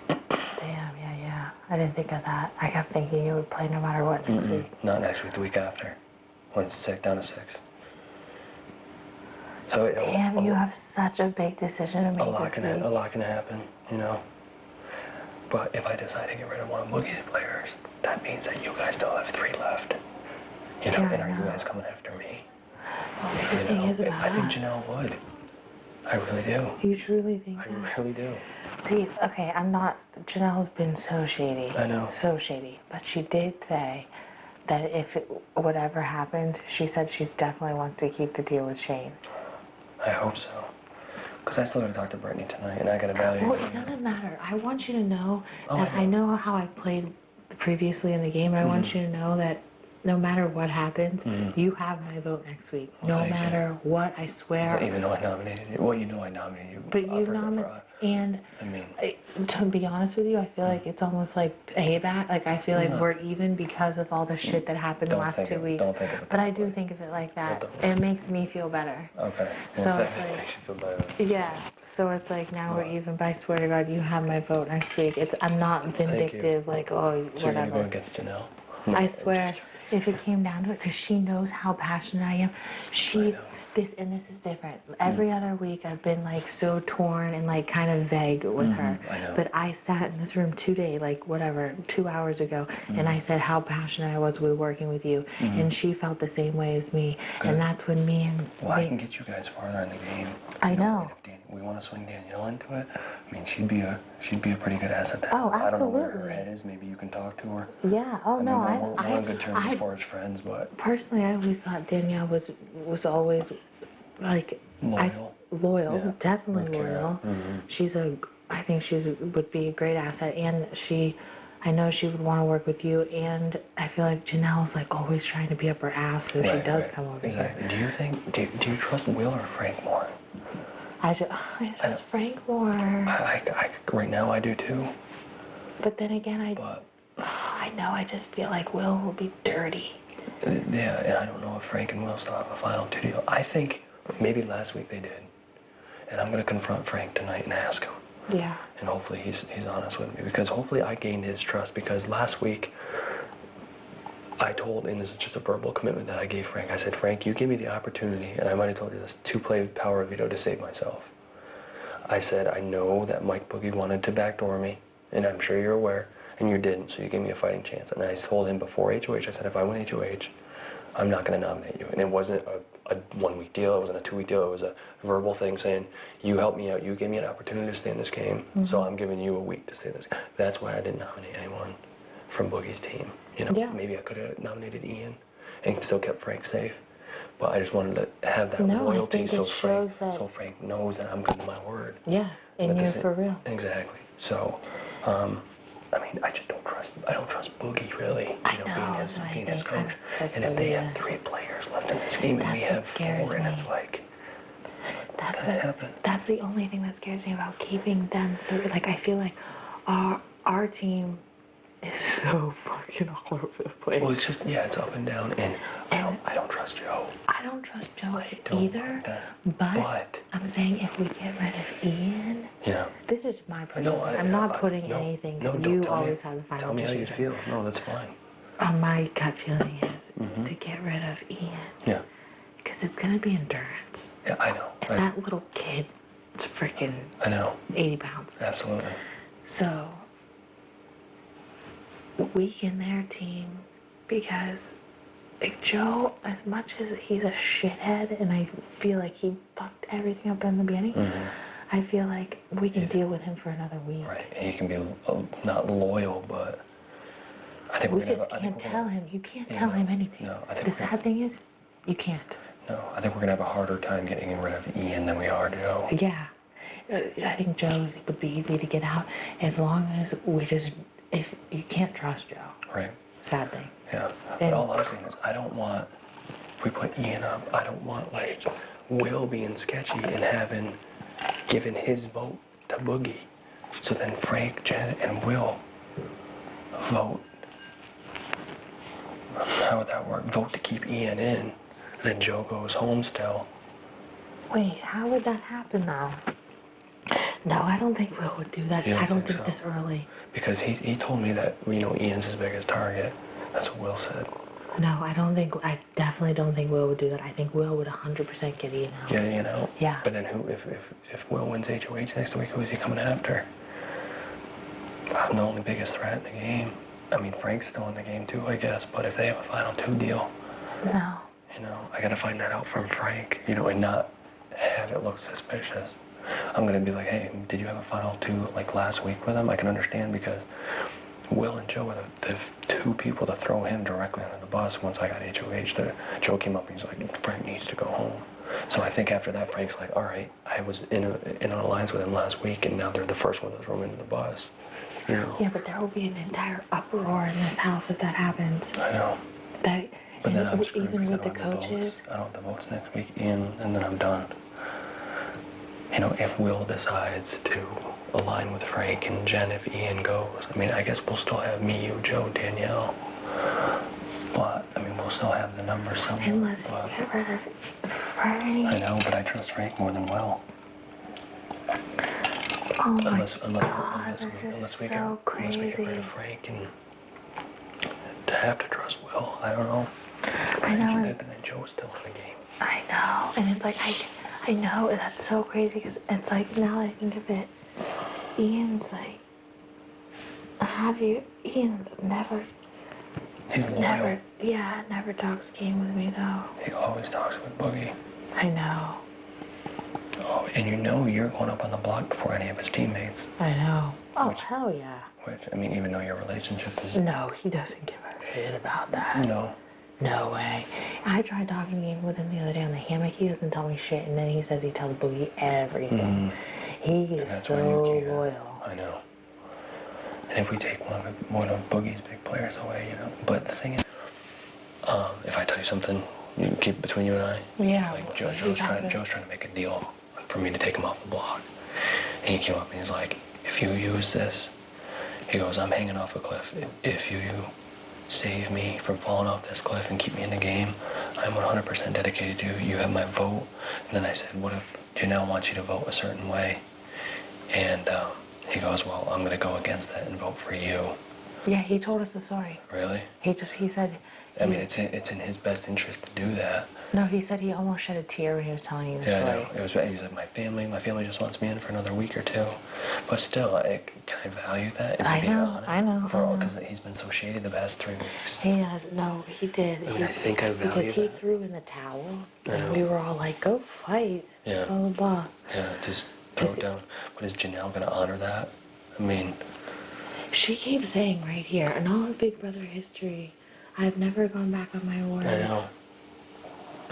Damn, yeah. I didn't think of that. I kept thinking you would play no matter what next week. Not next week, the week after. When it's down to 6. So Damn, you have such a big decision to make this week. A lot can happen, you know. But if I decide to get rid of one of Boogie's players, that means that you guys still have 3 left. You know, Yeah, and I are you know. guys coming after me? Well, see, the thing is about I think us. Janelle would. I really do. You truly think I that? really do. See, okay, I'm not. Janelle's been so shady. I know. So shady. But she did say that if whatever happened, she said she's definitely wants to keep the deal with Shane. I hope so. Because I still got to talk to Britney tonight, and I got to value. Well, it doesn't matter. I want you to know Oh, that I I know how I played previously in the game. I want you to know that no matter what happens, you have my vote next week. Well, No thank you. matter what, I swear. Even though I nominated you. Well, you know I nominated you. But you nominated, and I mean, to be honest with you, I feel like it's almost like payback. Like I feel like No. we're even because of all the shit that happened the Don't last think 2 of it- weeks. don't think of it But I do think of it like that. It makes me feel better. okay. Well, So that it's like- makes you feel better. Yeah. So it's like now we're even. But I swear to God, you have my vote next week. I'm not vindictive. Like oh So you're going to go whatever. against Janelle? I swear, if it came down to it, because she knows how passionate I am, this is different. Every other week I've been like so torn and like kind of vague with her. I know. But I sat in this room today, like whatever, 2 hours ago, and I said how passionate I was with working with you, and she felt the same way as me, Good. and that's when me and Well, I can get you guys farther in the game. I You know. And if we want to swing Danielle into it, I mean, she'd be a pretty good asset. To Oh, have. I don't know where her absolutely. head is. Maybe you can talk to her. Yeah. Oh I mean, no, we're on good terms as far as friends, but personally, I always thought Danielle was always like Loyal. loyal, Yeah. definitely With Kara. loyal. I think would be a great asset, and I know she would want to work with you, and I feel like Janelle's like always trying to be up her ass, so she Right, does right. come over Exactly. here. Do you trust Will or Frank more? I trust Frank more, Right now I do too. but then again, I know I just feel like Will will be dirty. Yeah, and I don't know if Frank and Will still have a final 2 deal. I think maybe last week they did. And I'm going to confront Frank tonight and ask him. Yeah. And hopefully he's honest with me. Because hopefully I gained his trust. Because last week I told, and this is just a verbal commitment that I gave Frank. I said, Frank, you give me the opportunity, and I might have told you this, to play power veto to save myself. I said, I know that Mike Boogie wanted to backdoor me, and I'm sure you're aware, and you didn't, so you gave me a fighting chance. And I told him before HOH, I said, if I win HOH, I'm not going to nominate you. And it wasn't a 1 week deal, it wasn't a 2 week deal, it was a verbal thing saying, you helped me out, you gave me an opportunity to stay in this game, so I'm giving you a week to stay in this game. That's why I didn't nominate anyone from Boogie's team. You know, Yeah. maybe I could have nominated Ian and still kept Frank safe. But I just wanted to have that No, I loyalty think so it shows Frank knows that I'm good to my word. Yeah, and At the you're same- for real. Exactly. So, I mean, I just don't trust Boogie really. You know, being his coach. And if they have 3 players left in this game and we have 4, and it's like what's gonna happen? That's the only thing that scares me about keeping them through. Like I feel like our team is so fucking all over the place. Well, it's just it's up and down, and I don't trust Joe. I don't trust Joe either. But I'm saying if we get rid of Ian, this is my personal. I'm not putting anything. No, you tell always me, have the final Tell me how you decision. feel. No, that's fine. My gut feeling is to get rid of Ian. Yeah. Because it's gonna be endurance. Yeah, I know. And that little kid is freaking. I know. 80 pounds. Absolutely. So weaken their team because like Joe, as much as he's a shithead, and I feel like he fucked everything up in the beginning, I feel like we can deal with him for another week. Right, and he can be not loyal, but I think We we're gonna just have, can't tell him. You can't tell him anything. No, I think The sad thing is, you can't. No, I think we're gonna have a harder time getting rid of Ian than we are Joe. Yeah. I think Joe would be easy to get out as long as we just, if you can't trust Joe. Right. Sad thing. Yeah. But all I'm saying is I don't want, if we put Ian up, I don't want like Will being sketchy and given his vote to Boogie. So then Frank, Jen, and Will vote. How would that work? Vote to keep Ian in. And then Joe goes home still. Wait, how would that happen though? No, I don't think Will would do that. You don't I don't think think so? this early. Because he told me that, you know, Ian's his biggest target. That's what Will said. No, I definitely don't think Will would do that. I think Will would 100% get Ian out. Get Ian out? Yeah. But then who, if Will wins HOH next week, who is he coming after? I'm the only biggest threat in the game. I mean, Frank's still in the game too, I guess, but if they have a final 2 deal, No. you know, I gotta find that out from Frank, you know, and not have it look suspicious. I'm gonna be like, hey, did you have a final 2 like last week with him? I can understand because Will and Joe were the 2 people to throw him directly under the bus once I got HOH. Joe came up and he's like, Frank needs to go home. So I think after that, Frank's like, all right, I was in an alliance with him last week, and now they're the first one to throw him into the bus. You know? Yeah, but there will be an entire uproar in this house if that happens. I know. That, But then I'm screwed even because with I the don't have the coaches. votes. I don't have the votes next week, and then I'm done. You know, if Will decides to align with Frank and Jen, if Ian goes, I mean, I guess we'll still have me, you, Joe, Danielle. But, I mean, we'll still have the numbers somewhere. Unless you get rid of Frank. I know, but I trust Frank more than Will. Oh my unless God, we get rid of Frank and to have to trust Will. I don't know. I know. And then Joe's still in the game. I know, and it's like I know that's so crazy because it's like now that I think of it, Ian's like, how do you? Ian never. He's loyal. Never talks game with me though. He always talks with Boogie. I know. Oh, and you know you're going up on the block before any of his teammates. I know. Oh, hell yeah. Which, I mean, even though your relationship is... No, he doesn't give a shit about that. No. No way. I tried talking with him the other day on the hammock. He doesn't tell me shit, and then he says he tells Boogie everything. He is so loyal. I know. And if we take one of Boogie's big players away, you know. But the thing is, if I tell you something, you can keep it between you and I. Yeah. Like Joe's trying to make a deal for me to take him off the block. And he came up and he's like, if you use this, he goes, I'm hanging off a cliff. If you save me from falling off this cliff and keep me in the game, I'm 100% dedicated to you. You have my vote. And then I said, what if Janelle wants you to vote a certain way? And he goes, well, I'm going to go against that and vote for you. Yeah, he told us the story. Really? He said... I mean, it's in his best interest to do that. No, he said he almost shed a tear when he was telling you the story. Yeah, I know. He said, my family just wants me in for another week or 2. But still, can I value that? Is he being honest? I know. Because he's been so shady the past 3 weeks. He has. No, he did. I mean, I think I value because he that. threw in the towel, I and know. we were all like, "Go fight!" Yeah. Blah blah blah. Yeah, just throw it down. But is Janelle going to honor that? I mean, she keeps saying right here, in all of Big Brother history, I've never gone back on my word. I know.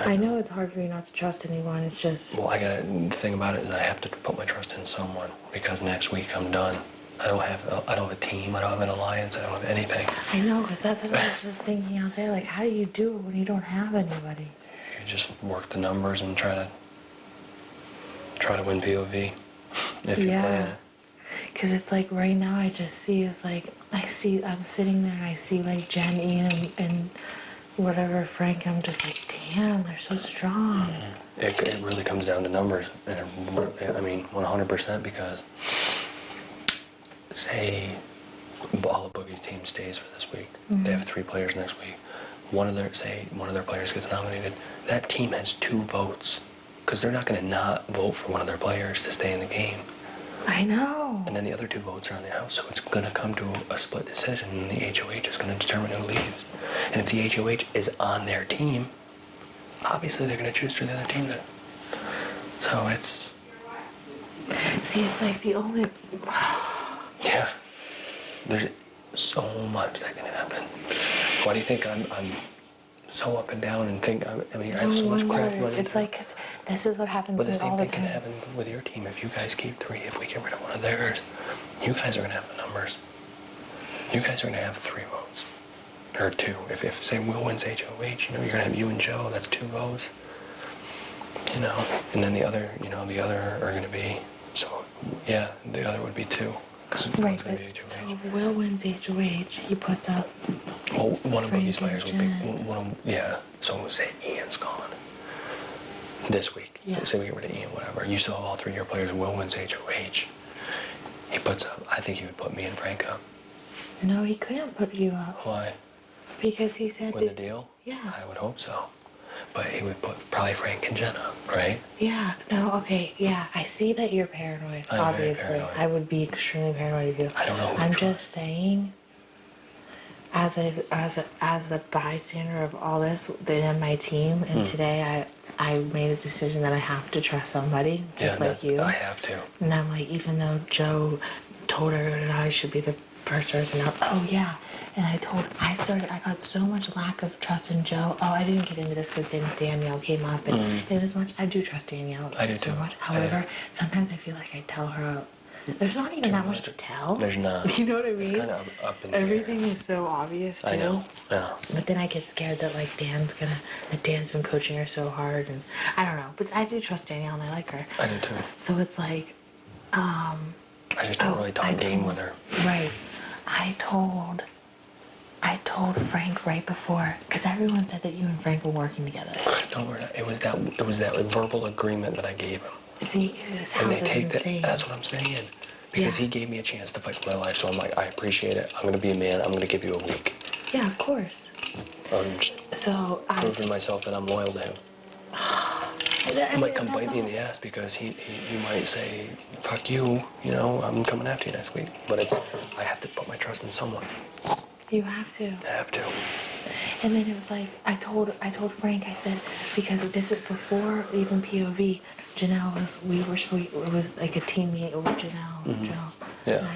I know it's hard for you not to trust anyone. It's just. Well, the thing about it is I have to put my trust in someone because next week I'm done. I don't have a team. I don't have an alliance. I don't have anything. I know, because that's what I was just thinking out there. Like, how do you do it when you don't have anybody? You just work the numbers and try to win POV if you play it. Because it's like right now I just see, it's like, I'm sitting there and I see like Jen, Ian, and whatever, Frank, I'm just like, damn, they're so strong. It really comes down to numbers. And I mean, 100% because say all of Boogie's team stays for this week. They have 3 players next week. One of their players gets nominated. That team has 2 votes because they're not going to not vote for one of their players to stay in the game. I know. And then the other 2 votes are on the house, so it's going to come to a split decision, and the HOH is going to determine who leaves. And if the HOH is on their team, obviously they're going to choose for the other team then. So it's... See, it's like the only... Yeah. There's so much that can happen. Why do you think I'm so up and down and think... I mean, I have so much crap running It's through. like, 'cause this is what happens But the to me same all the thing can time. happen with your team. If you guys keep 3, if we get rid of one of theirs, you guys are going to have the numbers. You guys are going to have 3 votes. Or 2. If say Will wins HOH, you know, you're going to have you and Joe. That's 2 votes. You know, and then the other are going to be, so, yeah, the other would be 2. Because Right, one's going to be HOH. so if Will wins HOH, he puts up... Well, one of Frank Boogie's and players would be, Jen. yeah, so say Ian's gone. this week. Yeah. Say we get rid of Ian, whatever. You still have all 3 of your players. Will wins HOH. He puts up. I think he would put me and Frank up. No, he couldn't put you up. Why? Because he said Win the deal? Yeah. I would hope so. But he would put probably Frank and Jenna, right? Yeah, no, okay, yeah. I see that you're paranoid, I'm very obviously. paranoid. I would be extremely paranoid of you. I don't know who to I'm trust. just saying, as a bystander of all this in my team, and today I made a decision that I have to trust somebody, just like you. I have to. And I'm like, even though Joe told her that I should be the first person out. Oh yeah. And I got so much lack of trust in Joe. Oh, I didn't get into this because then Danielle came up, and it is much. I do trust Danielle. I do so too. much. However, sometimes I feel like I tell her. There's not even that much to tell. There's not. You know what I mean? It's kind of up in the Everything is so obvious too. I know. Yeah. But then I get scared that like Dan's been coaching her so hard, and I don't know. But I do trust Danielle and I like her. I do too. So it's like, I just don't really talk game with her. Right. I told Frank right before, because everyone said that you and Frank were working together. No, we're not. It was that verbal agreement that I gave him. See, this And house they is take that. insane. That's what I'm saying. Because Yeah. he gave me a chance to fight for my life, so I'm like, I appreciate it. I'm gonna be a man. I'm gonna give you a week. Yeah, of course. I'm just So proving myself that I'm loyal to him. I He might come bite me in the ass because he might say, "Fuck you," you know. I'm coming after you next week. But I have to put my trust in someone. You have to. I have to. And then it was like I told Frank, I said, because this is before even POV. Janelle it was like a teammate with Janelle and Joe. Yeah.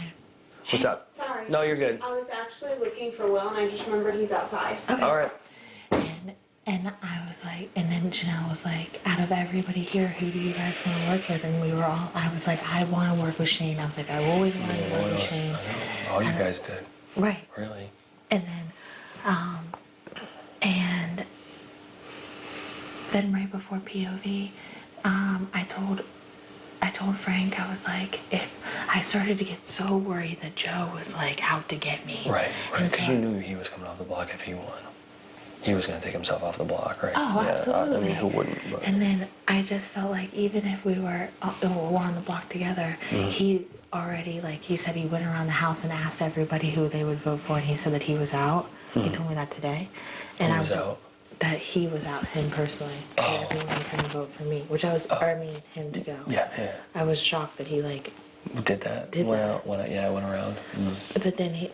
What's up? Sorry. No, you're good. I was actually looking for Will, and I just remembered he's outside. Okay. All right. And I was like, and then Janelle was like, out of everybody here, who do you guys want to work with? And I was like, I want to work with Shane. I was like, I always wanted to work with Shane. All you guys did. Right. Really. And then right before POV, I told Frank, I was like, if I started to get so worried that Joe was like out to get me. Right. And Because so- you knew he was coming off the block if he won. He was going to take himself off the block, right? Oh, yeah, absolutely. I mean, who wouldn't? But. And then I just felt like even if we were on the block together, he already, like, he said he went around the house and asked everybody who they would vote for, and he said that he was out. He told me that today. And Who I was out? That he was out, him personally. That everyone was going to vote for me, which I was, him to go. Yeah. I was shocked that he, like, Did that? Did went that. out. I went around. But then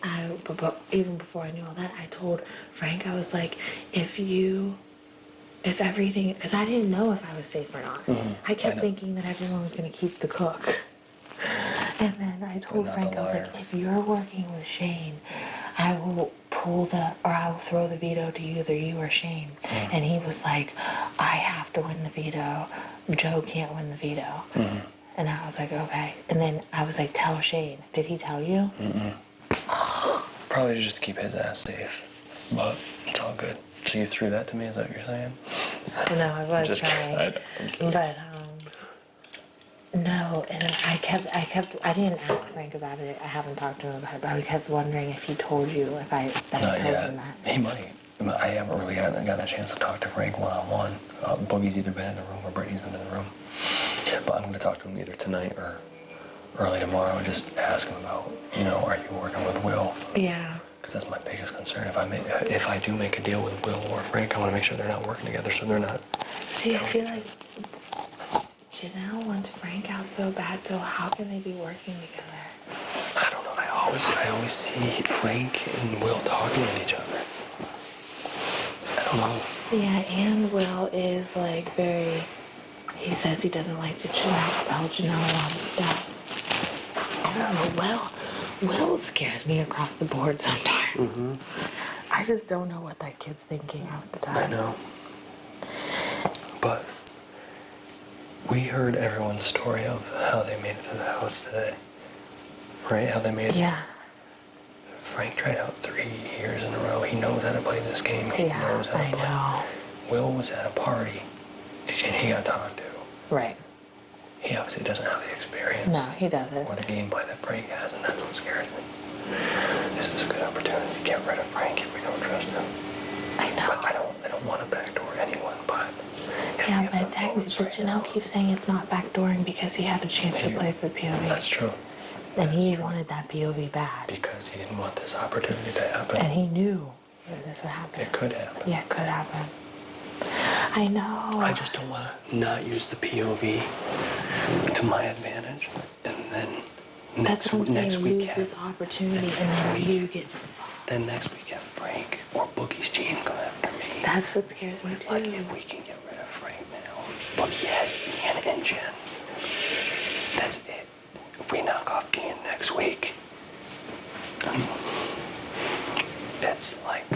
but even before I knew all that, I told Frank, I was like, if everything, because I didn't know if I was safe or not. I kept thinking that everyone was going to keep the cook. And then I told Frank, I was like, if you're working with Shane, I will I will throw the veto to either you or Shane. And he was like, I have to win the veto. Joe can't win the veto. And I was like, okay. And then I was like, tell Shane. Did he tell you? Probably just to keep his ass safe. But it's all good. So you threw that to me? Is that what you're saying? No, I was Just trying. kidding. But no, and then I didn't ask Frank about it. I haven't talked to him about it, but I kept wondering if he told you, that I Not told yet. him that. He might. I haven't really gotten a chance to talk to Frank one-on-one. Boogie's either been in the room or Brittany's been in the room. But I'm going to talk to him either tonight or early tomorrow and just ask him about, are you working with Will? Yeah. Because that's my biggest concern. If I do make a deal with Will or Frank, I want to make sure they're not working together, so they're not. See, I feel like Janelle wants Frank out so bad, so how can they be working together? I don't know. I always see Frank and Will talking with each other. I don't know. Yeah, and Will is like he says he doesn't like to tell Janelle a lot of stuff. I don't know, Will scares me across the board sometimes. I just don't know what that kid's thinking half the time. I know. But we heard everyone's story of how they made it to the house today. Right? How they made it. Yeah. Frank tried out 3 years in a row. He knows how to play this game. He knows how to play. know. Will was at a party and he got talked to. Right. He obviously doesn't have the experience. No, he doesn't. Or the gameplay that Frank has, and that's what scares me. This is a good opportunity to get rid of Frank if we don't trust him. I know. But I don't want to backdoor anyone, but if Yeah, but Janelle keeps saying it's not backdooring because he had a chance to play for POV. That's true. And he wanted that POV bad. Because he didn't want this opportunity to happen. And he knew that this would happen. It could happen. Yeah, it could happen. I know. I just don't want to not use the POV to my advantage. And then That's what I'm saying. next Lose week this opportunity and then you get... Then next week have Frank or Boogie's team come after me. That's what scares me too. Like if we can get rid of Frank now, Boogie has Ian and Jen. That's it. If we knock off Ian next week, it's like,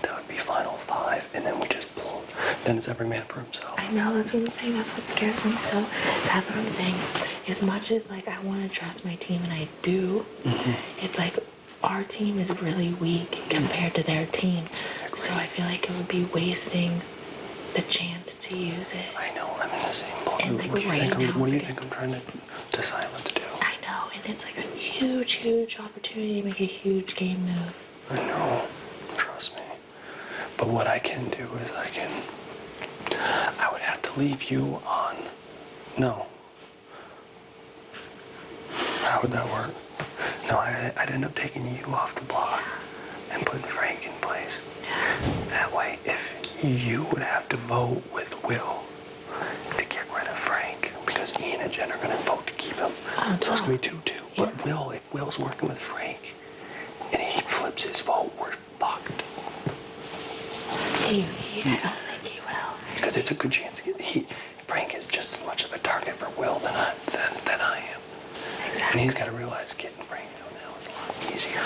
that would be final 5, and then we just blow. Then it's every man for himself. I know, that's what I'm saying. That's what scares me. So that's what I'm saying. As much as like I want to trust my team, and I do, it's like our team is really weak compared to their team. So I feel like it would be wasting the chance to use it. I know, I'm in the same boat. And like What do you think I'm trying to decide what to do? I know, and it's like a huge, huge opportunity to make a huge game move. I know, trust me. But what I can do is I would have to leave you on, no. How would that work? No, I'd end up taking you off the block and putting Frank in place. That way, if you would have to vote with Will to get rid of Frank, because Ian and Jen are going to vote to keep him. So it's going to be 2-2. But if Will's working with Frank and he flips his vote, we're fucked. I don't think he will. Because it's a good chance to get, Frank is just as much of a target for Will than I am. Exactly. And he's got to realize getting Frank out now is a lot easier.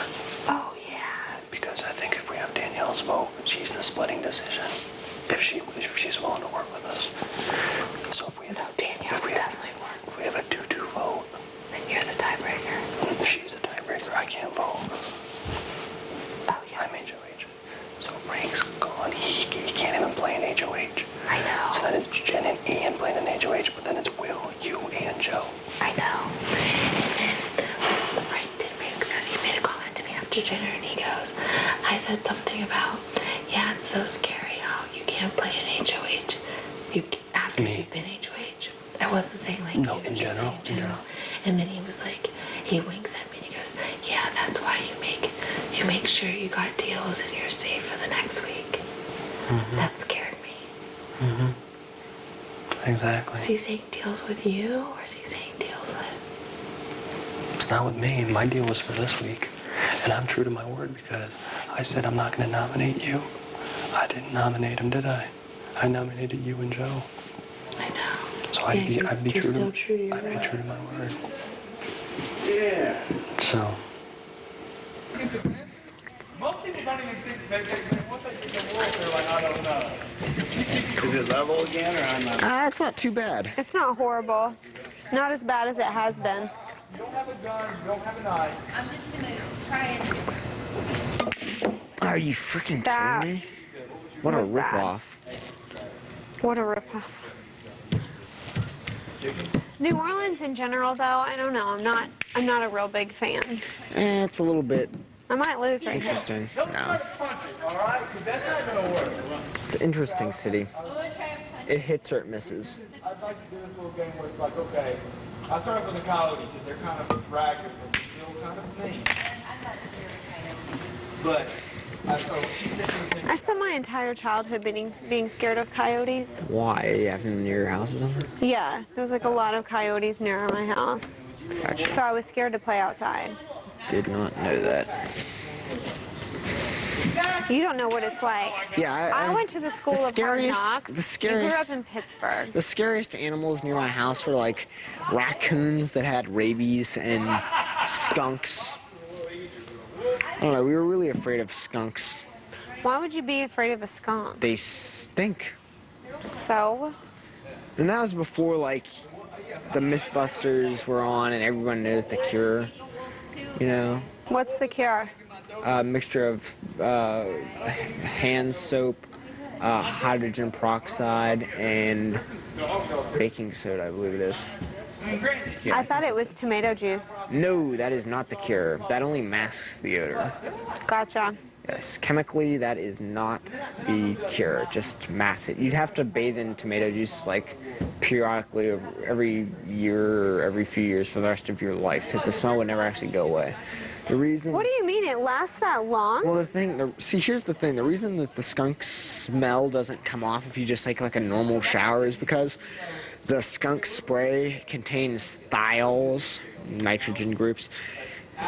Oh, yeah. Because I think if we have Danielle's vote, she's the splitting decision. If she's willing to work with us. So if we have definitely work. If we have a 2-2 vote, then you're the tiebreaker. If she's the tiebreaker, I can't vote. Oh yeah. I'm HOH. So Frank's gone. He can't even play in HOH. I know. So then it's Jen and Ian playing in HOH, but then it's Will, you, and Joe. I know. And then Frank made a comment to me after dinner, and he goes, I said something about, yeah, it's so scary how you can't play in HOH after you've been HOH. I wasn't saying like no, you, in general. in general. And then he was like, he winks at me and he goes, yeah, that's why you make sure you got deals and you're safe for the next week. That scared me. Exactly. Is he saying deals with you, or is he saying deals with... It's not with me. My deal was for this week. And I'm true to my word because I said I'm not going to nominate you. I didn't nominate him, did I? I nominated you and Joe. I know. So I'd be true to my word. Yeah. So. Most people don't even think, once they get the world, they're like, I don't know. Is it level again, or I'm not? It's not too bad. It's not horrible. Not as bad as it has been. You don't have a gun, you don't have an eye. I'm just going to try and... Are you freaking kidding me? What a ripoff. What a ripoff. New Orleans in general, though, I don't know. I'm not a real big fan. It's a little bit I might lose right interesting. Don't try to punch it, all right? Because that's not going to work. It's an interesting city. It hits or it misses. I'd like to do this little game where it's like, okay, I start off with the coyote because they're kind of attractive, but still kind of mean. But, so she said something. I spent my entire childhood being scared of coyotes. Why? You have them near your house or something? Yeah, there was like a lot of coyotes near my house. Gotcha. So I was scared to play outside. Did not know that. You don't know what it's like. Yeah, I went to the school of hard knocks. The scariest. You grew up in Pittsburgh. The scariest animals near my house were like raccoons that had rabies and skunks. I don't know. We were really afraid of skunks. Why would you be afraid of a skunk? They stink. So? And that was before like the Mythbusters were on and everyone knows the cure. You know. What's the cure? A mixture of hand soap, hydrogen peroxide, and baking soda, I believe it is. Yeah. I thought it was tomato juice. No, that is not the cure. That only masks the odor. Gotcha. Yes, chemically that is not the cure. Just mass it. You'd have to bathe in tomato juice like periodically every year or every few years for the rest of your life because the smell would never actually go away. The reason. What do you mean it lasts that long? Well, see, here's the thing. The reason that the skunk smell doesn't come off if you just take like a normal shower is because the skunk spray contains thiols, nitrogen groups,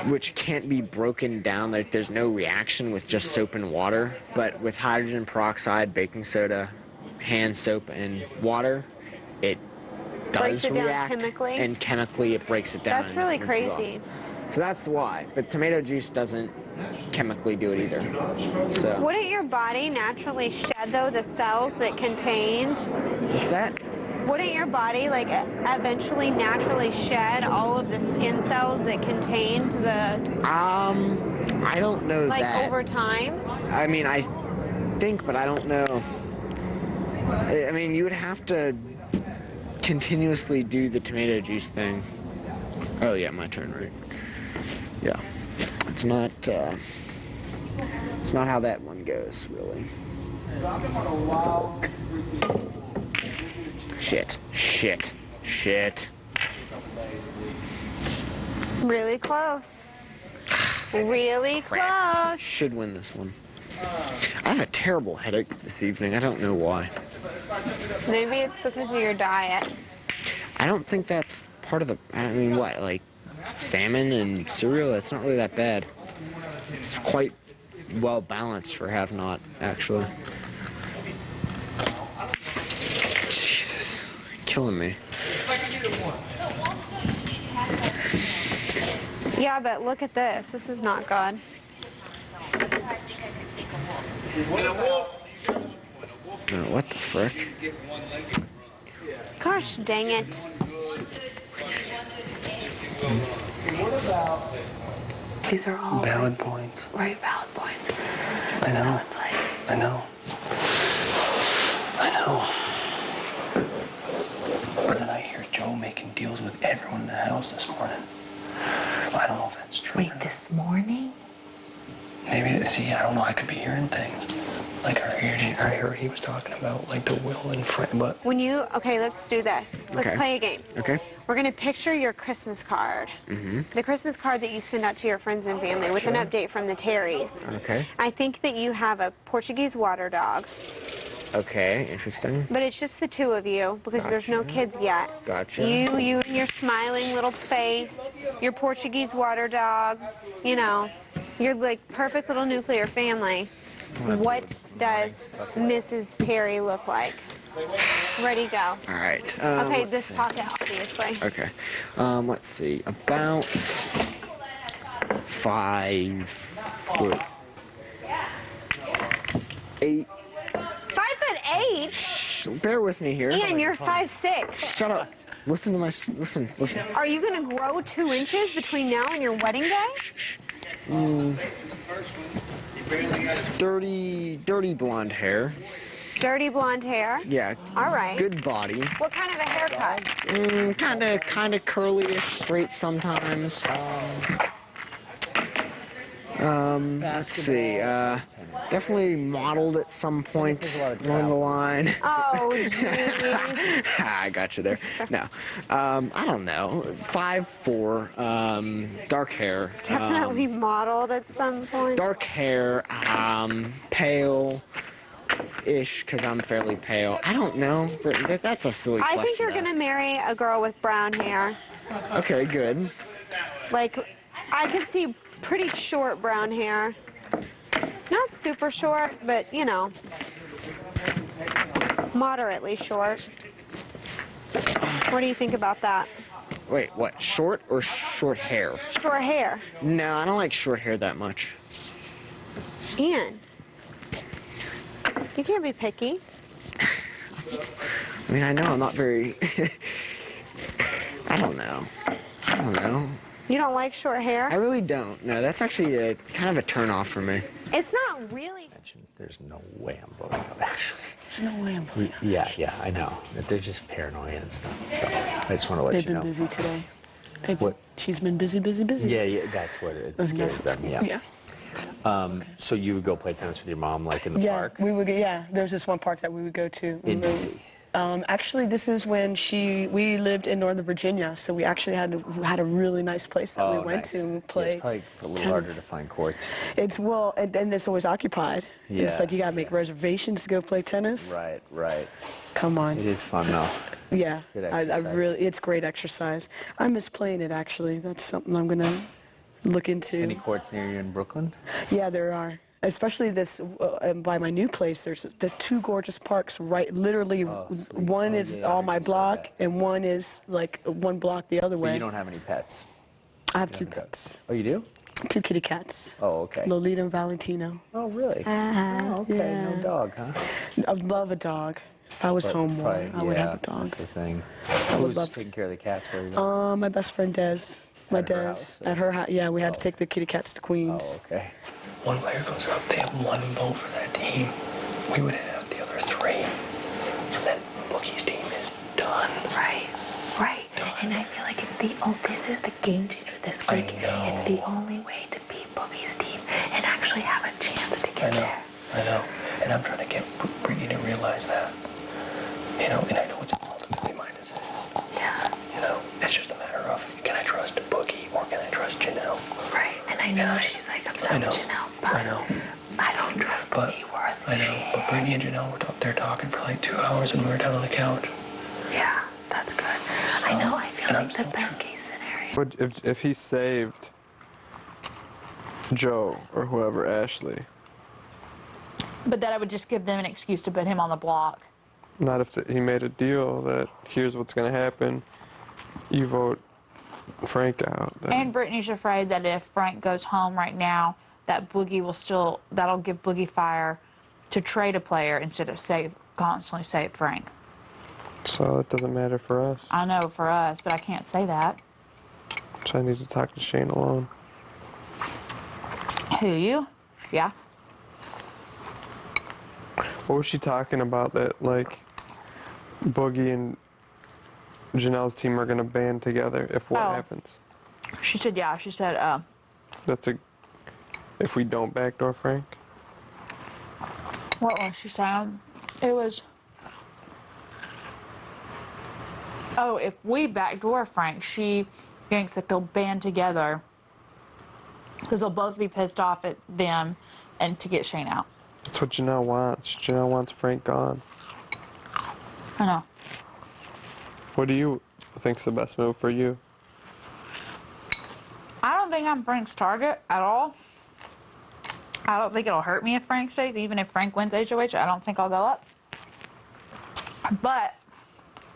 which can't be broken down. There's no reaction with just soap and water, but with hydrogen peroxide, baking soda, hand soap, and water, it Breaks does it down react, chemically? and chemically it breaks it down. That's really and rinses it off. crazy. So that's why. But tomato juice doesn't chemically do it either. So. Wouldn't your body naturally shed, though, the cells that contained? What's that? Wouldn't your body, like, eventually naturally shed all of the skin cells that contained the... I don't know like, that. over time? I mean, I think, but I don't know. I mean, you would have to continuously do the tomato juice thing. Oh, yeah, my turn, right? Yeah. It's not how that one goes, really. Doesn't work. Shit. Really close. Really close. Should win this one. I have a terrible headache this evening. I don't know why. Maybe it's because of your diet. I don't think that's part of the... I mean, what, like salmon and cereal? That's not really that bad. It's quite well balanced for have-not, actually. Jesus. Killing me. Yeah, but look at this. This is not good. No, what the frick? Gosh dang it. These are all valid points. Right, valid points. I know. So it's like... I know. But then I hear Joe making deals with everyone in the house this morning. I don't know if that's true. Wait, this morning? Maybe, see, I don't know. I could be hearing things. Like, I heard he was talking about, like, the Will and Frank, but... Okay, let's do this. Let's play a game. Okay. We're going to picture your Christmas card. Mm-hmm. The Christmas card that you send out to your friends and family with an update from the Terrys. Okay. I think that you have a Portuguese water dog. Okay, interesting. But it's just the two of you because there's no kids yet. Gotcha. You and your smiling little face, your Portuguese water dog, you know, your like perfect little nuclear family. What does Mrs. Terry look like? Ready, go. All right. Okay, let's this see. pocket, obviously. Okay. Let's see. About 5'8". 5'8"? Bear with me here. Ian, you're 5'6". Shut up. Listen to my. Listen. Are you gonna grow 2 inches between now and your wedding day? Dirty blonde hair. Dirty blonde hair? Yeah. All right. Good body. What kind of a haircut? Kind of curly-ish, straight sometimes. Let's see. Definitely modeled at some point along the line. Oh, jeez. I got you there. No. I don't know. 5'4", dark hair. Definitely modeled at some point. Dark hair, pale-ish, because I'm fairly pale. I don't know. That's a silly question. I think you're gonna marry a girl with brown hair. Okay, good. Like, I could see pretty short brown hair. Not super short, but, you know, moderately short. What do you think about that? Wait, what? Short or short hair? Short hair. No, I don't like short hair that much. Ian, you can't be picky. I mean, I know I'm not very... I don't know. You don't like short hair? I really don't. No, that's actually kind of a turn-off for me. It's not really. There's no way I'm voting no, actually. There's no way I'm voting no. Yeah, I know. They're just paranoia and stuff. So I just want to let They've you know. been busy today. What? She's been busy. Yeah, that's what it scares them. Yeah. So you would go play tennis with your mom, like in the park? We would. Yeah, there's this one park that we would go to. In D.C. Actually, this is when we lived in Northern Virginia, so we actually had a really nice place that we went to play. Yeah, it's probably a little harder to find courts. It's and it's always occupied. Yeah. It's like you gotta make reservations to go play tennis. Right, right. Come on. It is fun though. Yeah, It's good I exercise. really, it's great exercise. I miss playing it actually. That's something I'm gonna look into. Any courts near you in Brooklyn? Yeah, there are. Especially this by my new place. There's the two gorgeous parks right. Literally, one is on my block, and one is like one block the other But way. you don't have any pets? I have two pets. Oh, you do? Two kitty cats. Oh, okay. Lolita and Valentino. Oh, really? Oh, okay. Yeah. No dog, huh? I would love a dog. If I was But home more, probably- I would have a yeah, dog. That's the thing. I would Who's love taking care of the cats for you? My best friend Des. My At her Des. house, At her house. Yeah, we had to take the kitty cats to Queens. Oh, okay. One player goes up, they have one vote for that team. We would have the other three. So then Boogie's team is done. Right, right. And I feel like this is the game changer this week. It's the only way to beat Boogie's team and actually have a chance to get there. I know. And I'm trying to get Britney to realize that. You know, and I know it's ultimately my decision. Yeah. You know, it's just a matter of, can I trust Boogie or can I trust Janelle? Right, and I know she's like upset with Janelle, but I don't trust Boogie worth I know, but Britney and Janelle were they're talking for like 2 hours and we were down on the couch. Yeah, that's good. I know, I feel like the best case scenario. But if he saved Joe or whoever, Ashley, But that I would just give them an excuse to put him on the block. not if he made a deal that here's what's going to happen, you vote Frank out. Then. And Brittany's afraid that if Frank goes home right now, that Boogie will that'll give Boogie fire to trade a player instead of constantly save Frank. So it doesn't matter for us. I know for us, but I can't say that. So I need to talk to Shane alone. Who, you? Yeah. What was she talking about that, like, Boogie and Janelle's team are going to band together if what happens? She said, yeah. She said, if we don't backdoor Frank? what was she saying? It was, if we backdoor Frank, she thinks that they'll band together because they'll both be pissed off at them and to get Shane out. That's what Janelle wants. Janelle wants Frank gone. I know. What do you think's the best move for you? I don't think I'm Frank's target at all. I don't think it'll hurt me if Frank stays, even if Frank wins HOH. I don't think I'll go up. But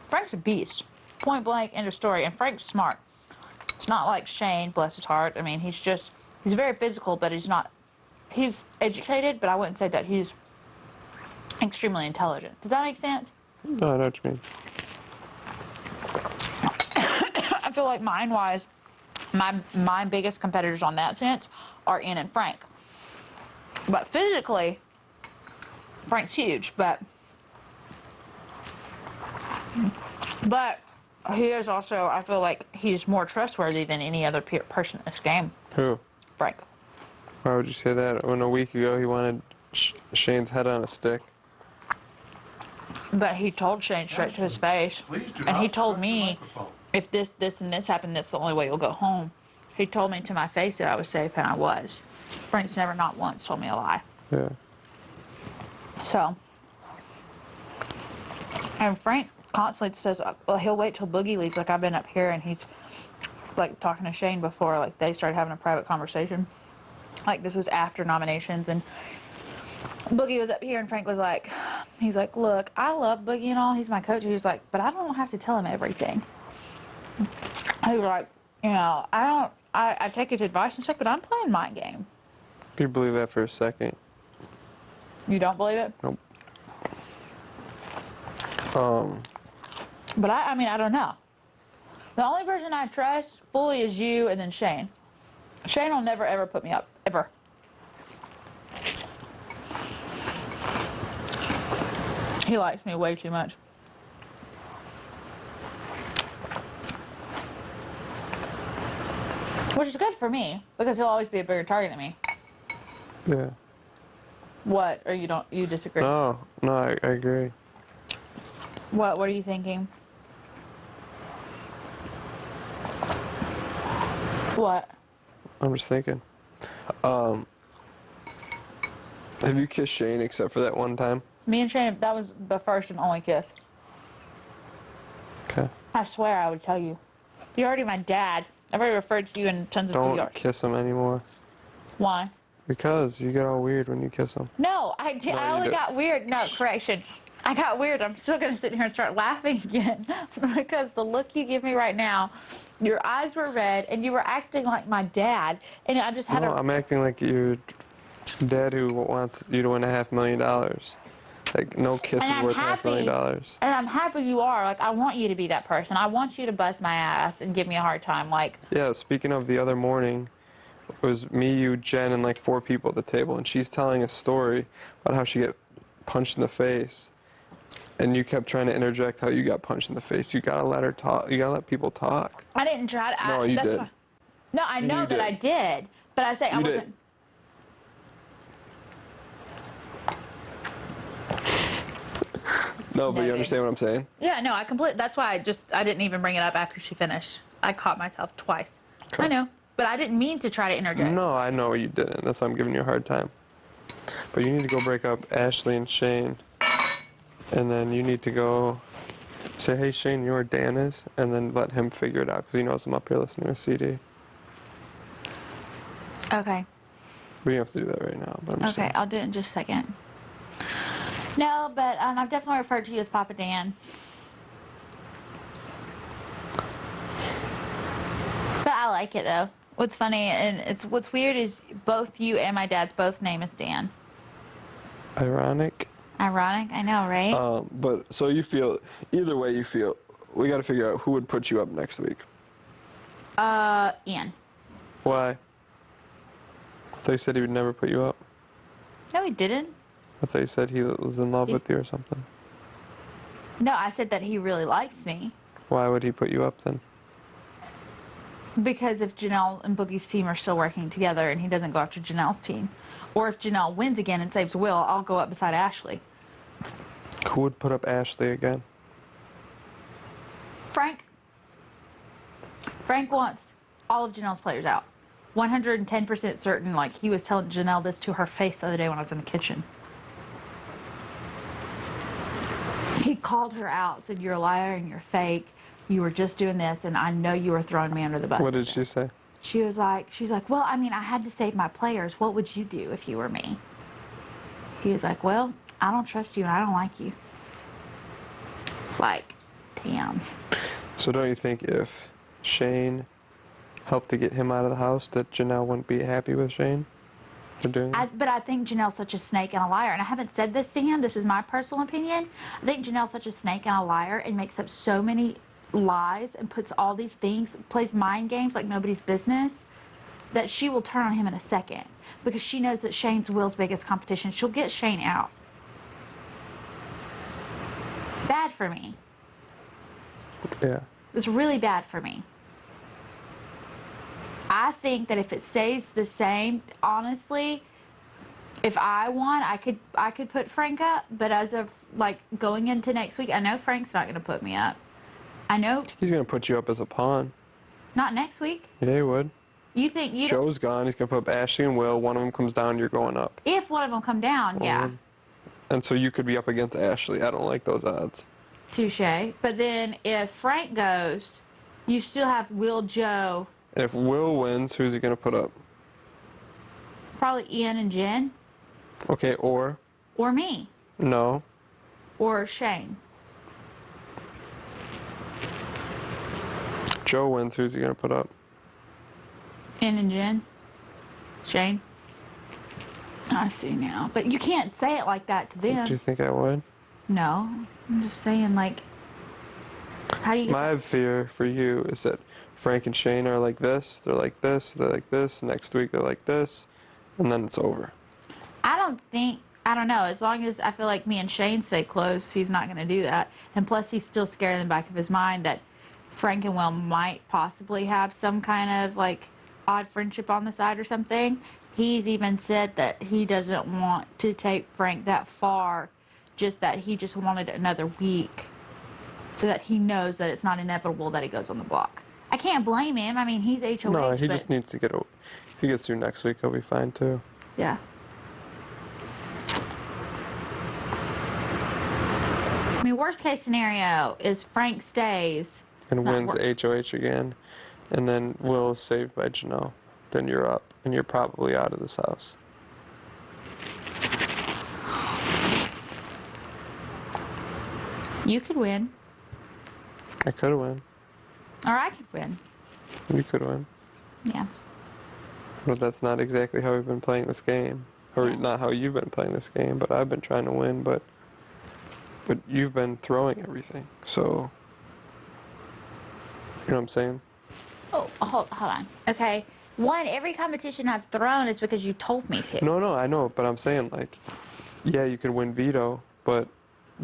Frank's a beast. Point blank, end of story. And Frank's smart. It's not like Shane, bless his heart. I mean, he's very physical, but he's educated, but I wouldn't say that he's extremely intelligent. Does that make sense? No, I know what you mean. I feel like mind-wise, my biggest competitors on that sense are Ian and Frank. But physically, Frank's huge, but he is also, I feel like he's more trustworthy than any other person in this game. Who? Frank. Why would you say that? When a week ago he wanted Shane's head on a stick. But he told Shane straight to his face. And he told me, if this, and this happened, that's the only way you'll go home. He told me to my face that I was safe, and I was. Frank's never not once told me a lie. Yeah. So, and Frank constantly says, well, he'll wait till Boogie leaves. Like, I've been up here, and he's, like, talking to Shane before, like, they started having a private conversation. Like, this was after nominations, and Boogie was up here, and Frank was like, he's like, look, I love Boogie and all. He's my coach. He was like, but I don't have to tell him everything. He was like, you know, I take his advice and stuff, but I'm playing my game. Do you believe that for a second? You don't believe it? Nope. But I mean, I don't know. The only person I trust fully is you and then Shane. Shane will never, ever put me up. Ever. He likes me way too much. Which is good for me, because he'll always be a bigger target than me. Yeah. What? Or you disagree? No, I agree. What are you thinking? What? I'm just thinking. Have you kissed Shane except for that one time? Me and Shane, that was the first and only kiss. Okay. I swear I would tell you. You're already my dad. I've already referred to you in tons of Don't videos. kiss him anymore. Why? Because you get all weird when you kiss him. No, I did. No, I you only don't. got weird. No, correction. I got weird. I'm still going to sit here and start laughing again because the look you give me right now, your eyes were red and you were acting like my dad. And I just had No, I'm acting like your dad who wants you to win $500,000. Like, no kiss is And I'm worth happy. $500,000. And I'm happy you are. Like, I want you to be that person. I want you to buzz my ass and give me a hard time. Like, Yeah, speaking of the other morning, it was me, you, Jen, and like 4 people at the table, and she's telling a story about how she got punched in the face. And you kept trying to interject how you got punched in the face. You gotta let her talk. You gotta let people talk. I didn't try to. No, you that's did. Why, no, I know You that did. I did. But I say I You wasn't. did. No, but you understand what I'm saying? Yeah, no, I completely. That's why I didn't even bring it up after she finished. I caught myself twice. Okay. I know, but I didn't mean to try to interject. No, I know you didn't. That's why I'm giving you a hard time. But you need to go break up Ashley and Shane. And then you need to go say, hey, Shane, you know where Dan is? And then let him figure it out because he knows I'm up here listening to a CD. Okay. But you don't have to do that right now. But I'm just Okay, saying. I'll do it in just a second. No, but I've definitely referred to you as Papa Dan. But I like it though. What's funny and what's weird is both you and my dad's both name is Dan. Ironic. Ironic, I know, right? But so you feel, either way you feel, we got to figure out who would put you up next week. Ian. Why? I thought you said he would never put you up. No, he didn't. I thought you said he was in love with you or something. No, I said that he really likes me. Why would he put you up then? Because if Janelle and Boogie's team are still working together and he doesn't go after Janelle's team, or if Janelle wins again and saves Will, I'll go up beside Ashley. Who would put up Ashley again? Frank. Frank wants all of Janelle's players out. 110% certain, like he was telling Janelle this to her face the other day when I was in the kitchen. He called her out, said, you're a liar and you're fake. You were just doing this, and I know you were throwing me under the bus. What did she say? She's like, well, I mean, I had to save my players. What would you do if you were me? He was like, well, I don't trust you and I don't like you. It's like, damn. So don't you think if Shane helped to get him out of the house that Janelle wouldn't be happy with Shane for doing that? But I think Janelle's such a snake and a liar. And I haven't said this to him. This is my personal opinion. I think Janelle's such a snake and a liar and makes up so many lies and puts all these things, plays mind games like nobody's business, that she will turn on him in a second because she knows that Shane's Will's biggest competition. She'll get Shane out. Bad for me. Yeah. It's really bad for me. I think that if it stays the same, honestly, if I won, I could put Frank up, but as of like going into next week, I know Frank's not going to put me up. I know. He's going to put you up as a pawn. Not next week. Yeah, he would. You think you? Joe's gone. He's going to put up Ashley and Will. One of them comes down, you're going up. If one of them come down, yeah. And so you could be up against Ashley. I don't like those odds. Touche. But then if Frank goes, you still have Will, Joe. And if Will wins, who's he going to put up? Probably Ian and Jen. Okay, or? Or me. No. Or Shane. Joe wins, who's he going to put up? Ian and Jen. Shane. I see now. But you can't say it like that to them. Do you think I would? No. I'm just saying, like, how do you... My fear for you is that Frank and Shane are like this, they're like this, they're like this, next week they're like this, and then it's over. I don't know. As long as I feel like me and Shane stay close, he's not going to do that. And plus, he's still scared in the back of his mind that Frank and Will might possibly have some kind of, like, odd friendship on the side or something. He's even said that he doesn't want to take Frank that far, just that he just wanted another week so that he knows that it's not inevitable that he goes on the block. I can't blame him. I mean, he's HOH, No, he but just needs to get. If he gets through next week, he'll be fine too. yeah. I mean, worst case scenario is Frank stays And not wins work. HOH again, and then Will is saved by Janelle. Then you're up, and you're probably out of this house. You could win, I could win. or I could win. You could win. Yeah. But that's not exactly how we've been playing this game. Or not how you've been playing this game, but I've been trying to win, but you've been throwing everything. So, you know what I'm saying? Oh, hold on. Okay. One, every competition I've thrown is because you told me to. No, I know, but I'm saying, like, yeah, you could win veto, but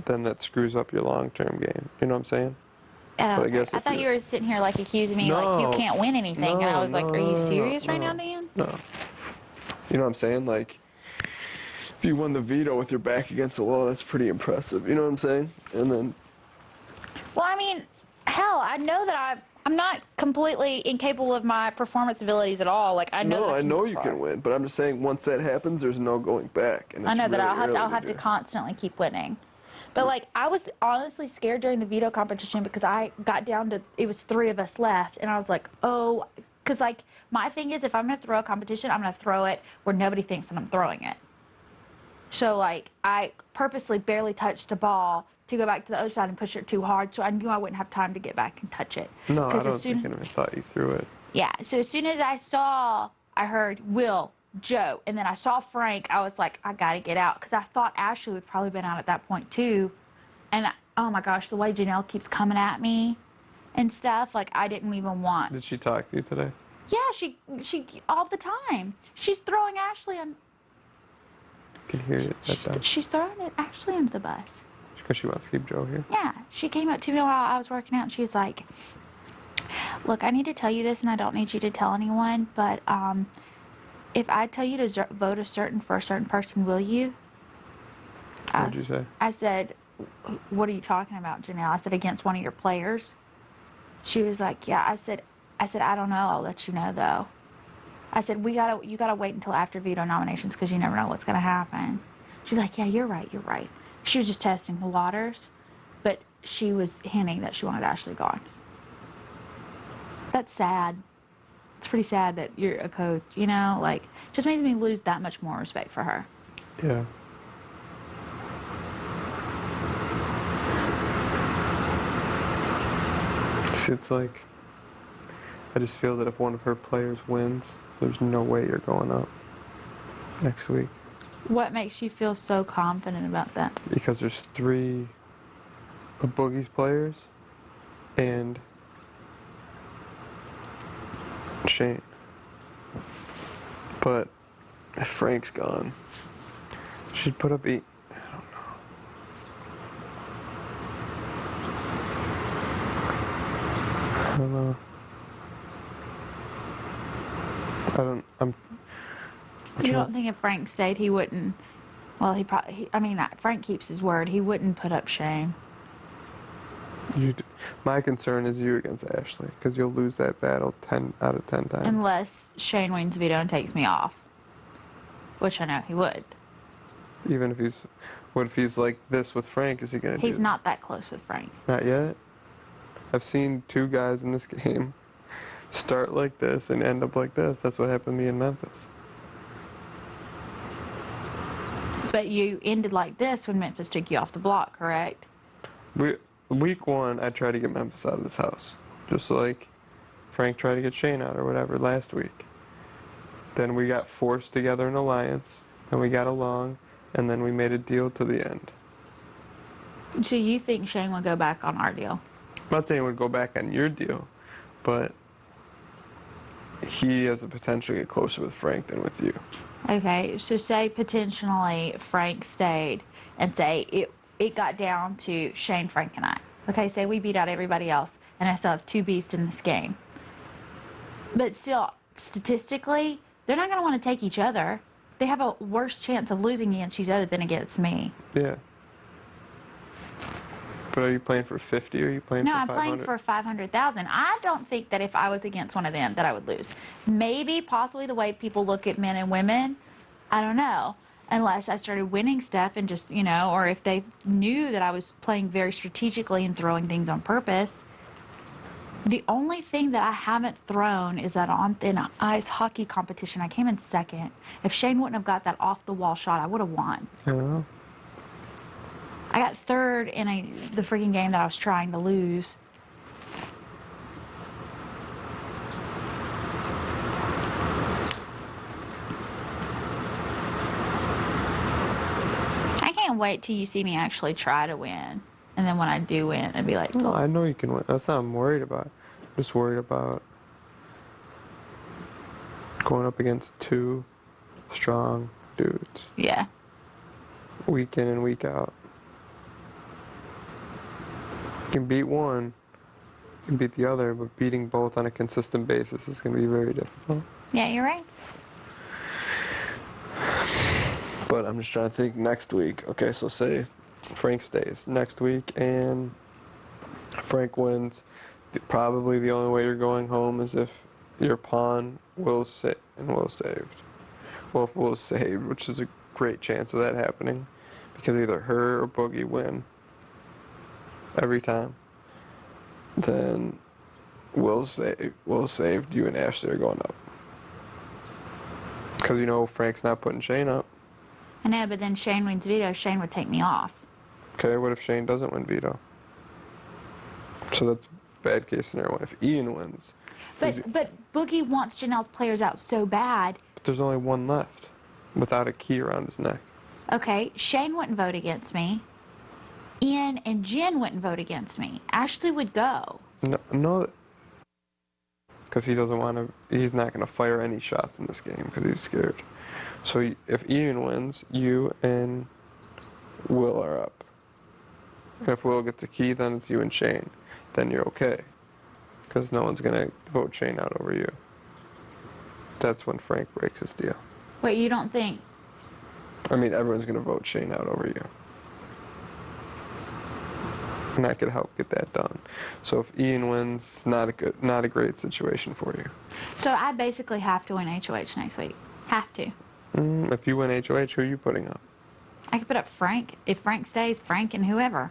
then that screws up your long-term game. You know what I'm saying? Oh, But I okay. guess I if thought you were sitting here like accusing me like you can't win anything, and I was like, are you serious right now, Dan? No. You know what I'm saying? Like, if you won the veto with your back against the wall, that's pretty impressive. You know what I'm saying? And then, Well, I mean, hell, I know that I'm not completely incapable of my performance abilities at all. Like I know. no, that I know you perform. can win, but I'm just saying once that happens, there's no going back. And I it's know that really I'll early have to constantly keep winning. But like I was honestly scared during the veto competition because I got down to it was 3 of us left, and I was like, oh, because like my thing is if I'm gonna throw a competition, I'm gonna throw it where nobody thinks that I'm throwing it. So like I purposely barely touched the ball to go back to the other side and push it too hard, so I knew I wouldn't have time to get back and touch it. No, I as don't soon, think anyone thought you threw it. Yeah, so as soon as I heard Will, Joe, and then I saw Frank, I was like, I gotta get out, because I thought Ashley would probably been out at that point too. And oh my gosh, the way Janelle keeps coming at me and stuff, like I didn't even want. Did she talk to you today? Yeah, she all the time. She's throwing Ashley on. I can hear you. She's throwing it Ashley under the bus. Because she wants to keep Joe here. Yeah, she came up to me while I was working out, and she was like, look, I need to tell you this, and I don't need you to tell anyone, but if I tell you to vote for a certain person, will you? What did you say? I said, what are you talking about, Janelle? I said, against one of your players. She was like, yeah. I said, I don't know. I'll let you know, though. I said, you gotta wait until after veto nominations because you never know what's gonna happen. She's like, yeah, you're right. She was just testing the waters, but she was hinting that she wanted Ashley gone. That's sad. It's pretty sad that you're a coach, you know? Like, just makes me lose that much more respect for her. Yeah. See, it's like, I just feel that if one of her players wins, there's no way you're going up next week. What makes you feel so confident about that? Because there's 3 of Boogie's players and Shane. But if Frank's gone, she'd put up 8. I don't know. You don't think if Frank stayed, he wouldn't? Well, Frank keeps his word. He wouldn't put up Shane. My concern is you against Ashley, because you'll lose that battle 10 out of 10 times. Unless Shane wins veto and takes me off. Which I know he would. Even if what if he's like this with Frank, is he going to do? He's not that close with Frank. Not yet? I've seen 2 guys in this game start like this and end up like this. That's what happened to me in Memphis. But you ended like this when Memphis took you off the block, correct? Week 1, I tried to get Memphis out of this house. Just like Frank tried to get Shane out or whatever last week. Then we got forced together in alliance, and we got along, and then we made a deal to the end. So you think Shane will go back on our deal? I'm not saying it would go back on your deal, but he has the potential to get closer with Frank than with you. Okay, so say potentially Frank stayed, and say it got down to Shane, Frank, and I. Okay, say we beat out everybody else, and I still have 2 beasts in this game. But still, statistically, they're not going to want to take each other. They have a worse chance of losing against each other than against me. Yeah. But are you playing for 50 or are you playing No, for I'm 500? playing for 500,000. I don't think that if I was against one of them that I would lose. Maybe, possibly the way people look at men and women, I don't know. Unless I started winning stuff and just, you know, or if they knew that I was playing very strategically and throwing things on purpose. The only thing that I haven't thrown is that in an ice hockey competition, I came in second. If Shane wouldn't have got that off-the-wall shot, I would have won. I don't know. I got third in the freaking game that I was trying to lose. I can't wait till you see me actually try to win. And then when I do win, I'd be like, No, I know you can win. That's not what I'm worried about. I'm just worried about going up against two strong dudes. Yeah. Week in and week out. You can beat one, you can beat the other, but beating both on a consistent basis is going to be very difficult. Yeah, you're right. But I'm just trying to think next week. Okay, so say Frank stays next week and Frank wins. Probably the only way you're going home is if your pawn Will's saved and Will's saved. Well, if Will's saved, which is a great chance of that happening, because either her or Boogie win every time, then Will's saved, you and Ashley are going up. Because you know Frank's not putting Shane up. I know, but then Shane wins veto, Shane would take me off. Okay, what if Shane doesn't win veto? So that's bad case scenario one. If Ian wins. But Boogie wants Janelle's players out so bad. But there's only one left without a key around his neck. Okay, Shane wouldn't vote against me. Ian and Jen wouldn't vote against me. Ashley would go. No, because he doesn't want to. He's not going to fire any shots in this game because he's scared. So if Ian wins, you and Will are up. And if Will gets a key, then it's you and Shane. Then you're okay, because no one's going to vote Shane out over you. That's when Frank breaks his deal. Wait, you don't think? I mean, everyone's going to vote Shane out over you. And I could help get that done. So if Ian wins, it's not a great situation for you. So I basically have to win HOH next week. Have to. If you win HOH, who are you putting up? I could put up Frank. If Frank stays, Frank and whoever.